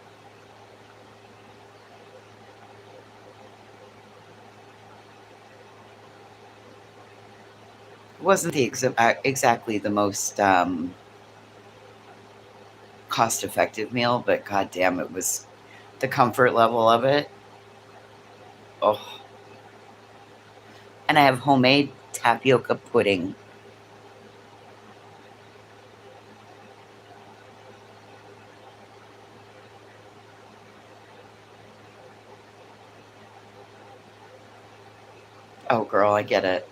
It wasn't exactly the most cost-effective meal, but goddamn, it was the comfort level of it. Oh, and I have homemade tapioca pudding. Oh, girl, I get it.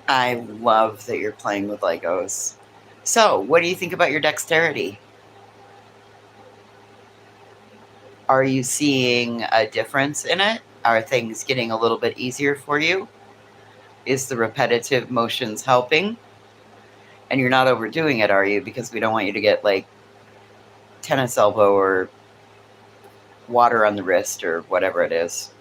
I love that you're playing with Legos. So, what do you think about your dexterity? Are you seeing a difference in it? Are things getting a little bit easier for you? Is the repetitive motions helping? And you're not overdoing it, are you? Because we don't want you to get like tennis elbow or water on the wrist or whatever it is.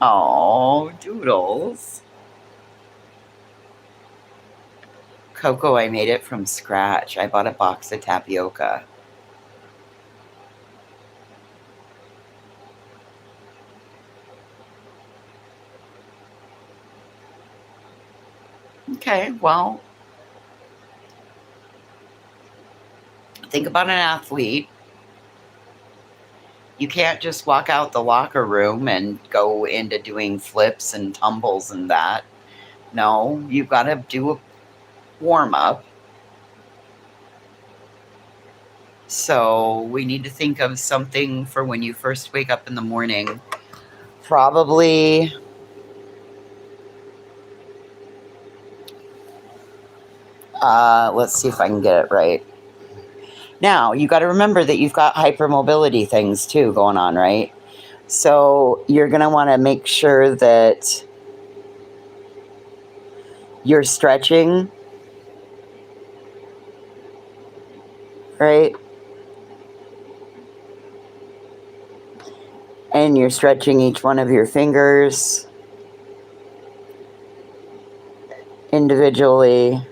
Oh, doodles. Cocoa, I made it from scratch. I bought a box of tapioca. Okay, well, think about an athlete. You can't just walk out the locker room and go into doing flips and tumbles and that. No, you've got to do a warm up. So we need to think of something for when you first wake up in the morning. Probably let's see if I can get it right. Now, you got to remember that you've got hypermobility things too going on, right? So you're going to want to make sure that you're stretching, right? And you're stretching each one of your fingers individually.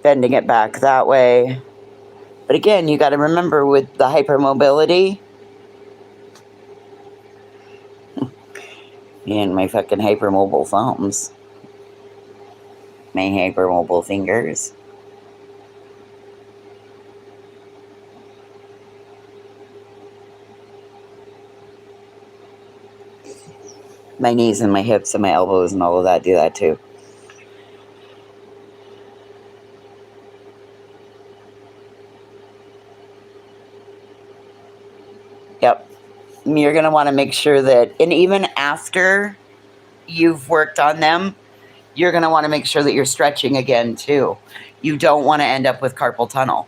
Bending it back that way. But again, you got to remember with the hypermobility, and my fucking hypermobile thumbs, my hypermobile fingers. My knees and my hips and my elbows and all of that do that too. Yep. You're going to want to make sure that, and even after you've worked on them, you're going to want to make sure that you're stretching again too. You don't want to end up with carpal tunnel.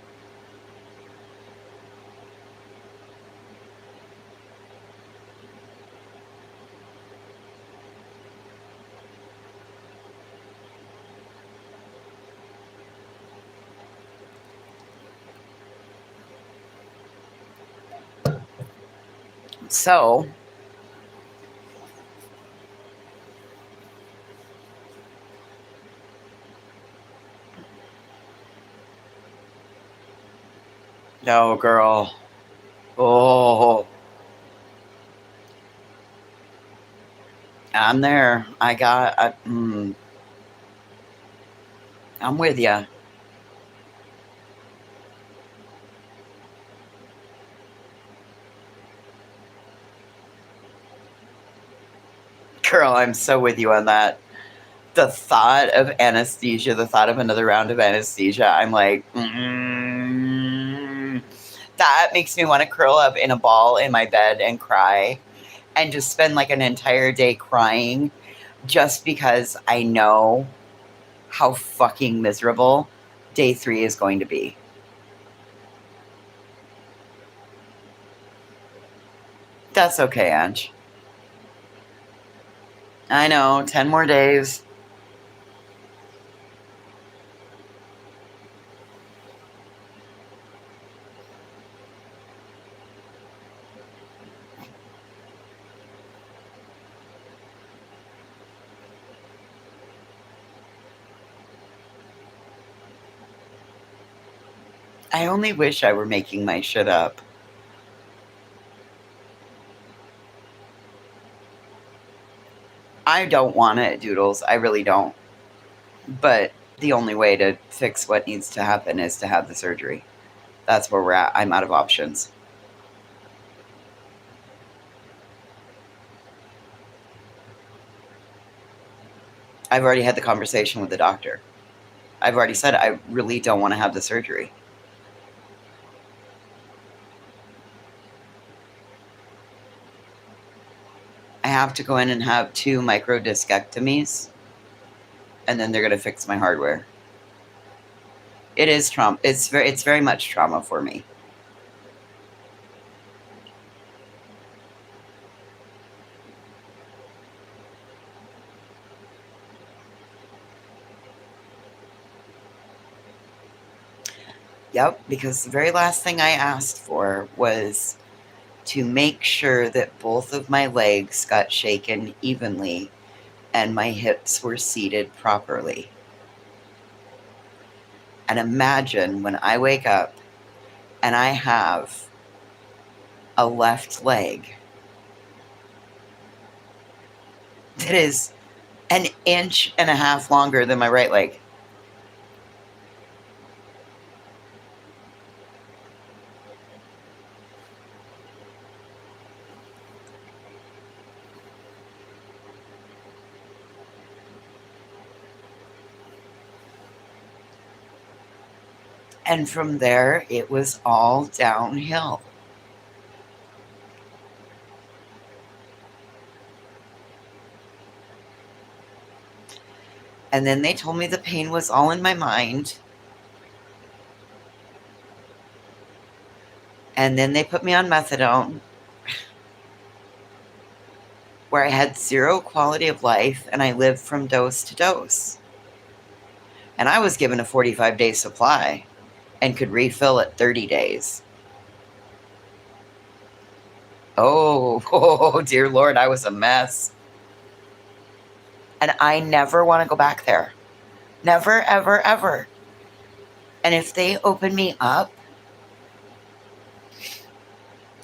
So, no, girl. Oh, I'm there. I'm with you. Girl, I'm so with you on that. The thought of anesthesia, the thought of another round of anesthesia, I'm like, that makes me want to curl up in a ball in my bed and cry and just spend like an entire day crying just because I know how fucking miserable day 3 is going to be. That's okay, Ange. I know, 10 more days. I only wish I were making my shit up. I don't want it, Doodles. I really don't. But the only way to fix what needs to happen is to have the surgery. That's where we're at. I'm out of options. I've already had the conversation with the doctor. I've already said I really don't want to have the surgery. I have to go in and have 2 microdiscectomies, and then they're going to fix my hardware. It is trauma. It's very much trauma for me. Yep, because the very last thing I asked for was to make sure that both of my legs got shaken evenly and my hips were seated properly. And imagine when I wake up and I have a left leg that is 1.5 inches longer than my right leg. And from there, it was all downhill. And then they told me the pain was all in my mind. And then they put me on methadone, where I had 0 quality of life and I lived from dose to dose. And I was given a 45-day supply and could refill at 30 days. Oh, dear Lord, I was a mess. And I never want to go back there. Never, ever, ever. And if they open me up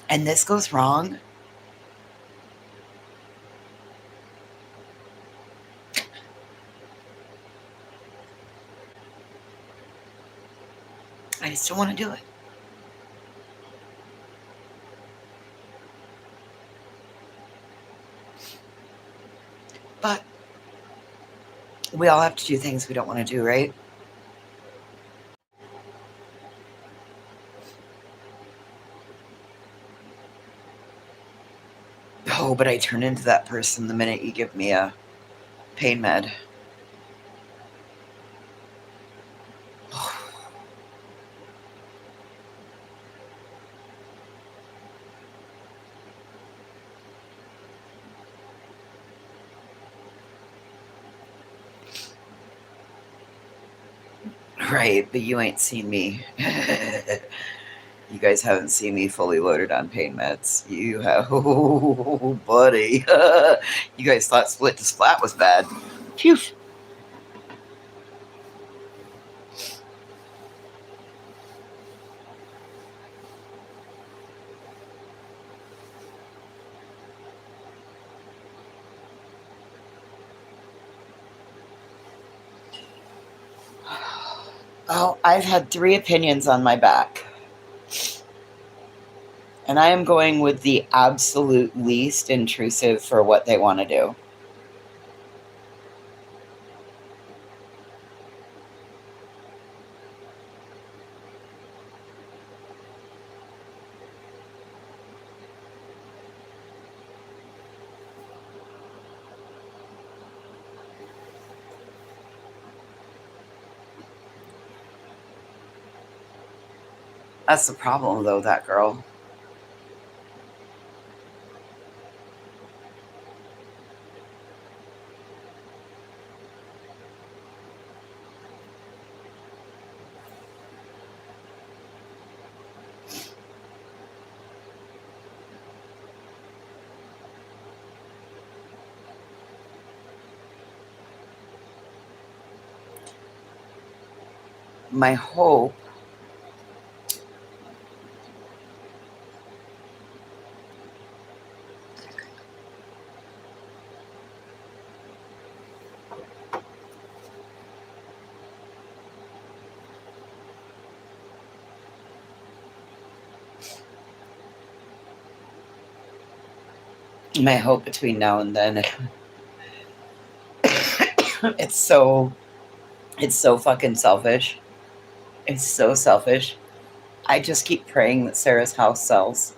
and this goes wrong, I just don't want to do it. But we all have to do things we don't want to do, right? Oh, but I turn into that person the minute you give me a pain med. Right, but you ain't seen me. You guys haven't seen me fully loaded on pain meds. You have, oh, buddy. You guys thought Split to Splat was bad. Phew. Oh, I've had 3 opinions on my back. And I am going with the absolute least intrusive for what they want to do. That's the problem, though, that girl. My hope my hope between now and then. It's so fucking selfish. It's so selfish. I just keep praying that Sarah's house sells.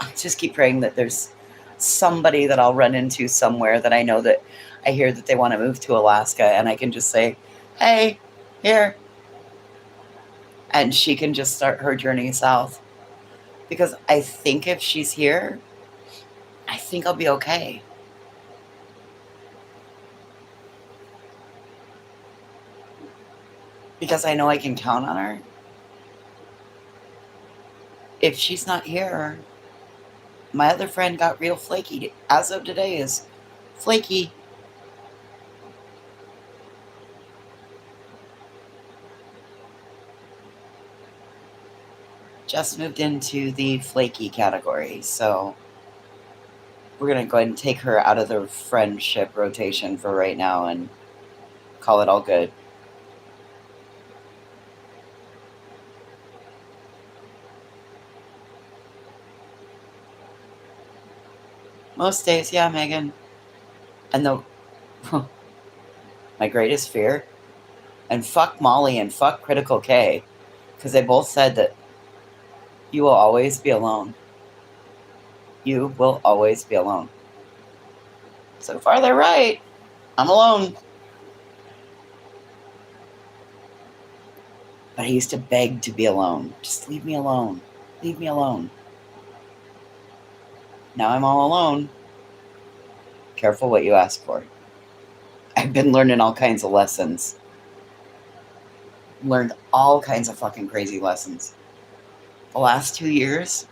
I just keep praying that there's somebody that I'll run into somewhere that I know that I hear that they want to move to Alaska, and I can just say, hey, here. And she can just start her journey south. Because I think if she's here, I think I'll be okay. Because I know I can count on her. If she's not here, my other friend got real flaky. As of today is flaky. Just moved into the flaky category, so we're going to go ahead and take her out of the friendship rotation for right now and call it all good. Most days, yeah, Megan. And my greatest fear, and fuck Molly and fuck Critical K, because they both said that you will always be alone. You will always be alone. So far, they're right. I'm alone. But I used to beg to be alone. Just leave me alone. Leave me alone. Now I'm all alone. Careful what you ask for. I've been learning all kinds of lessons. Learned all kinds of fucking crazy lessons. The last 2 years,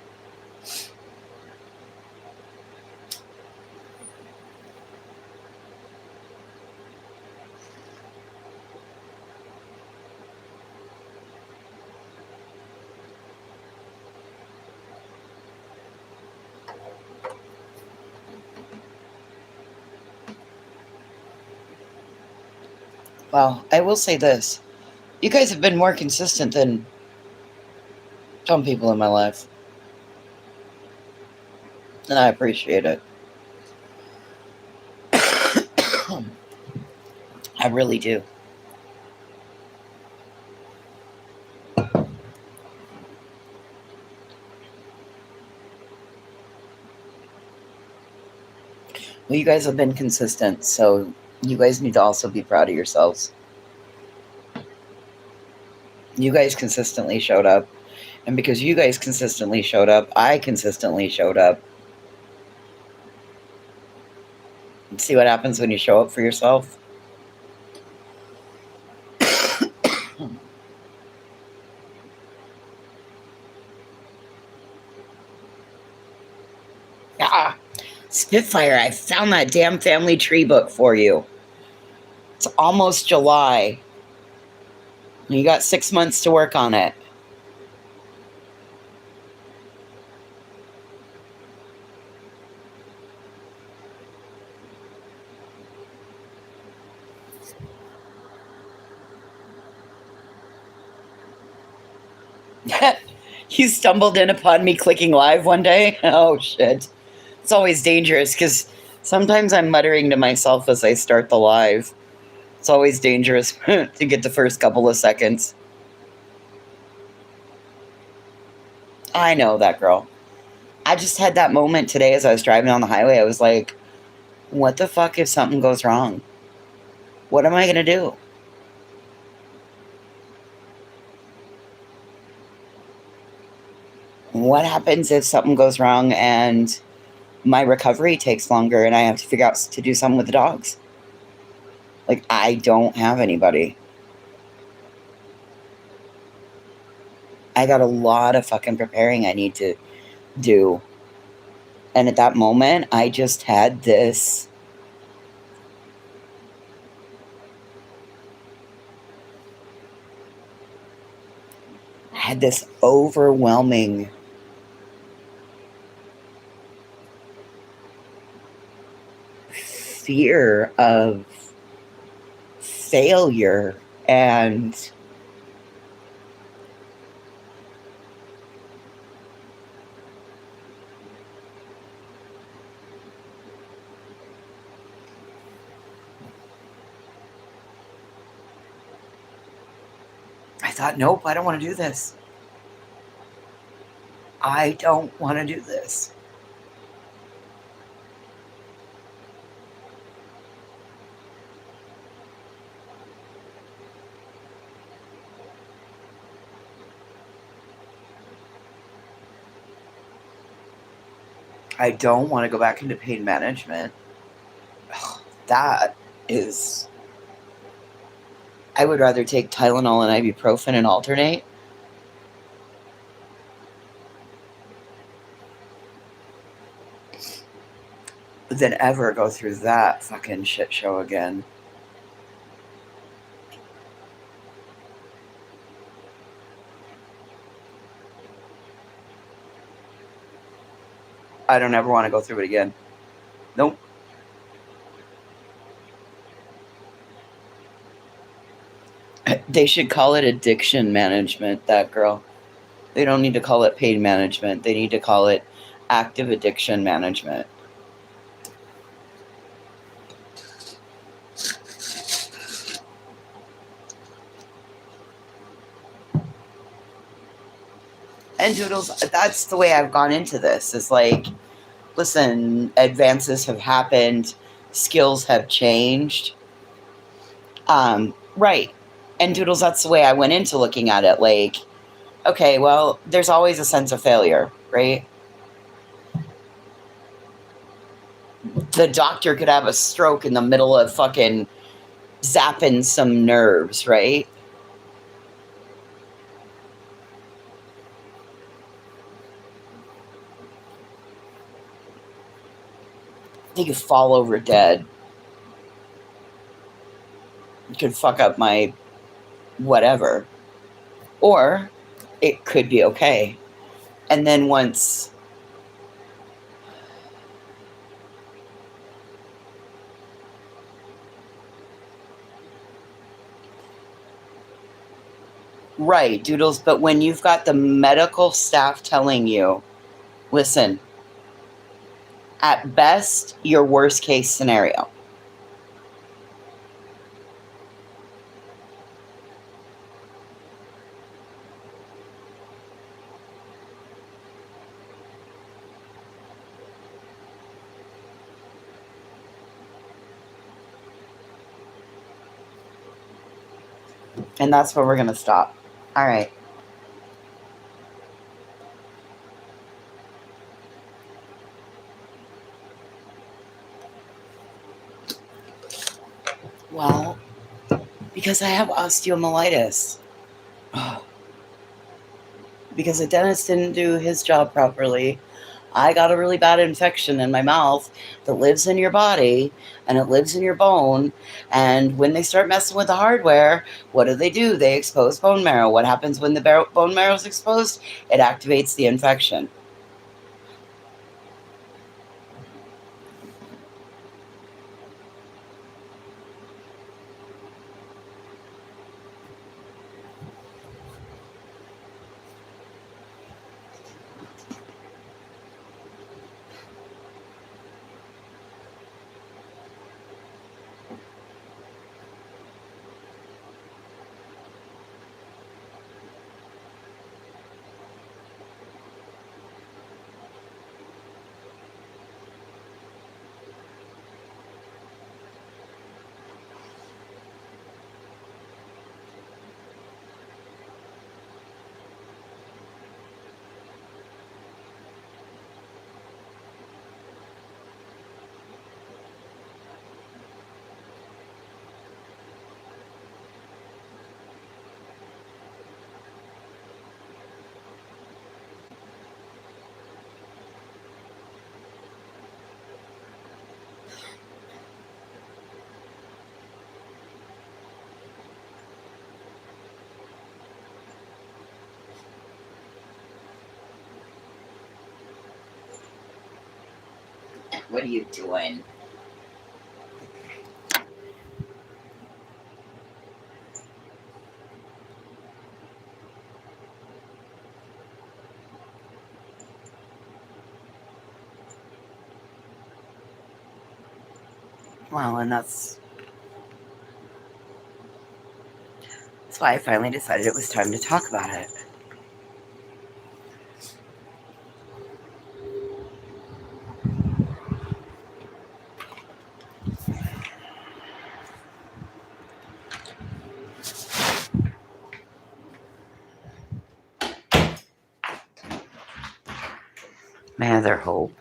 well, I will say this. You guys have been more consistent than some people in my life. And I appreciate it. I really do. Well, you guys have been consistent, so you guys need to also be proud of yourselves. You guys consistently showed up. And because you guys consistently showed up, I consistently showed up. And see what happens when you show up for yourself? Ah, Spitfire, I found that damn family tree book for you. It's almost July. You got 6 months to work on it. You stumbled in upon me clicking live one day? Oh, shit. It's always dangerous because sometimes I'm muttering to myself as I start the live. It's always dangerous to get the first couple of seconds. I know that, girl. I just had that moment today as I was driving on the highway. I was like, what the fuck if something goes wrong? What am I going to do? What happens if something goes wrong and my recovery takes longer and I have to figure out to do something with the dogs? Like, I don't have anybody. I got a lot of fucking preparing I need to do. And at that moment, I just had this overwhelming fear of failure and thought, nope, I don't want to do this. I don't want to do this. I don't want to go back into pain management. That is. I would rather take Tylenol and ibuprofen and alternate than ever go through that fucking shit show again. I don't ever want to go through it again. Nope. They should call it addiction management, that girl. They don't need to call it pain management. They need to call it active addiction management. And Doodles, that's the way I've gone into this. Is like, listen, advances have happened, skills have changed. Right. And Doodles, that's the way I went into looking at it. Like, okay, well, there's always a sense of failure, right? The doctor could have a stroke in the middle of fucking zapping some nerves, right? They could fall over dead. It could fuck up my whatever. Or it could be okay. And then once right, Doodles, but when you've got the medical staff telling you, listen, at best, your worst case scenario. And that's where we're going to stop. All right. Well, because I have osteomyelitis. Because the dentist didn't do his job properly. I got a really bad infection in my mouth that lives in your body and it lives in your bone. And when they start messing with the hardware, what do? They expose bone marrow. What happens when the bone marrow is exposed? It activates the infection. What are you doing? Well, and that's That's why I finally decided it was time to talk about it. My other hope.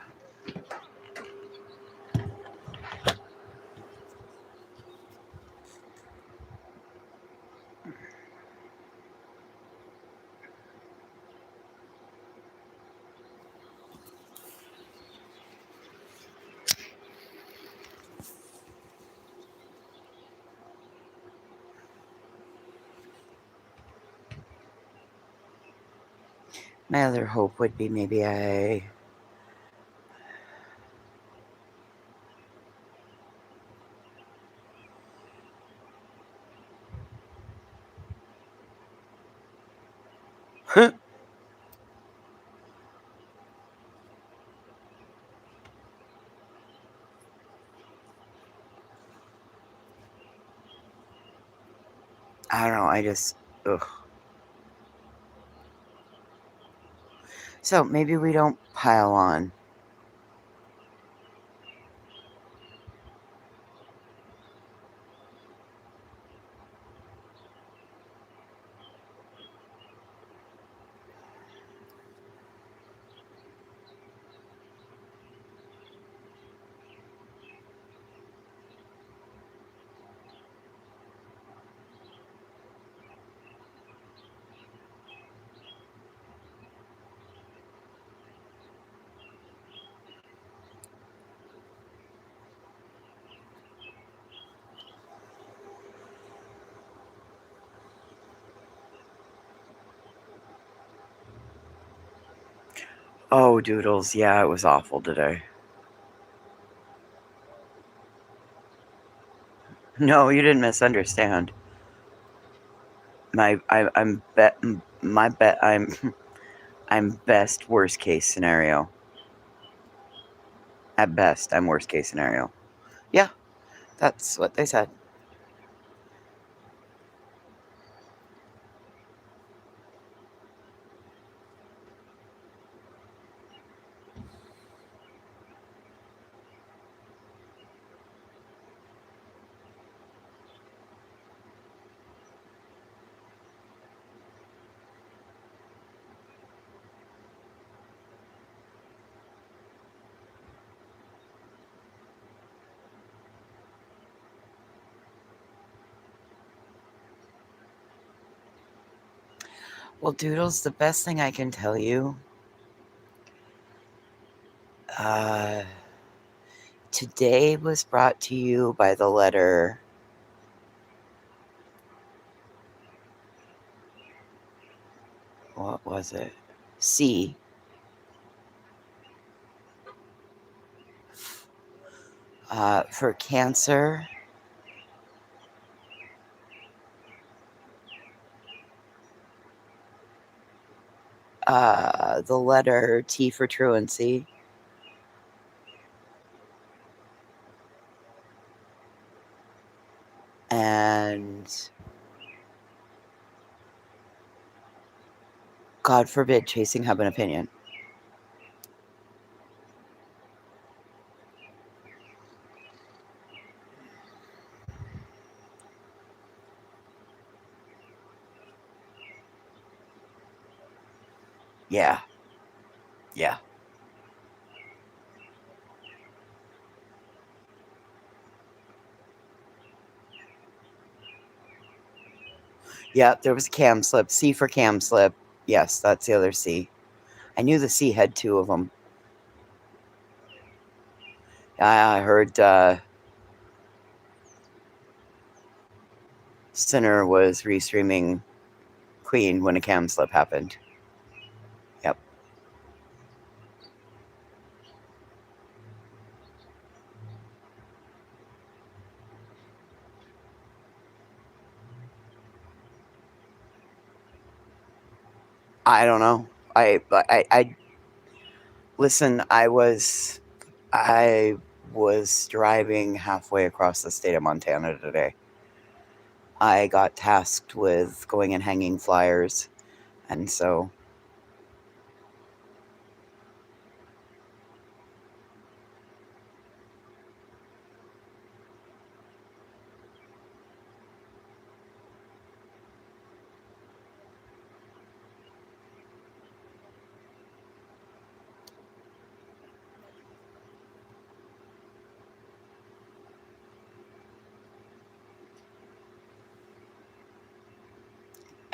My other hope would be maybe I I don't know, I just ugh. So maybe we don't pile on. Oh, Doodles, yeah, it was awful today. No, you didn't misunderstand. I'm best worst case scenario. At best, I'm worst case scenario. Yeah, that's what they said. Well, Doodles, the best thing I can tell you, today was brought to you by the letter what was it? C. For Cancer. The letter T for truancy. And God forbid chasing Hub and Opinion. Yeah. Yeah. Yeah, there was a cam slip. C for cam slip. Yes, that's the other C. I knew the C had two of them. I heard Sinner was restreaming Queen when a cam slip happened. Yep. I don't know. I listen, I was driving halfway across the state of Montana today. I got tasked with going and hanging flyers. And so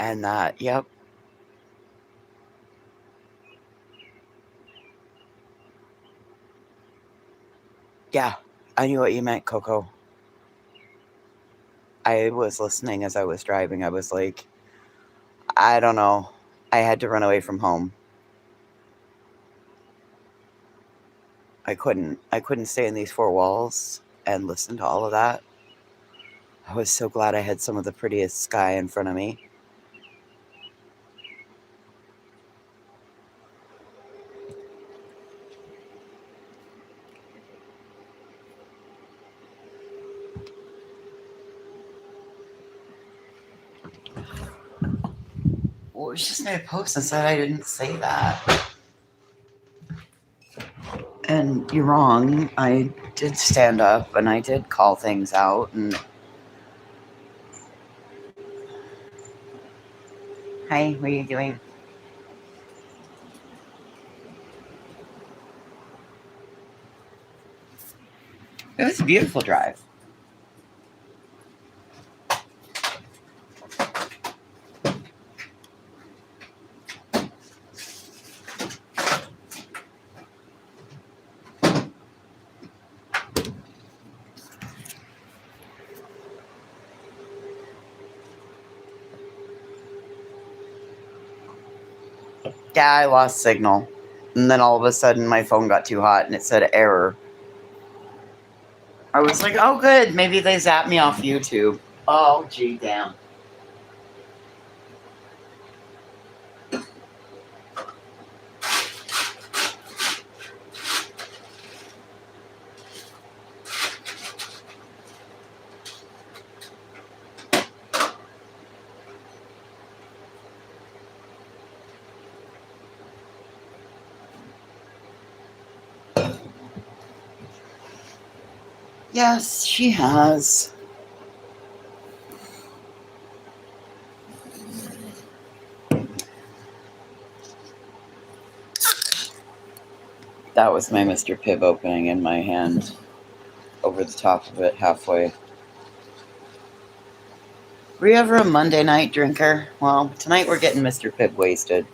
and that, yep. Yeah, I knew what you meant, Coco. I was listening as I was driving. I was like, I don't know. I had to run away from home. I couldn't stay in these four walls and listen to all of that. I was so glad I had some of the prettiest sky in front of me. Well, she just made a post and said I didn't say that. And you're wrong. I did stand up and I did call things out. And hi, what are you doing? It was a beautiful drive. Yeah, I lost signal. And then all of a sudden my phone got too hot and it said error. I was like, oh good, maybe they zapped me off YouTube. Oh gee damn. Yes, she has. That was my Mr. Pibb opening in my hand. Over the top of it, halfway. Were you ever a Monday night drinker? Well, tonight we're getting Mr. Pibb wasted.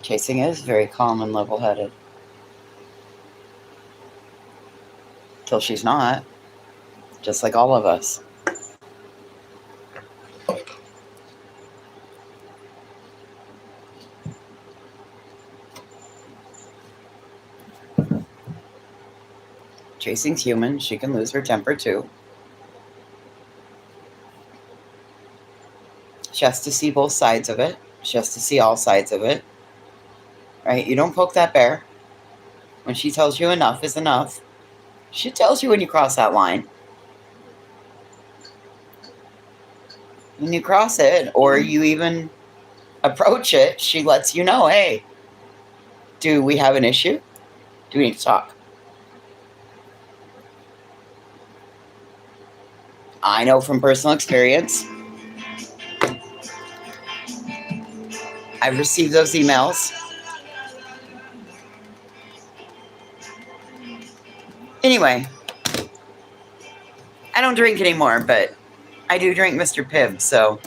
Chasing is very calm and level-headed. Till she's not. Just like all of us. Chasing's human. She can lose her temper too. She has to see both sides of it. She has to see all sides of it. Right? You don't poke that bear. When she tells you enough is enough, she tells you when you cross that line. When you cross it, or you even approach it, she lets you know, hey, do we have an issue? Do we need to talk? I know from personal experience. I've received those emails. Anyway, I don't drink anymore, but I do drink Mr. Pibb, so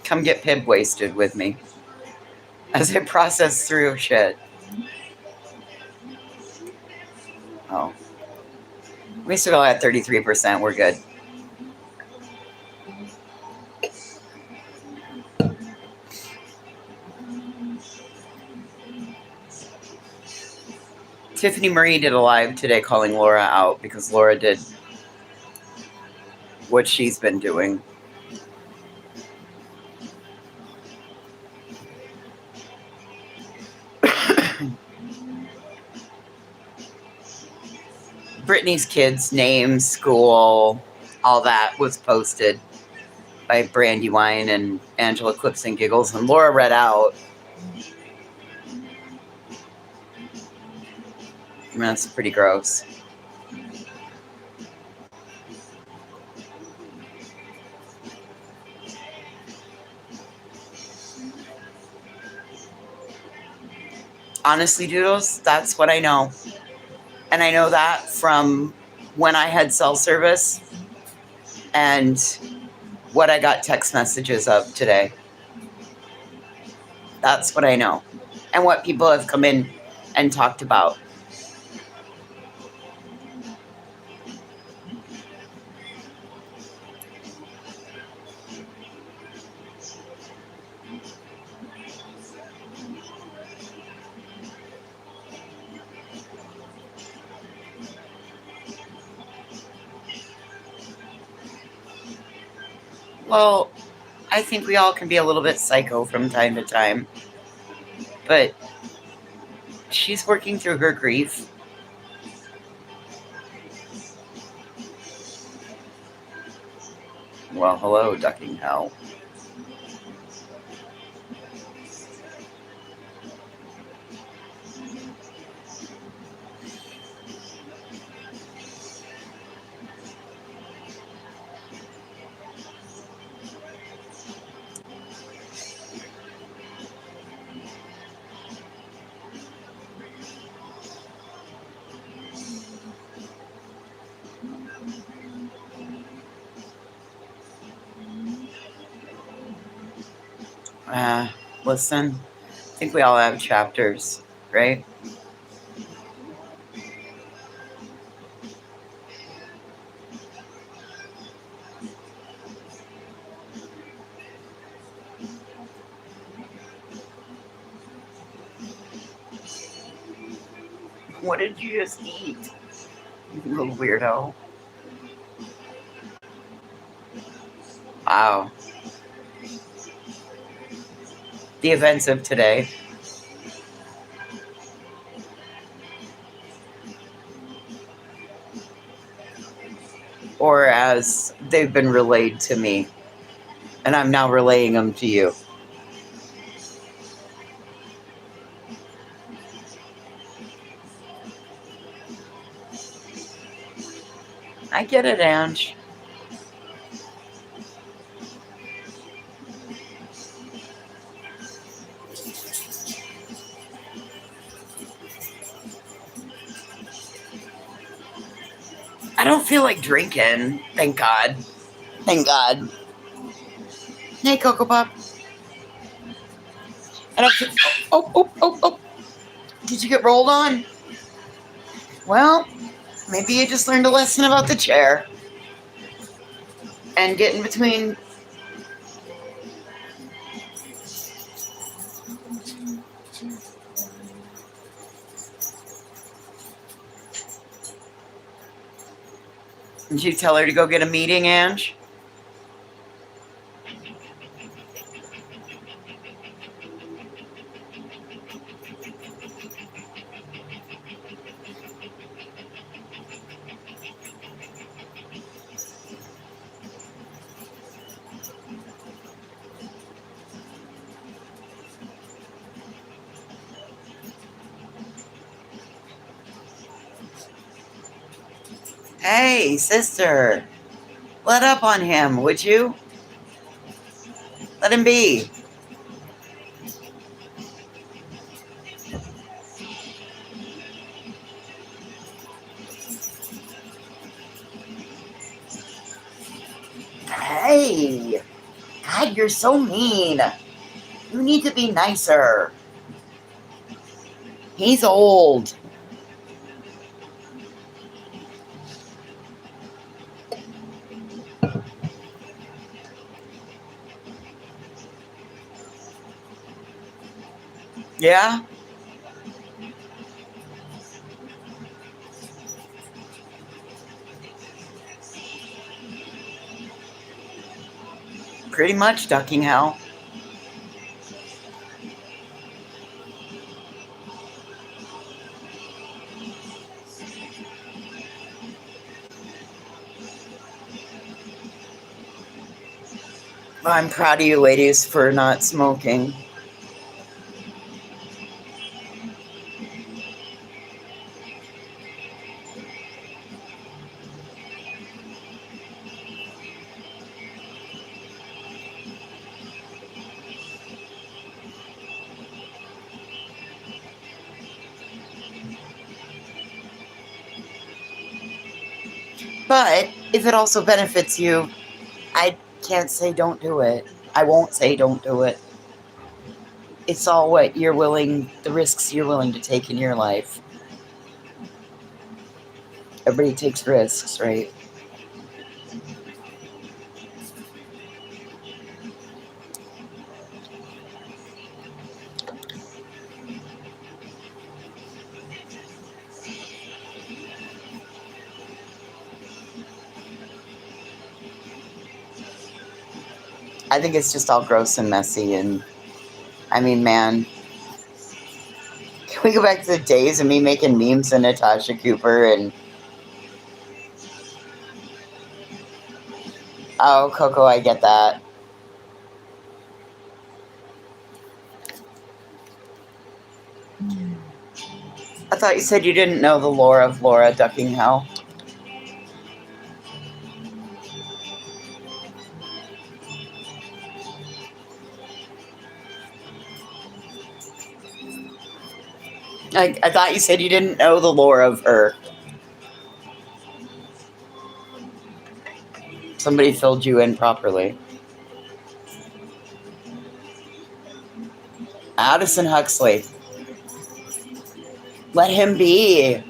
come get Pibb wasted with me as I process through shit. Oh. We still at 33%. We're good. Tiffany Marie did a live today calling Laura out because Laura did what she's been doing. Brittany's kids' names, school, all that was posted by Brandywine and Angela Clips and Giggles, and Laura read out. I mean, that's pretty gross. Honestly, Doodles, that's what I know. And I know that from when I had cell service and what I got text messages of today. That's what I know. And what people have come in and talked about. Well, I think we all can be a little bit psycho from time to time. But she's working through her grief. Well, hello, ducking hell. Listen, I think we all have chapters, right? What did you just eat, you little weirdo? Wow. The events of today. Or as they've been relayed to me. And I'm now relaying them to you. I get it, Ange. I don't feel like drinking. Thank God. Thank God. Hey, Cocoa Pop. I don't feel... Oh. Did you get rolled on? Well, maybe you just learned a lesson about the chair. And get in between... Did you tell her to go get a meeting, Ange? Hey, sister. Let up on him, would you? Let him be. Hey. God, you're so mean. You need to be nicer. He's old. Yeah? Pretty much ducking hell. I'm proud of you ladies for not smoking. But if it also benefits you, I can't say don't do it. I won't say don't do it. It's all what you're willing, the risks you're willing to take in your life. Everybody takes risks, right? I think it's just all gross and messy. And I mean, man, can we go back to the days of me making memes of Natasha Cooper and oh, Coco, I get that. I thought you said you didn't know the lore of Laura ducking hell. I thought you said you didn't know the lore of her. Somebody filled you in properly. Addison Huxley. Let him be.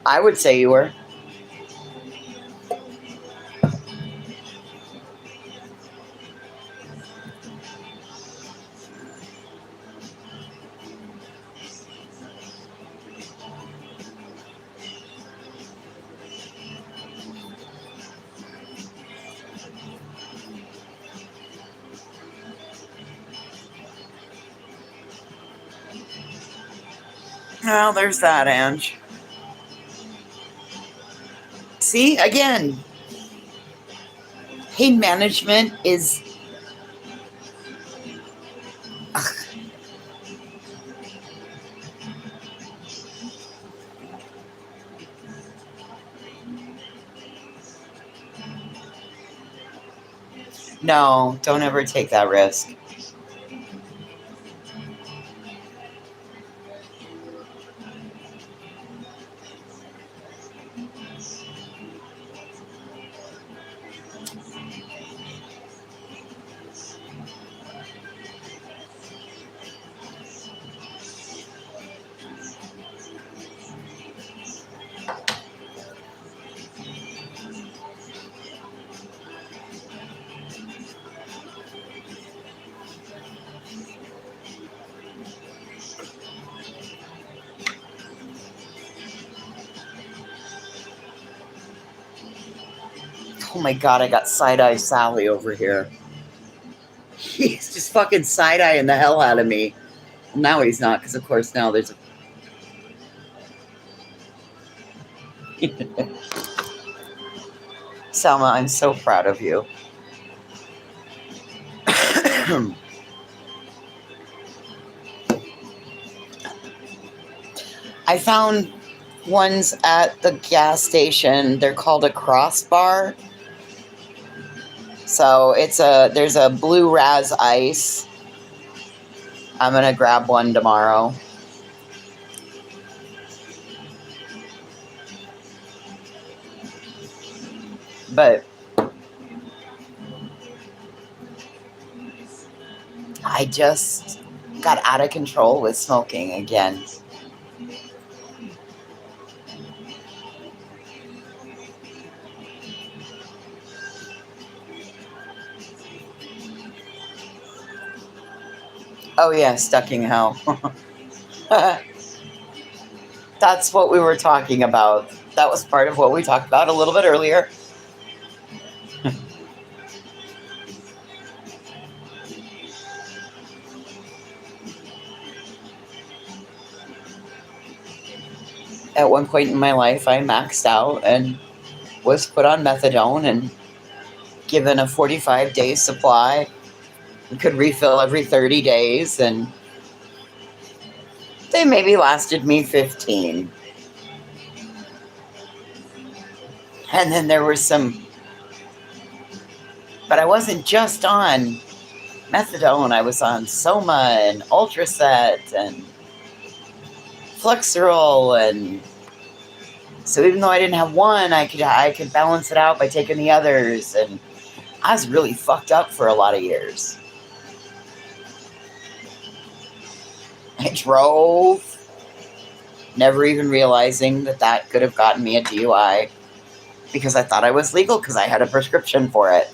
I would say you were. Well, there's that, Ange. See, again, pain management is... Ugh. No, don't ever take that risk. Oh my god, I got side-eye Sally over here. He's just fucking side-eyeing the hell out of me. Well, now he's not, because of course now there's a... Selma, I'm so proud of you. I found ones at the gas station. They're called a crossbar. So there's a blue Raz Ice. I'm gonna grab one tomorrow. But I just got out of control with smoking again. Oh yeah, stucking hell. That's what we were talking about. That was part of what we talked about a little bit earlier. At one point in my life, I maxed out and was put on methadone and given a 45-day supply. We could refill every 30 days, and they maybe lasted me 15. And then there were some, but I wasn't just on methadone. I was on Soma and Ultraset and Flexeril, and so even though I didn't have one, I could balance it out by taking the others, and I was really fucked up for a lot of years. I drove, never even realizing that could have gotten me a DUI because I thought I was legal because I had a prescription for it.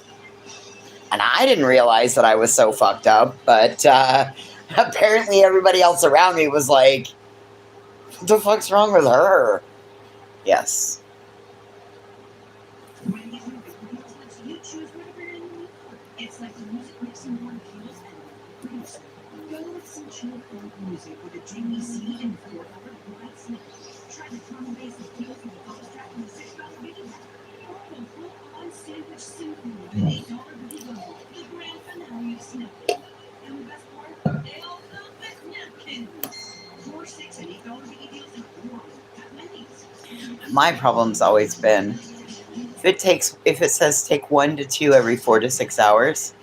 And I didn't realize that I was so fucked up, but apparently everybody else around me was like, what the fuck's wrong with her? Yes. My problem's always been if it says take 1 to 2 every 4 to 6 hours.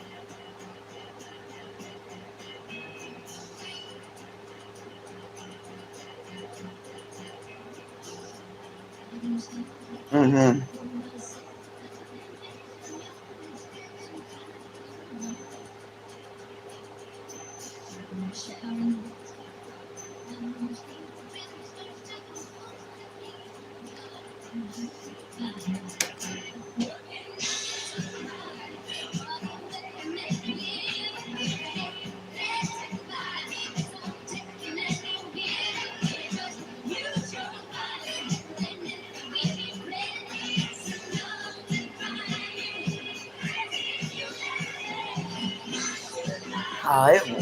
Mm-hmm.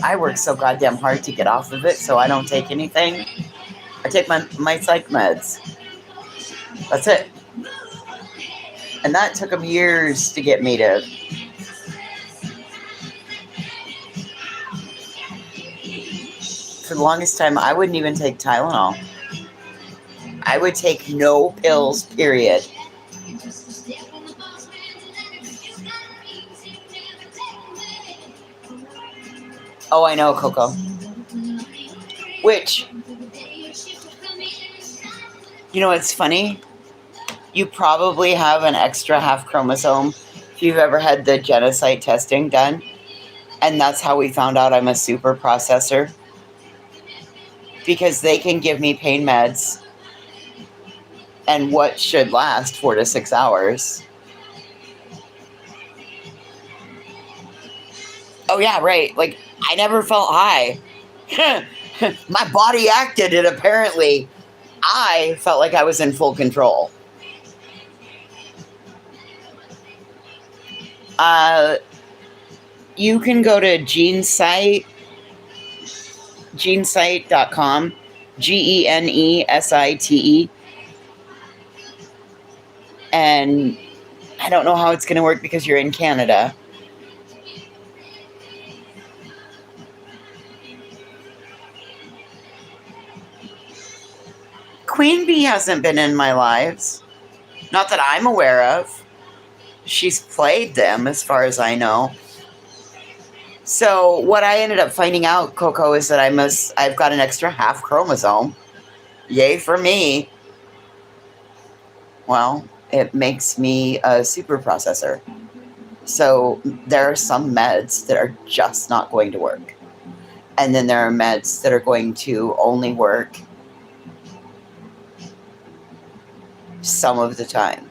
I work so goddamn hard to get off of it, so I don't take anything. I take my psych meds. That's it. And that took them years to get me to. For the longest time, I wouldn't even take Tylenol. I would take no pills, period. Oh, I know, Coco. Which, you know, it's funny. You probably have an extra half chromosome if you've ever had the genocyte testing done. And that's how we found out I'm a super processor. Because they can give me pain meds and what should last 4 to 6 hours. Oh, yeah, right. Like, I never felt high. My body acted it, apparently. I felt like I was in full control. You can go to genesite.com, GENESITE. And I don't know how it's going to work because you're in Canada. Queen Bee hasn't been in my lives. Not that I'm aware of. She's played them as far as I know. So what I ended up finding out, Coco, is that I've got an extra half chromosome. Yay for me. Well, it makes me a super processor. So there are some meds that are just not going to work. And then there are meds that are going to only work some of the time.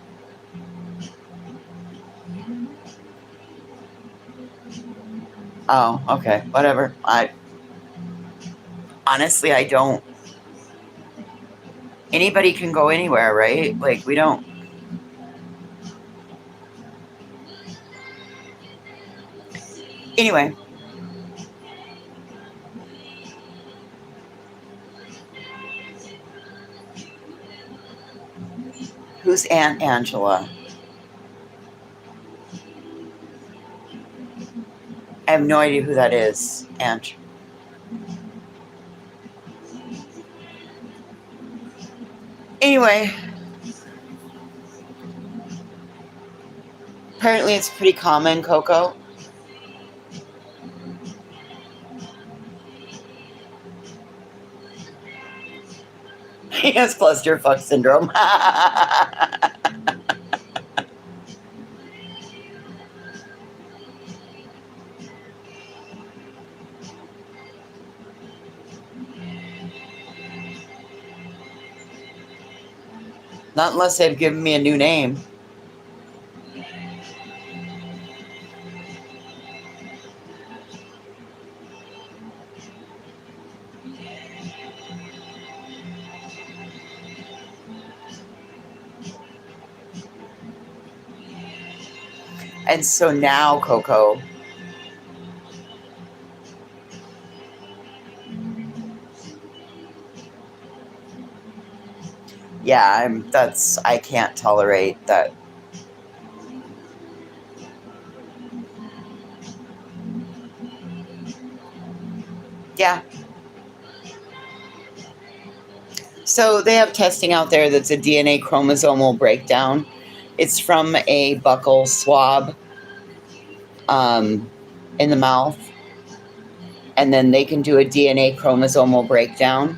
Oh, okay, whatever. Honestly, I don't. Anybody can go anywhere, right? Like, we don't. Anyway. Who's Aunt Angela? I have no idea who that is, Aunt. Anyway. Apparently it's pretty common, Coco. He has clusterfuck syndrome. Not unless they've given me a new name. And so now, Coco, yeah, I can't tolerate that. Yeah. So they have testing out there that's a DNA chromosomal breakdown. It's from a buccal swab in the mouth. And then they can do a DNA chromosomal breakdown.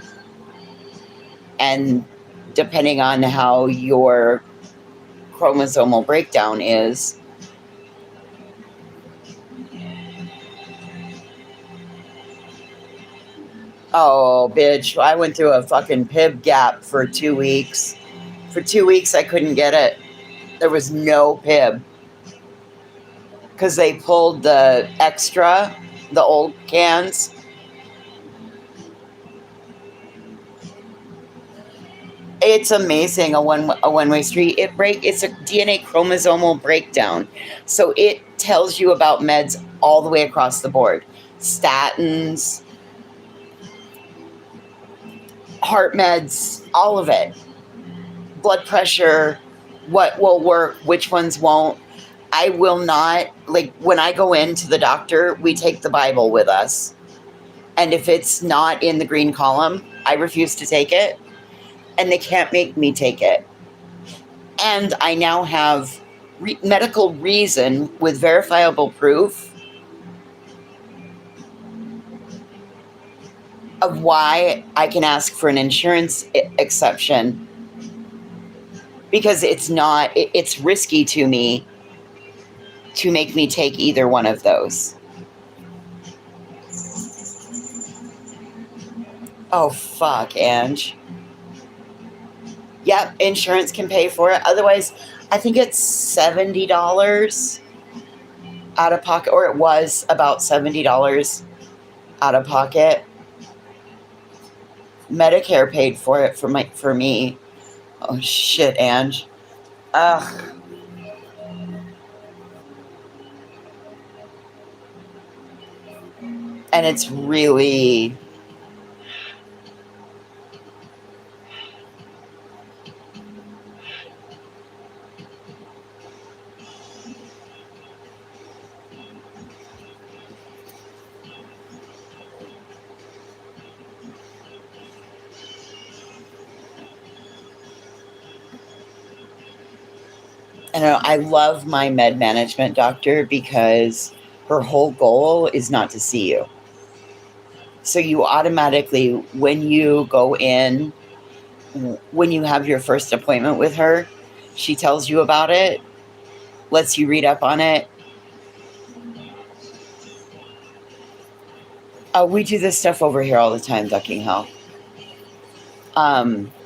And depending on how your chromosomal breakdown is, oh, bitch, I went through a fucking Pib gap for 2 weeks. For 2 weeks, I couldn't get it. There was no Pib. Because they pulled the extra, the old cans. It's amazing, a one-way street. It's a DNA chromosomal breakdown. So it tells you about meds all the way across the board. Statins, heart meds, all of it. Blood pressure, what will work, which ones won't. I will not, like, when I go into the doctor, we take the Bible with us. And if it's not in the green column, I refuse to take it. And they can't make me take it. And I now have medical reason with verifiable proof of why I can ask for an insurance exception, because it's risky to me to make me take either one of those. Oh, fuck, Ange. Yep, insurance can pay for it. Otherwise, I think it's $70 out of pocket, or it was about $70 out of pocket. Medicare paid for it for me. Oh shit, Ange. Ugh. And it's really... I love my med management doctor because her whole goal is not to see you. So you automatically, when you go in, when you have your first appointment with her, she tells you about it, lets you read up on it. We do this stuff over here all the time, Ducking Hell.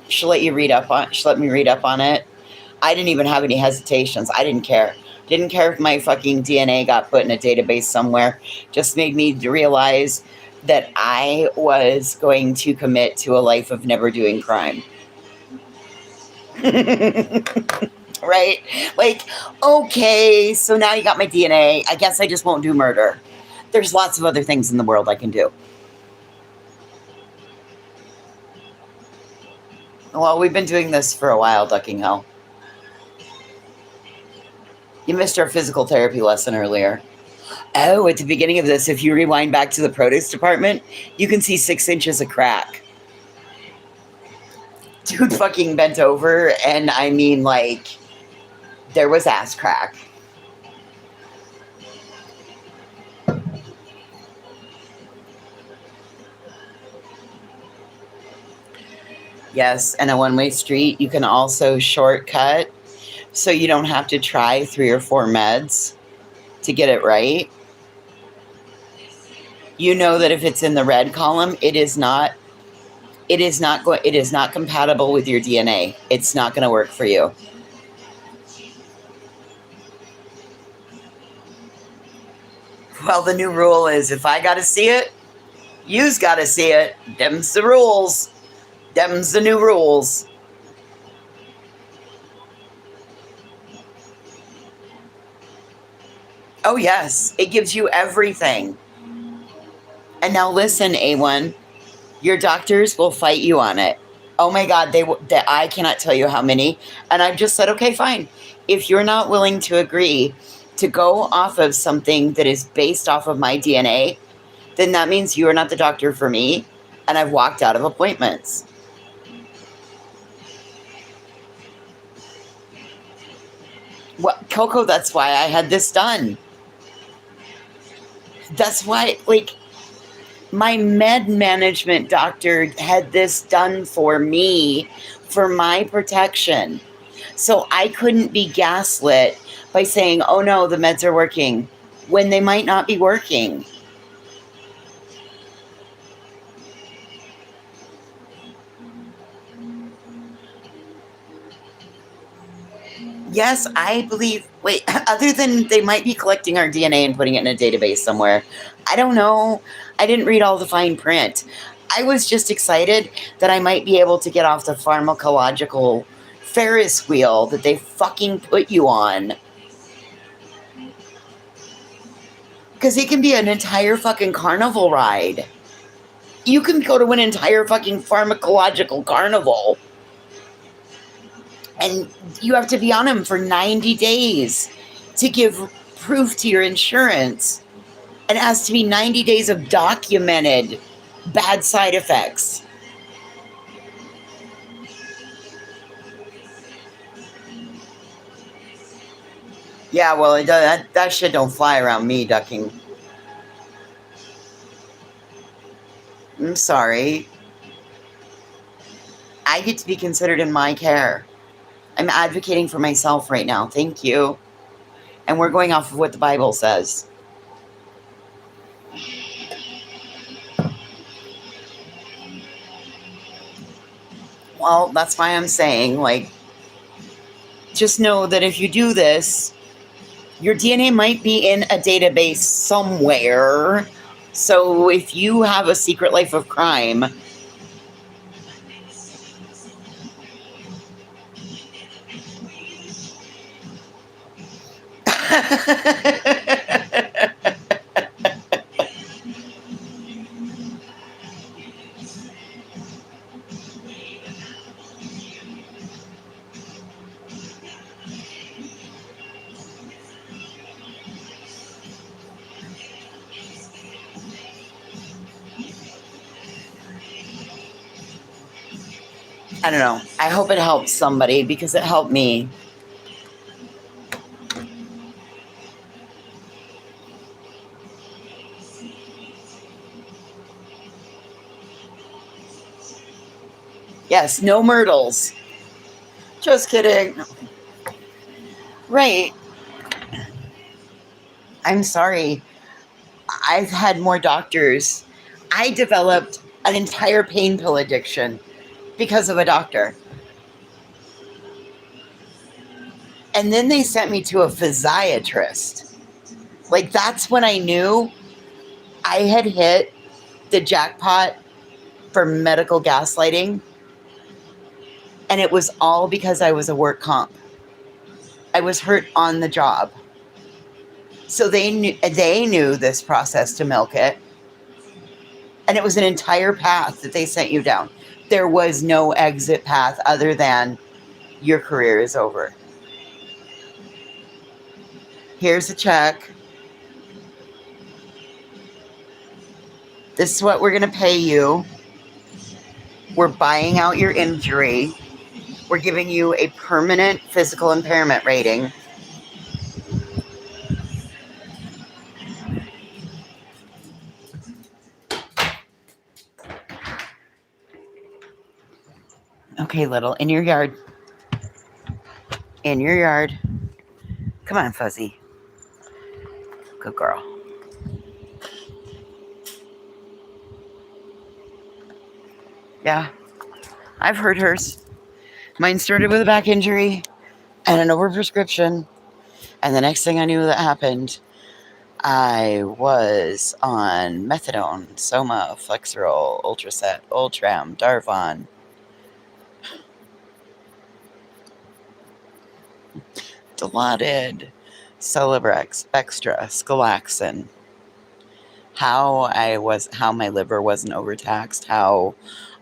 She'll let me read up on it. I didn't even have any hesitations. I didn't care. Didn't care if my fucking DNA got put in a database somewhere. Just made me realize that I was going to commit to a life of never doing crime. Right? Like, okay, so now you got my DNA. I guess I just won't do murder. There's lots of other things in the world I can do. Well, we've been doing this for a while, Ducking Hell. You missed our physical therapy lesson earlier. Oh, at the beginning of this, if you rewind back to the produce department, you can see 6 inches of crack. Dude fucking bent over, and I mean, like, there was ass crack. Yes, and a one-way street, you can also shortcut so you don't have to try 3 or 4 meds to get it right. You know that if it's in the red column, it is not compatible with your DNA. It's not going to work for you. Well, the new rule is if I got to see it, you's got to see it. Them's the rules. Them's the new rules. Oh, yes. It gives you everything. And now listen, A1, your doctors will fight you on it. Oh my God, I cannot tell you how many. And I've just said, okay, fine. If you're not willing to agree to go off of something that is based off of my DNA, then that means you are not the doctor for me. And I've walked out of appointments. Well, Coco, that's why I had this done. That's why, like, my med management doctor had this done for me for my protection. So I couldn't be gaslit by saying, oh no, the meds are working, when they might not be working. Yes, I believe, wait, other than they might be collecting our DNA and putting it in a database somewhere. I don't know. I didn't read all the fine print. I was just excited that I might be able to get off the pharmacological Ferris wheel that they fucking put you on. Because it can be an entire fucking carnival ride. You can go to an entire fucking pharmacological carnival. And you have to be on them for 90 days to give proof to your insurance. And it has to be 90 days of documented bad side effects. Yeah, well, that shit don't fly around me, Ducking. I'm sorry. I get to be considered in my care. I'm advocating for myself right now. Thank you. And we're going off of what the Bible says. Well, that's why I'm saying, like, just know that if you do this, your DNA might be in a database somewhere. So if you have a secret life of crime, I don't know. I hope it helps somebody because it helped me. Yes, no myrtles. Just kidding. Right. I'm sorry. I've had more doctors. I developed an entire pain pill addiction because of a doctor. And then they sent me to a physiatrist. Like, that's when I knew I had hit the jackpot for medical gaslighting. And it was all because I was a work comp. I was hurt on the job. So they knew this process to milk it. And it was an entire path that they sent you down. There was no exit path other than your career is over. Here's a check. This is what we're going to pay you. We're buying out your injury. We're giving you a permanent physical impairment rating. Okay, little, in your yard. In your yard. Come on, Fuzzy. Good girl. Yeah, I've heard hers. Mine started with a back injury and an overprescription. And the next thing I knew that happened, I was on methadone, Soma, Flexeril, Ultraset, Ultram, Darvon. Dilaudid, Celebrex, Extra, Scalaxin. How my liver wasn't overtaxed, how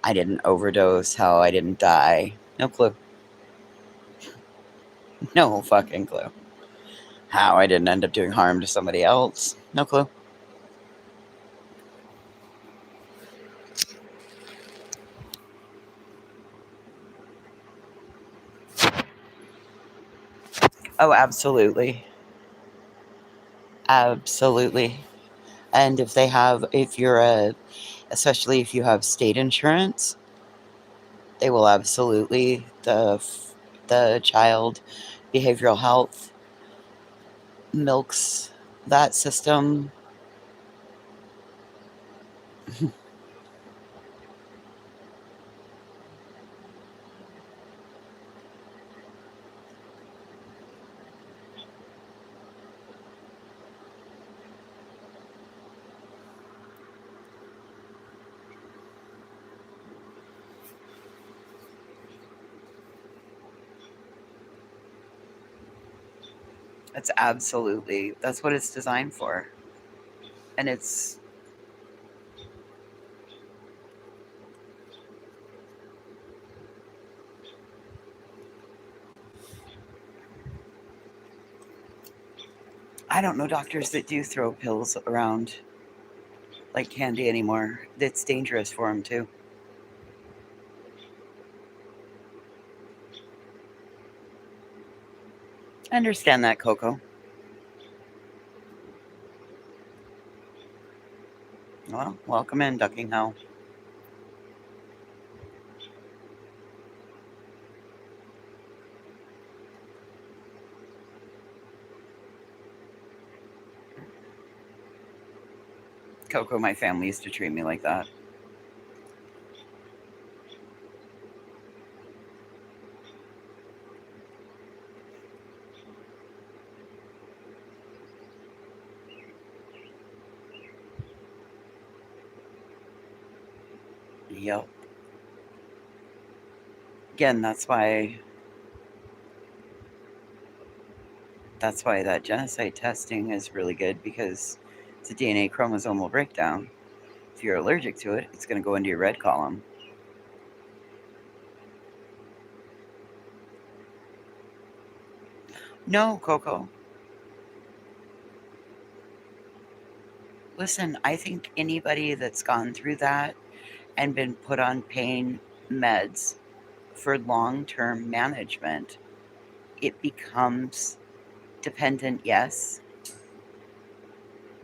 I didn't overdose, how I didn't die. No clue. No fucking clue. How I didn't end up doing harm to somebody else. No clue. Oh, absolutely. Absolutely. And especially if you have state insurance, they will absolutely, the child behavioral health milks that system. That's what it's designed for. And I don't know doctors that do throw pills around like candy anymore. It's dangerous for them too. I understand that, Coco. Well, welcome in, Ducking Hell. Coco, my family used to treat me like that. Yep. Again, that's why that genocide testing is really good, because it's a DNA chromosomal breakdown. If you're allergic to it, it's going to go into your red column. No, Coco. Listen, I think anybody that's gone through that and been put on pain meds for long-term management, it becomes dependent, yes,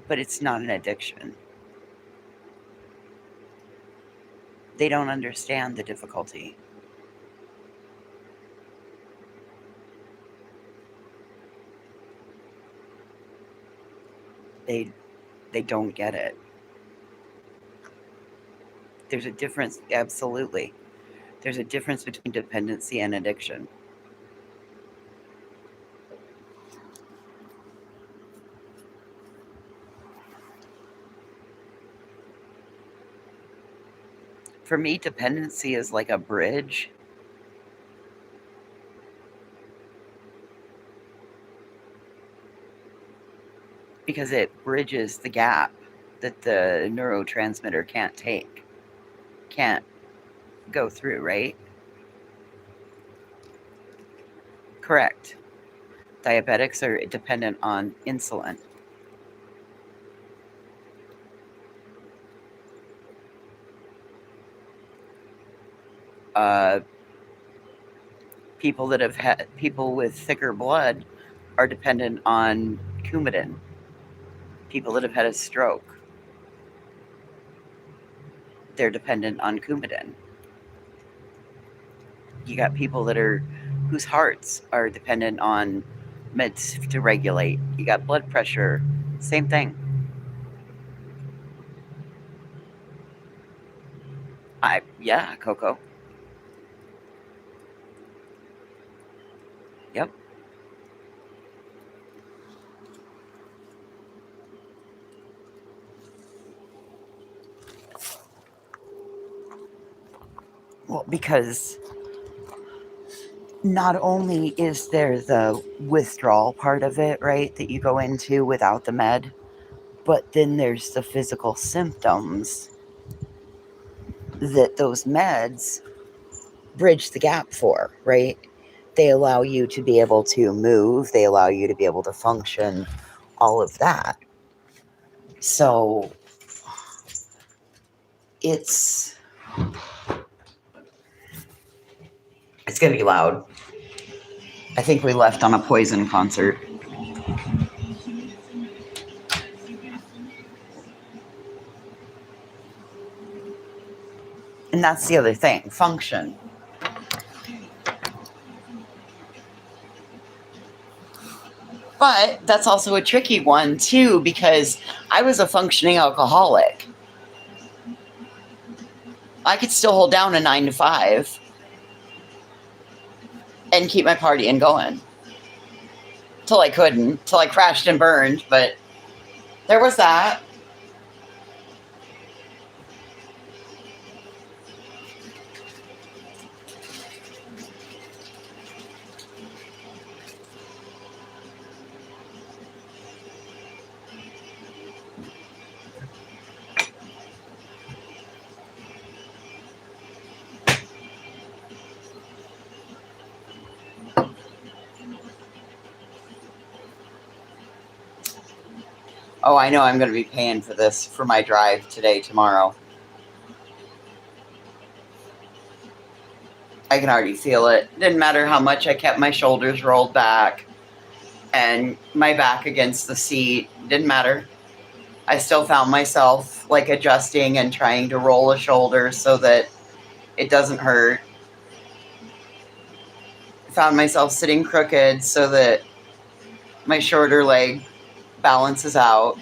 but it's not an addiction. They don't understand the difficulty. They don't get it. There's a difference, absolutely. There's a difference between dependency and addiction. For me, dependency is like a bridge because it bridges the gap that the neurotransmitter can't go through, right? Correct. Diabetics are dependent on insulin. People that have had people with thicker blood are dependent on Coumadin. People that have had a stroke, they're dependent on Coumadin. You got people whose hearts are dependent on meds to regulate. You got blood pressure, same thing. Yeah, Coco. Yep. Well, because not only is there the withdrawal part of it, right, that you go into without the med, but then there's the physical symptoms that those meds bridge the gap for, right? They allow you to be able to move, they allow you to be able to function, all of that. So it's going to be loud. I think we left on a Poison concert. And that's the other thing, function. But that's also a tricky one, too, because I was a functioning alcoholic. I could still hold down a 9 to 5 and keep my partying going. Till I couldn't, till I crashed and burned, but there was that. Oh, I know I'm going to be paying for this for my drive today, tomorrow. I can already feel it. Didn't matter how much I kept my shoulders rolled back and my back against the seat. Didn't matter. I still found myself like adjusting and trying to roll a shoulder so that it doesn't hurt. Found myself sitting crooked so that my shorter leg balances out.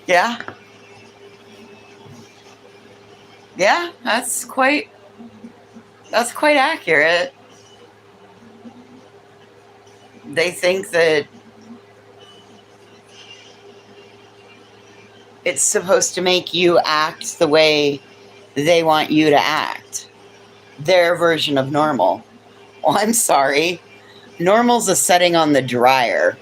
Yeah. Yeah, that's quite accurate. They think that it's supposed to make you act the way they want you to act. Their version of normal. Well, I'm sorry. Normal's a setting on the dryer.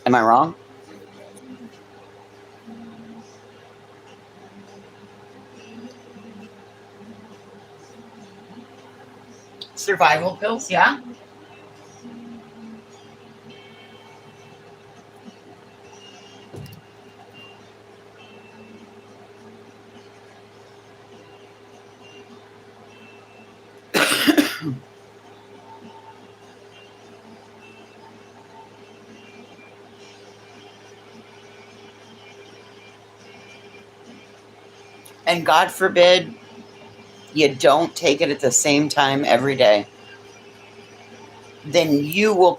Am I wrong? Survival pills, yeah. And God forbid you don't take it at the same time every day, then you will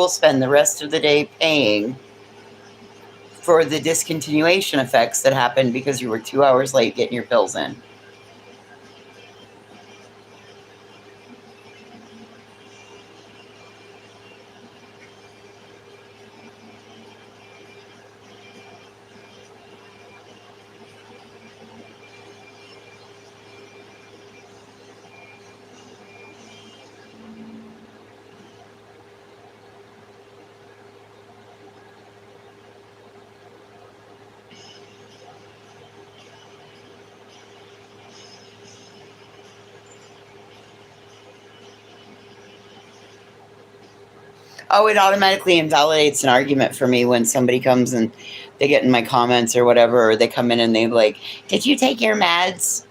spend the rest of the day paying for the discontinuation effects that happened because you were 2 hours late getting your pills in. Oh, it automatically invalidates an argument for me when somebody comes and they get in my comments or whatever, or they come in and they like, did you take your meds?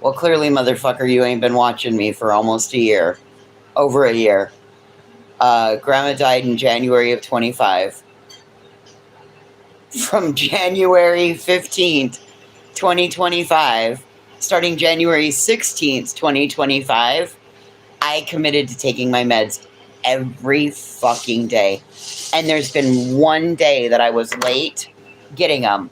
Well, clearly, motherfucker, you ain't been watching me for almost a year. Over a year. Grandma died in January of 25. From January 15th, 2025, starting January 16th, 2025, I committed to taking my meds every fucking day. And there's been one day that I was late getting them.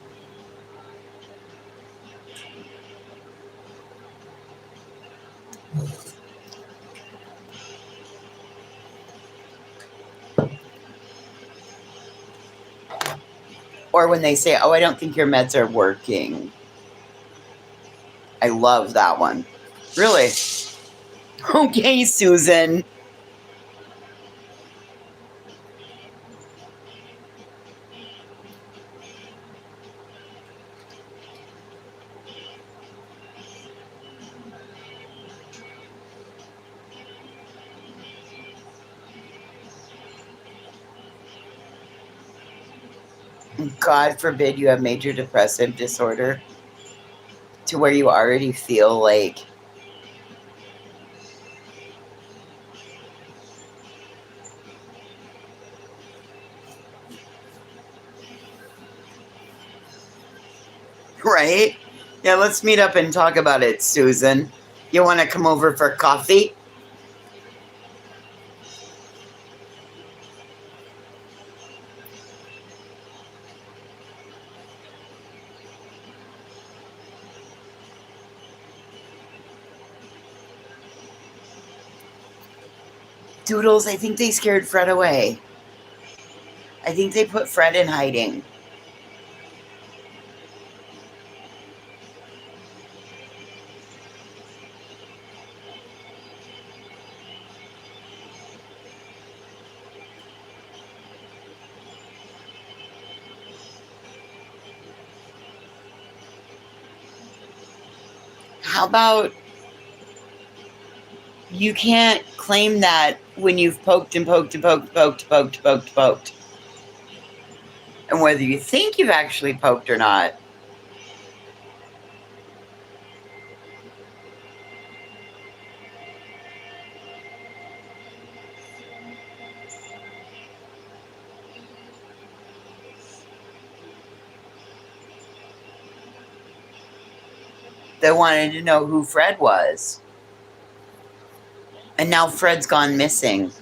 Or when they say, oh, I don't think your meds are working. I love that one. Really? Okay, Susan. God forbid you have major depressive disorder to where you already feel like right? Yeah, let's meet up and talk about it, Susan. You want to come over for coffee? Doodles, I think they scared Fred away. I think they put Fred in hiding. How about you can't claim that when you've poked and poked and poked, poked. And whether you think you've actually poked or not. They wanted to know who Fred was. And now Fred's gone missing.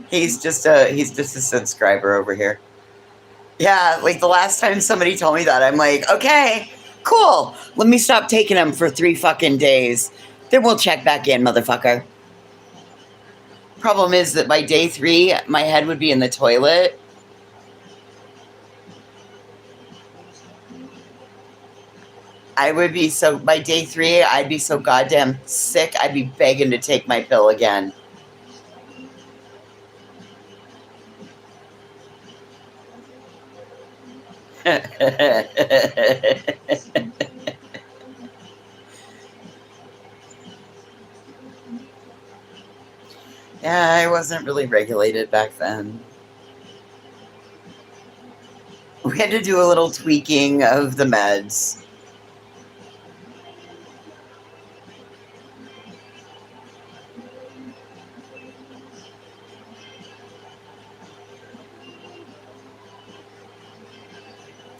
He's just a subscriber over here. Yeah, like the last time somebody told me that, I'm like, okay, cool. Let me stop taking them for 3 fucking days. Then we'll check back in, motherfucker. Problem is that by day 3, my head would be in the toilet. By day 3, I'd be so goddamn sick, I'd be begging to take my pill again. Yeah, I wasn't really regulated back then. We had to do a little tweaking of the meds.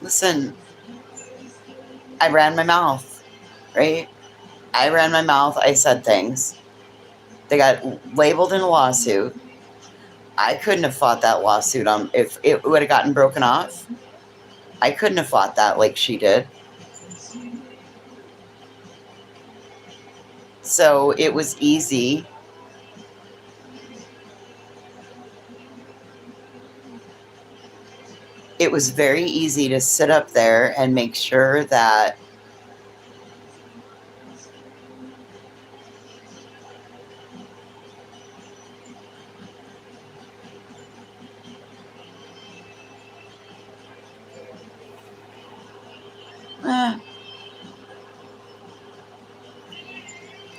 Listen, I ran my mouth, right? I ran my mouth. I said things. They got labeled in a lawsuit. I couldn't have fought that lawsuit if it would have gotten broken off. I couldn't have fought that like she did. So it was easy. It was very easy to sit up there and make sure that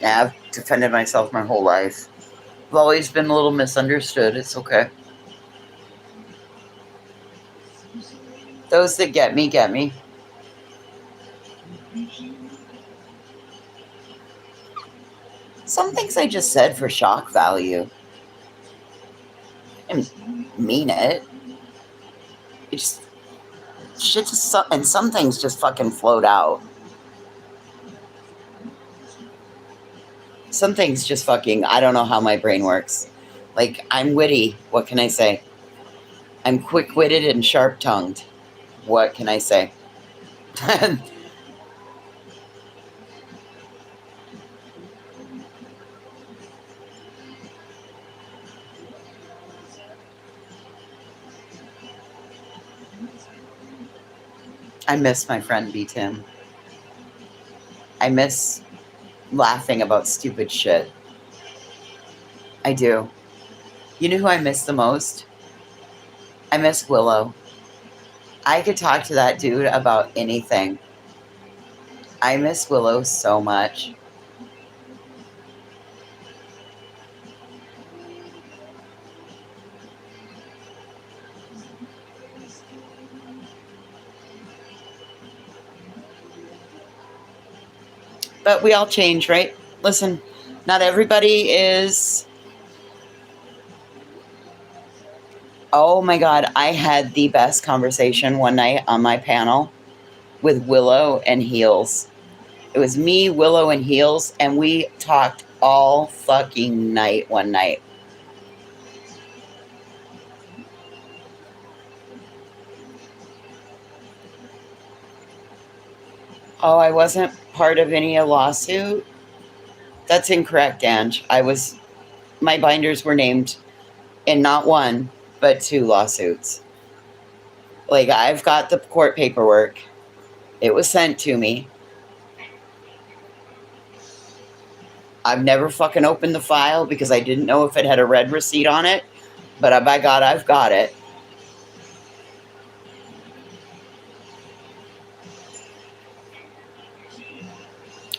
yeah, I've defended myself my whole life. I've always been a little misunderstood. It's okay. Those that get me, get me. Some things I just said for shock value. I didn't mean it. It just shit just and some things just fucking float out. Some things just fucking, I don't know how my brain works. Like, I'm witty. What can I say? I'm quick-witted and sharp-tongued. What can I say? I miss my friend B. Tim. I miss laughing about stupid shit. I do. You know who I miss the most? I miss Willow. I could talk to that dude about anything. I miss Willow so much. But we all change, right? Listen, not everybody is... Oh my God, I had the best conversation one night on my panel with Willow and Heels. It was me, Willow, and Heels, and we talked all fucking night one night. Oh, I wasn't part of any lawsuit? That's incorrect, Ange. My binders were named in not one, but 2 lawsuits. Like, I've got the court paperwork. It was sent to me. I've never fucking opened the file because I didn't know if it had a red receipt on it. But by God, I've got it.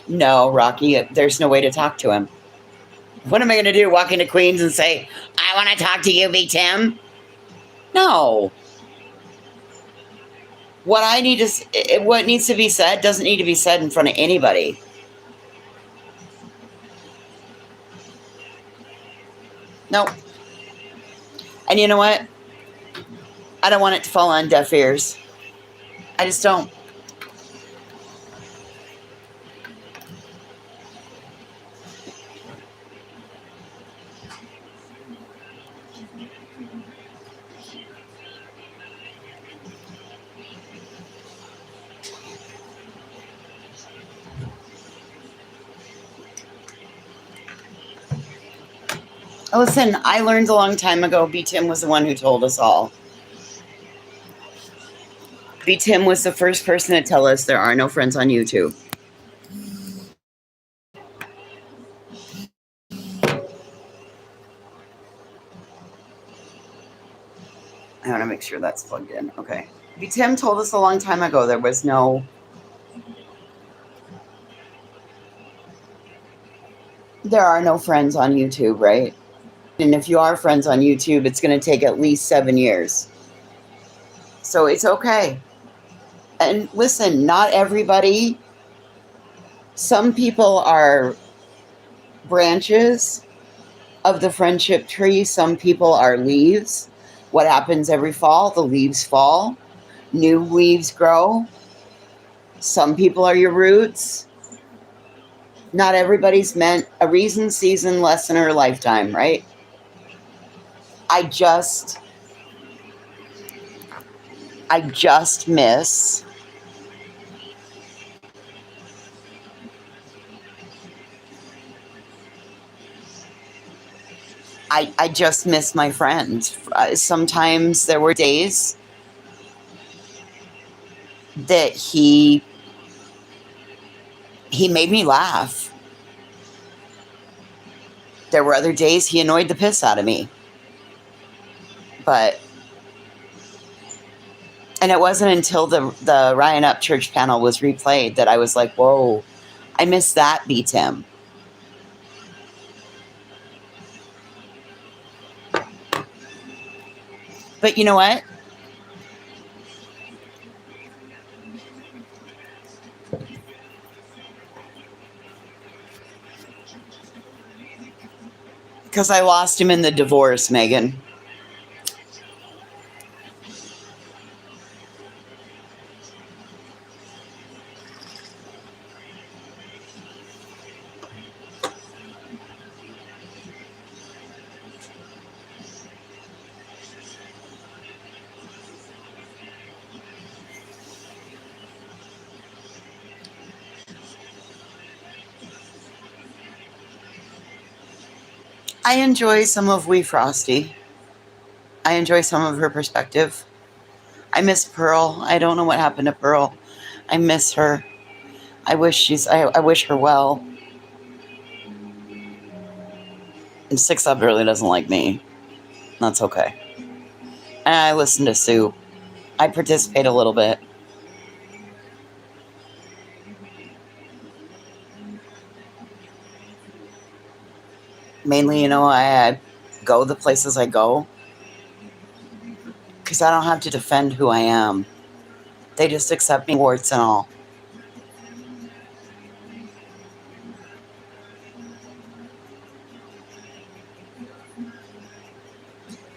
No, Rocky, there's no way to talk to him. What am I going to do? Walk into Queens and say, I want to talk to you, B. Tim? No. What needs to be said doesn't need to be said in front of anybody. Nope. And you know what? I don't want it to fall on deaf ears. I just don't. Listen, I learned a long time ago, B. Tim was the one who told us all. B. Tim was the first person to tell us there are no friends on YouTube. I want to make sure that's plugged in. Okay. B. Tim told us a long time ago there are no friends on YouTube, right? And if you are friends on YouTube, it's going to take at least 7 years. So it's okay. And listen, not everybody, some people are branches of the friendship tree, some people are leaves. What happens every fall? The leaves fall, new leaves grow. Some people are your roots. Not everybody's meant a reason, season, lesson, or lifetime, right? I just miss I just miss my friend. Sometimes there were days that he made me laugh. There were other days he annoyed the piss out of me. And it wasn't until the Ryan Up Church panel was replayed that I was like, whoa, I miss that B. Tim. But you know what? Because I lost him in the divorce, Megan. I enjoy some of Wee Frosty. I enjoy some of her perspective. I miss Pearl. I don't know what happened to Pearl. I miss her. I wish her well. And 6 Up really doesn't like me. That's okay. And I listen to Sue. I participate a little bit. Mainly, I go the places I go because I don't have to defend who I am. They just accept me, warts and all.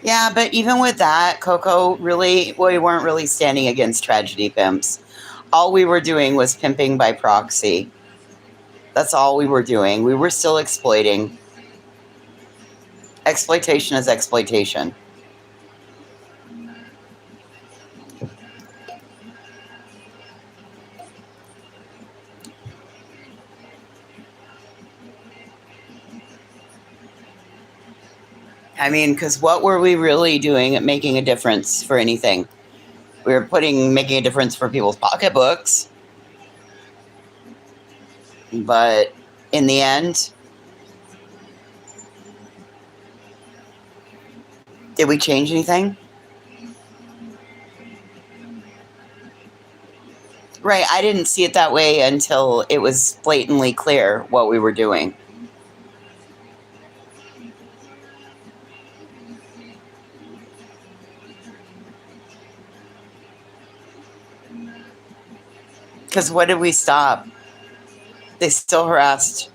Yeah, but even with that, Coco, really, we weren't really standing against tragedy pimps. All we were doing was pimping by proxy. That's all we were doing. We were still exploiting. Exploitation is exploitation. I mean, because what were we really doing at making a difference for anything? We were making a difference for people's pocketbooks. But in the end, did we change anything? Right, I didn't see it that way until it was blatantly clear what we were doing. Because what did we stop? They still harassed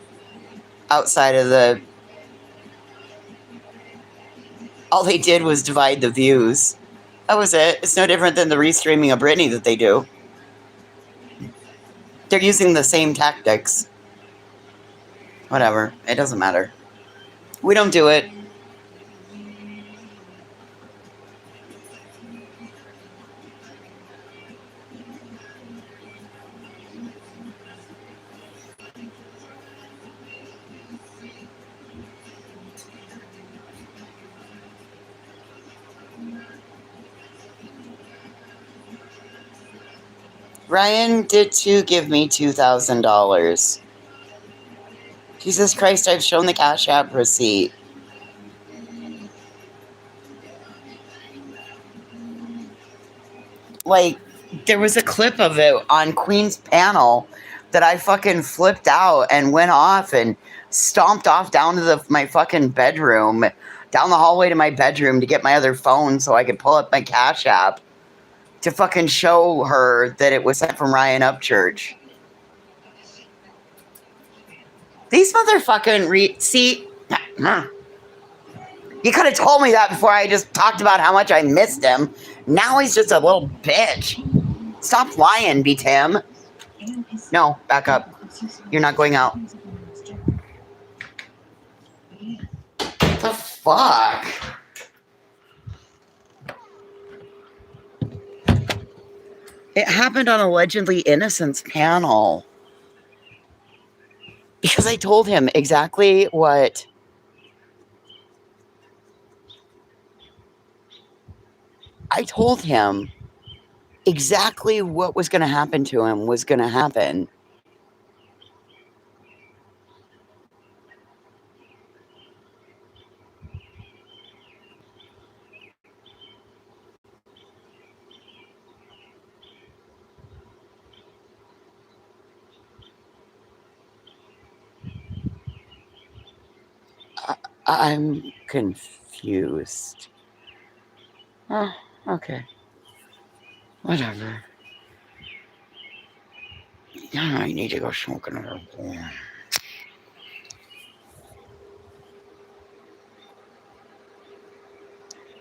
outside of the... All they did was divide the views. That was it. It's no different than the restreaming of Britney that they do. They're using the same tactics. Whatever. It doesn't matter. We don't do it. Ryan did too give me $2,000. Jesus Christ, I've shown the Cash App receipt. Like, there was a clip of it on Queen's panel that I fucking flipped out and went off and stomped off down to my fucking bedroom, down the hallway to my bedroom to get my other phone so I could pull up my Cash App to fucking show her that it was sent from Ryan Upchurch. These motherfucking see, you could have told me that before I just talked about how much I missed him. Now he's just a little bitch. Stop lying, B-Tim. No, back up. You're not going out. What the fuck? It happened on Allegedly Innocent's panel. Because I told him exactly what... I told him exactly what was going to happen to him was going to happen. I'm confused. Oh, okay. Whatever. I need to go smoke another bowl.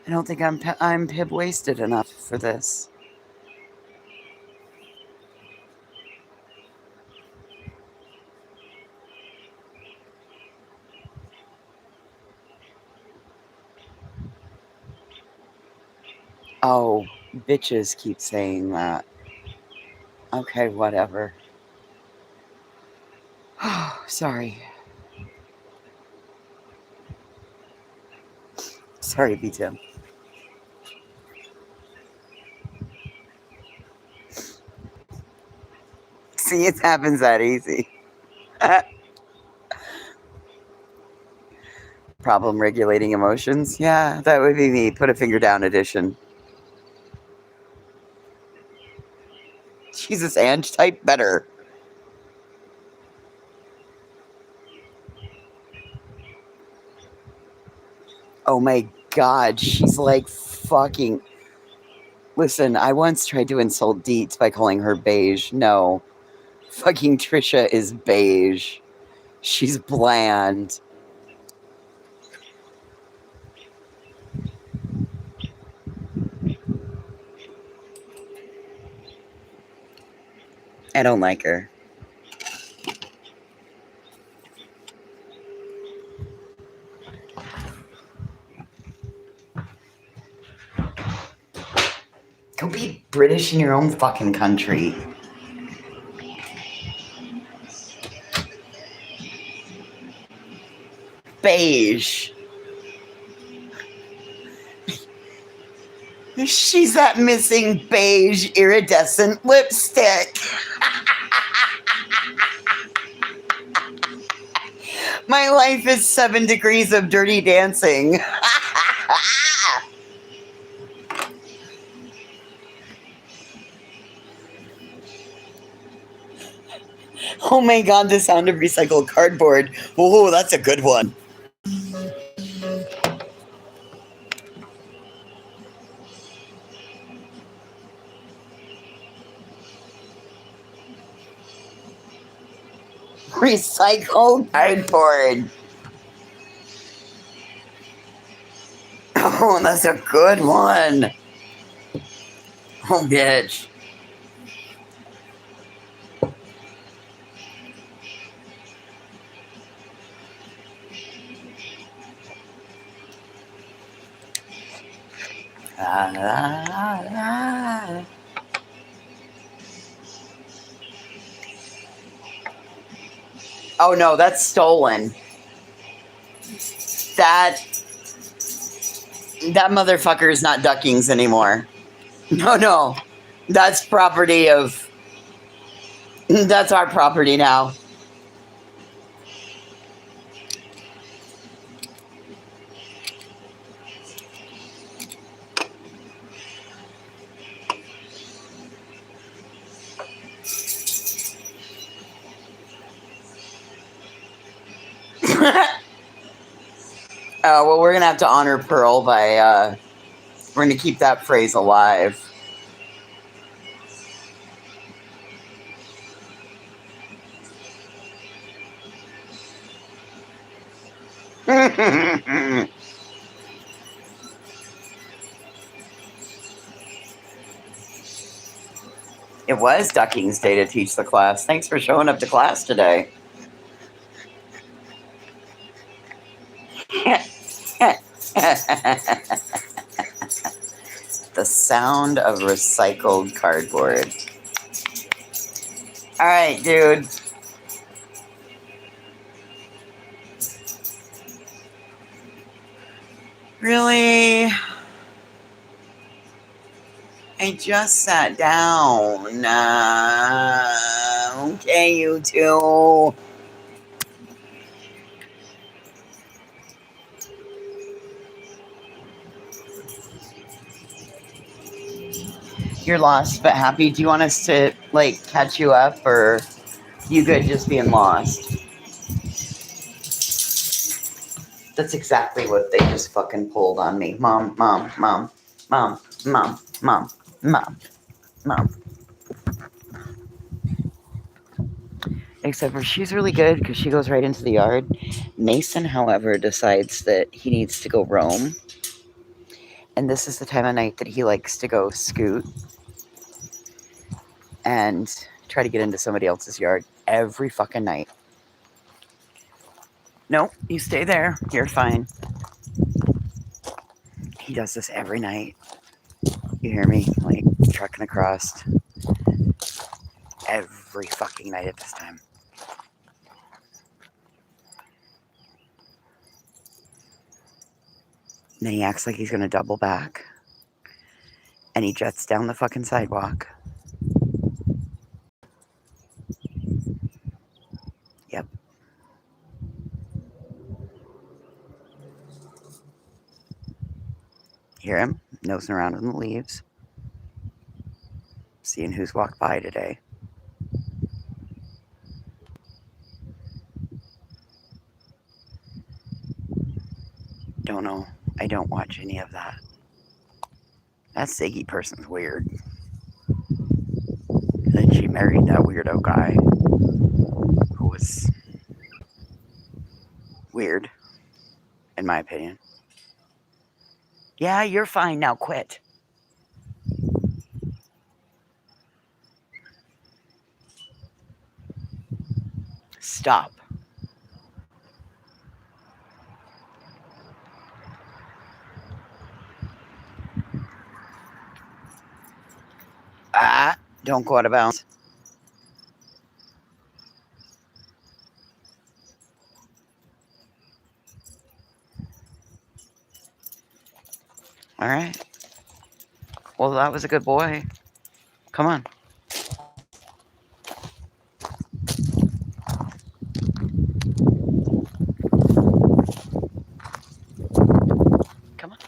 I don't think I'm pib wasted enough for this. Oh, bitches keep saying that. Okay, whatever. Oh, sorry. Sorry, B-Tim. See, it happens that easy. Problem regulating emotions? Yeah, that would be me. Put a finger down edition. Jesus, Ange, type better. Oh my God, she's like fucking... Listen, I once tried to insult Deets by calling her beige. No. Fucking Trisha is beige. She's bland. I don't like her. Go be British in your own fucking country. Beige. She's that missing beige iridescent lipstick. My life is 7 degrees of dirty dancing. Oh my God, the sound of recycled cardboard. Oh, that's a good one. Recycled cardboard. Oh, that's a good one. Oh, bitch. Oh no, that's stolen. That motherfucker is not Duckings anymore. No, that's property of That's our property now. Well, we're gonna have to honor Pearl by we're gonna keep that phrase alive. It was Ducking's day to teach the class. Thanks for showing up to class today. The sound of recycled cardboard. All right, dude. Really? I just sat down. Okay, you two. You're lost but happy. Do you want us to, like, catch you up, or you good just being lost? That's exactly what they just fucking pulled on me. Mom, mom, mom, mom, mom, mom, mom, mom. Except for she's really good because she goes right into the yard. Mason, however, decides that he needs to go roam. And this is the time of night that he likes to go scoot and try to get into somebody else's yard every fucking night. No, you stay there. You're fine. He does this every night. You hear me? Like, trucking across every fucking night at this time. And then he acts like he's going to double back. And he jets down the fucking sidewalk. Yep. Hear him nosing around in the leaves. Seeing who's walked by today. Don't know. I don't watch any of that. That Siggy person's weird. Then she married that weirdo guy who was weird, in my opinion. Yeah, you're fine now. Quit. Stop. Don't go out of bounds. All right. Well, that was a good boy. Come on. Come on.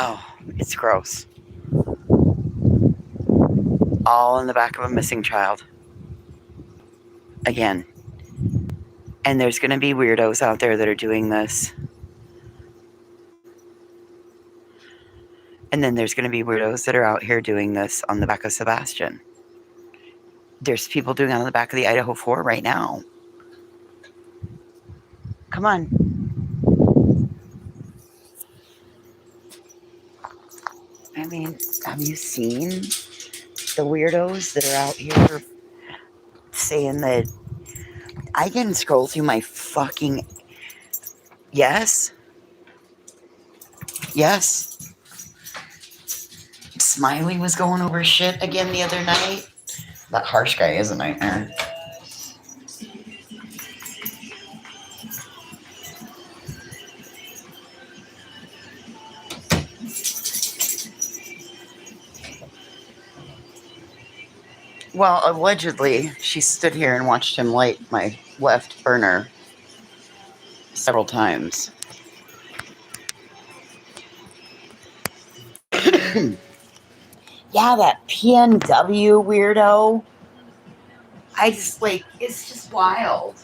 Oh, it's gross. All in the back of a missing child. Again. And there's going to be weirdos out there that are doing this. And then there's going to be weirdos that are out here doing this on the back of Sebastian. There's people doing it on the back of the Idaho 4 right now. Come on. I mean, have you seen the weirdos that are out here saying that I can scroll through my fucking... Yes. Smiley was going over shit again the other night. That harsh guy is a nightmare. Well, allegedly, she stood here and watched him light my left burner several times. Yeah, that PNW weirdo. I just like, it's just wild.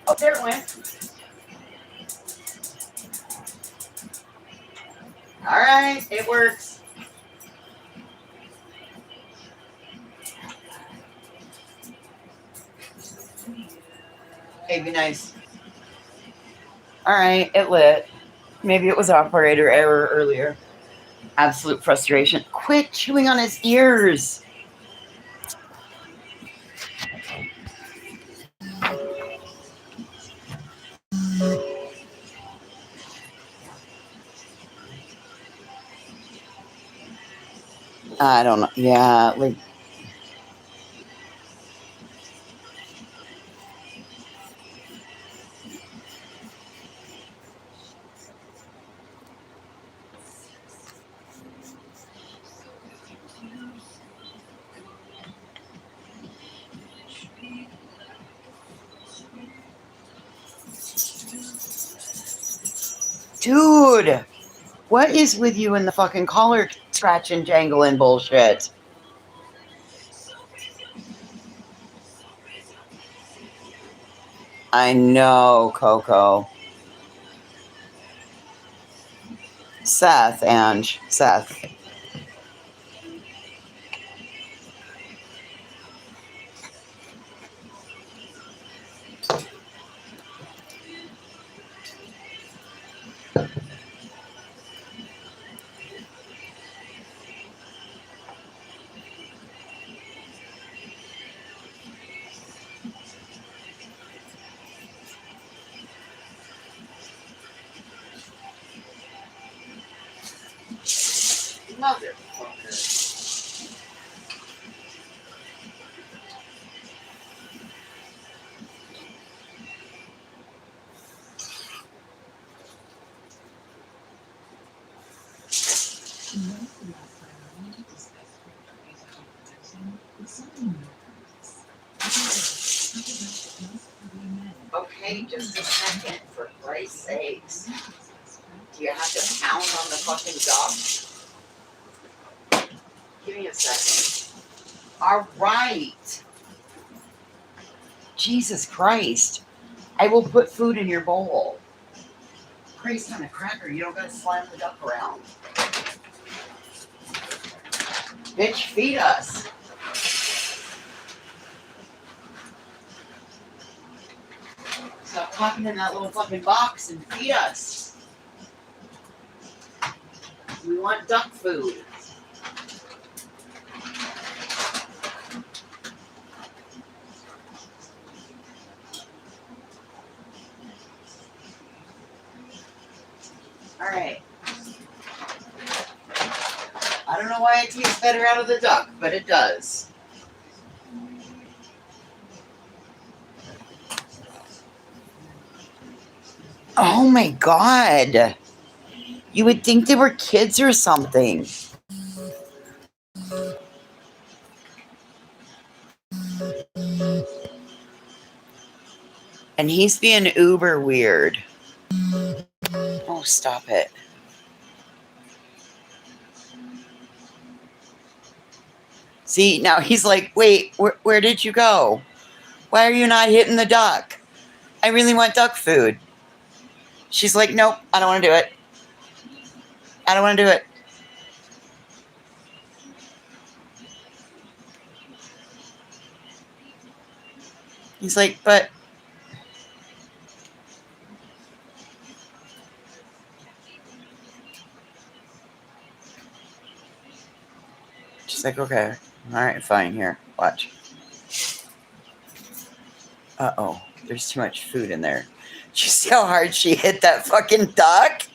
Oh, there it went. All right, it works. Hey, be nice. All right, it lit. Maybe it was operator error earlier. Absolute frustration. Quit chewing on his ears. I don't know. Yeah, like, dude, what is with you and the fucking collar scratching, jangling bullshit? I know, Coco. Seth, Ange. Seth. Motherfucker. Okay, just a second, for Christ's sakes. Do you have to pound on the fucking dock? Give me a second. All right. Jesus Christ. I will put food in your bowl. Christ on a cracker, you don't gotta slam the duck around. Bitch, feed us. Stop talking in that little fucking box and feed us. We want duck food. All right. I don't know why it tastes better out of the duck, but it does. Oh my God. You would think they were kids or something. And he's being uber weird. Oh, stop it. See, now he's like, wait, where did you go? Why are you not hitting the duck? I really want duck food. She's like, nope, I don't want to do it. I don't want to do it. He's like, but she's like, okay, all right, fine, here, watch. Uh-oh, there's too much food in there. Did you see how hard she hit that fucking duck?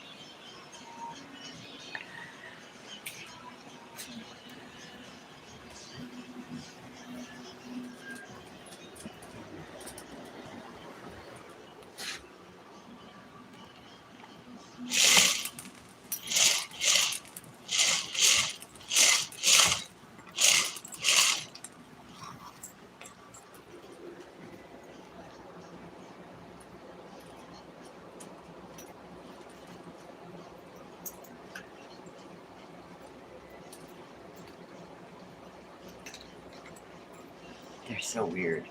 They're so weird.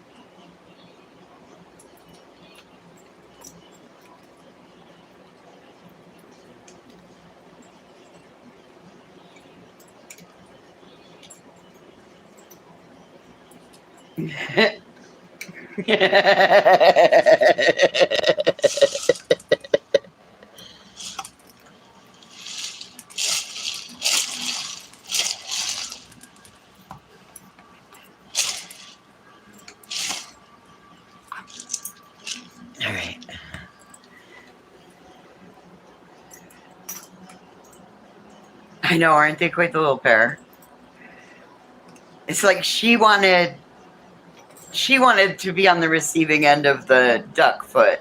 All right. I know, aren't they quite the little pair? It's like she wanted to be on the receiving end of the duck food.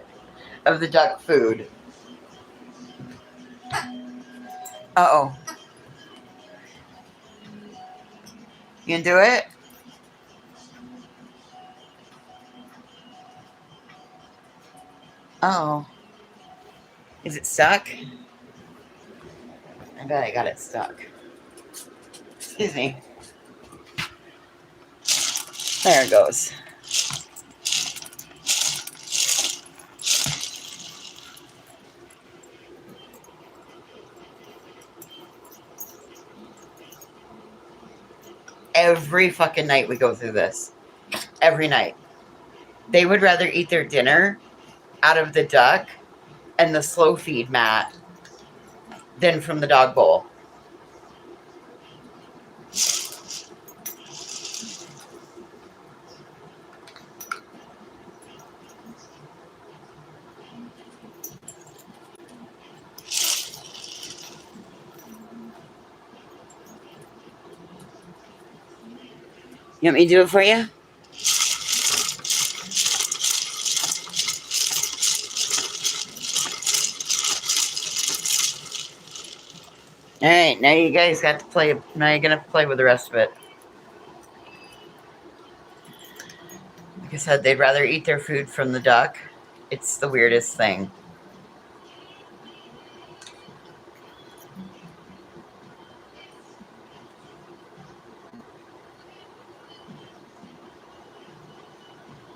Uh-oh. You can do it? Oh. Is it stuck? I bet I got it stuck. Excuse me. There it goes. Every fucking night we go through this. Every night. They would rather eat their dinner out of the duck and the slow feed mat than from the dog bowl. You want me to do it for you? All right, now you guys got to play. Now you're gonna play with the rest of it. Like I said, they'd rather eat their food from the duck. It's the weirdest thing.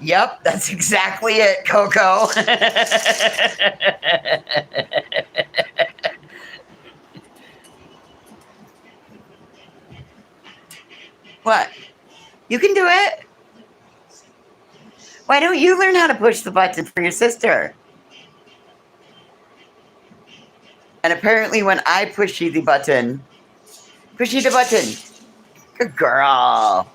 Yep, that's exactly it, Coco. What? You can do it? Why don't you learn how to push the button for your sister? And apparently when I pushy the button. Good girl.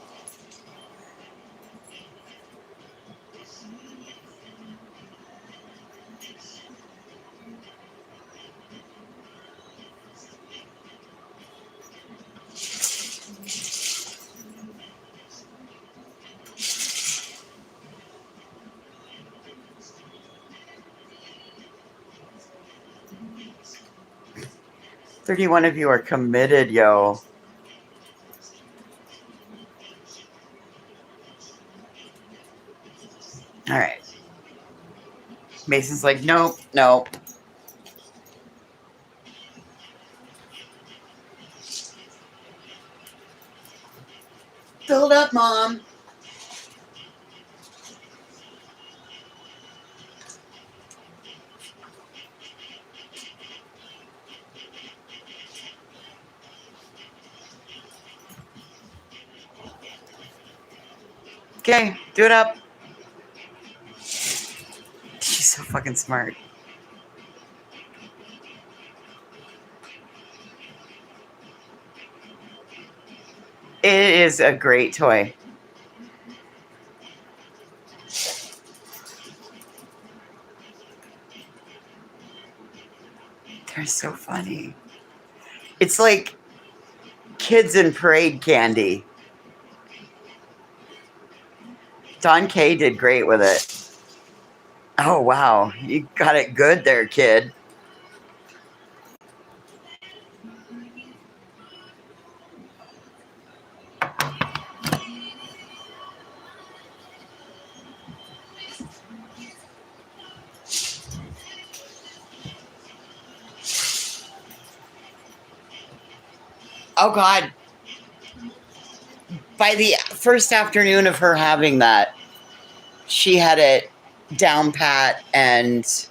"31 of you are committed, yo." All right. Mason's like, nope, nope. Fill it up, Mom. Okay, do it up. She's so fucking smart. It is a great toy. They're so funny. It's like kids in parade candy. Don K did great with it. Oh, wow. You got it good there, kid. Oh, God. by the first afternoon of her having that, she had it down pat and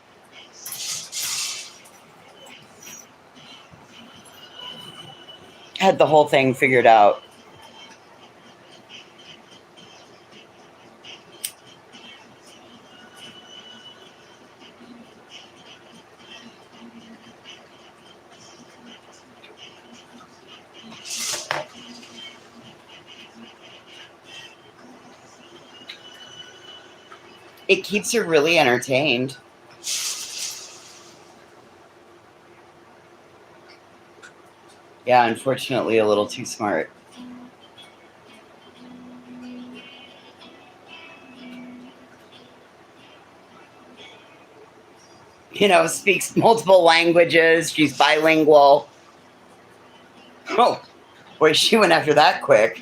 had the whole thing figured out. It keeps her really entertained. Yeah, unfortunately, a little too smart. You know, speaks multiple languages. She's bilingual. Oh, boy, she went after that quick.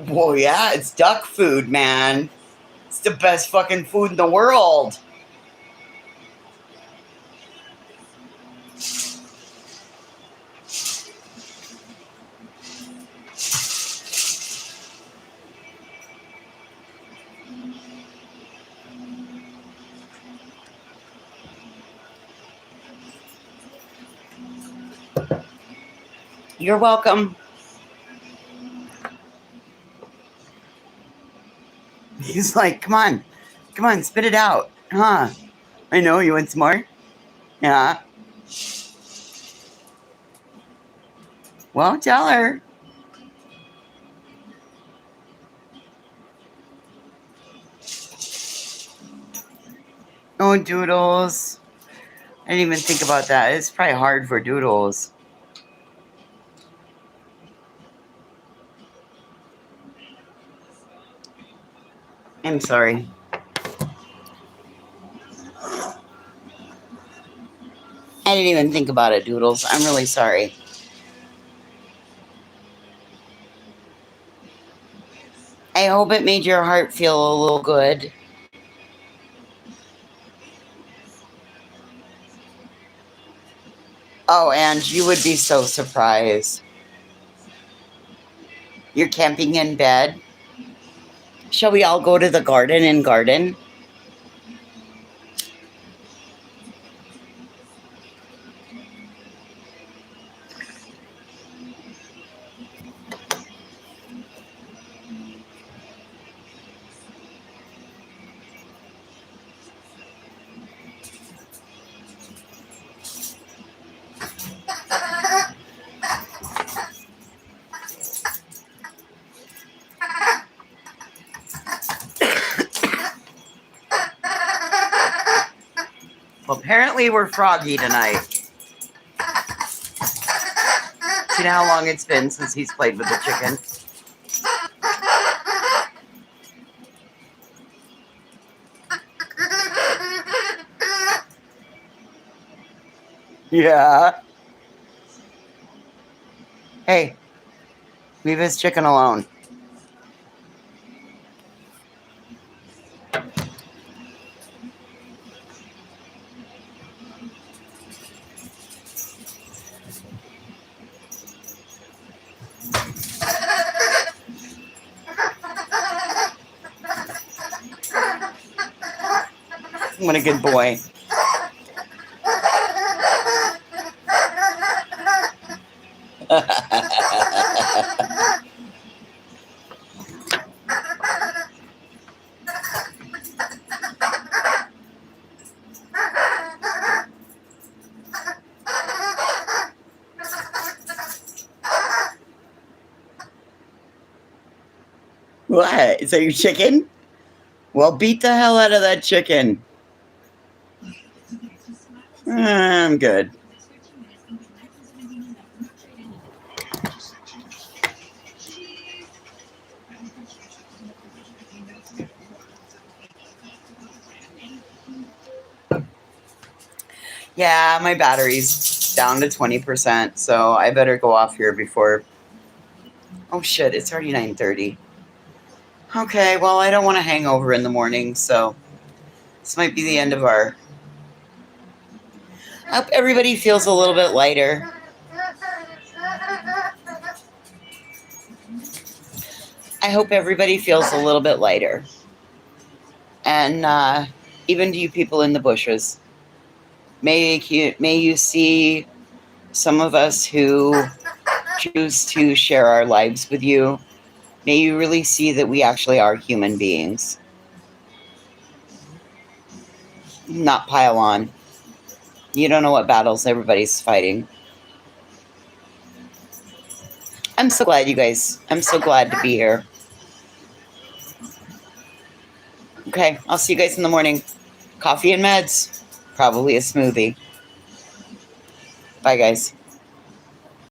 Well, yeah, it's duck food, man. It's the best fucking food in the world. You're welcome. He's like, come on, spit it out. Huh? I know, you want some more? Yeah. Well, tell her. Oh, Doodles. I didn't even think about that. It's probably hard for Doodles. I'm sorry. I didn't even think about it, Doodles. I'm really sorry. I hope it made your heart feel a little good. Oh, and you would be so surprised. You're camping in bed. Shall we all go to the garden and garden? Well, apparently we're froggy tonight. You know how long it's been since he's played with the chicken? Yeah. Hey, leave his chicken alone. What a good boy. What? Is that your chicken? Well, beat the hell out of that chicken. I'm good. Yeah, my battery's down to 20%, so I better go off here before Oh shit, it's already 9:30. Okay, well, I don't want to hang over in the morning, so this might be the end of our. I hope everybody feels a little bit lighter. I hope everybody feels a little bit lighter. And even to you people in the bushes, may you see some of us who choose to share our lives with you. May you really see that we actually are human beings. Not pile on. You don't know what battles everybody's fighting. I'm so glad, you guys. I'm so glad to be here. Okay, I'll see you guys in the morning. Coffee and meds. Probably a smoothie. Bye, guys.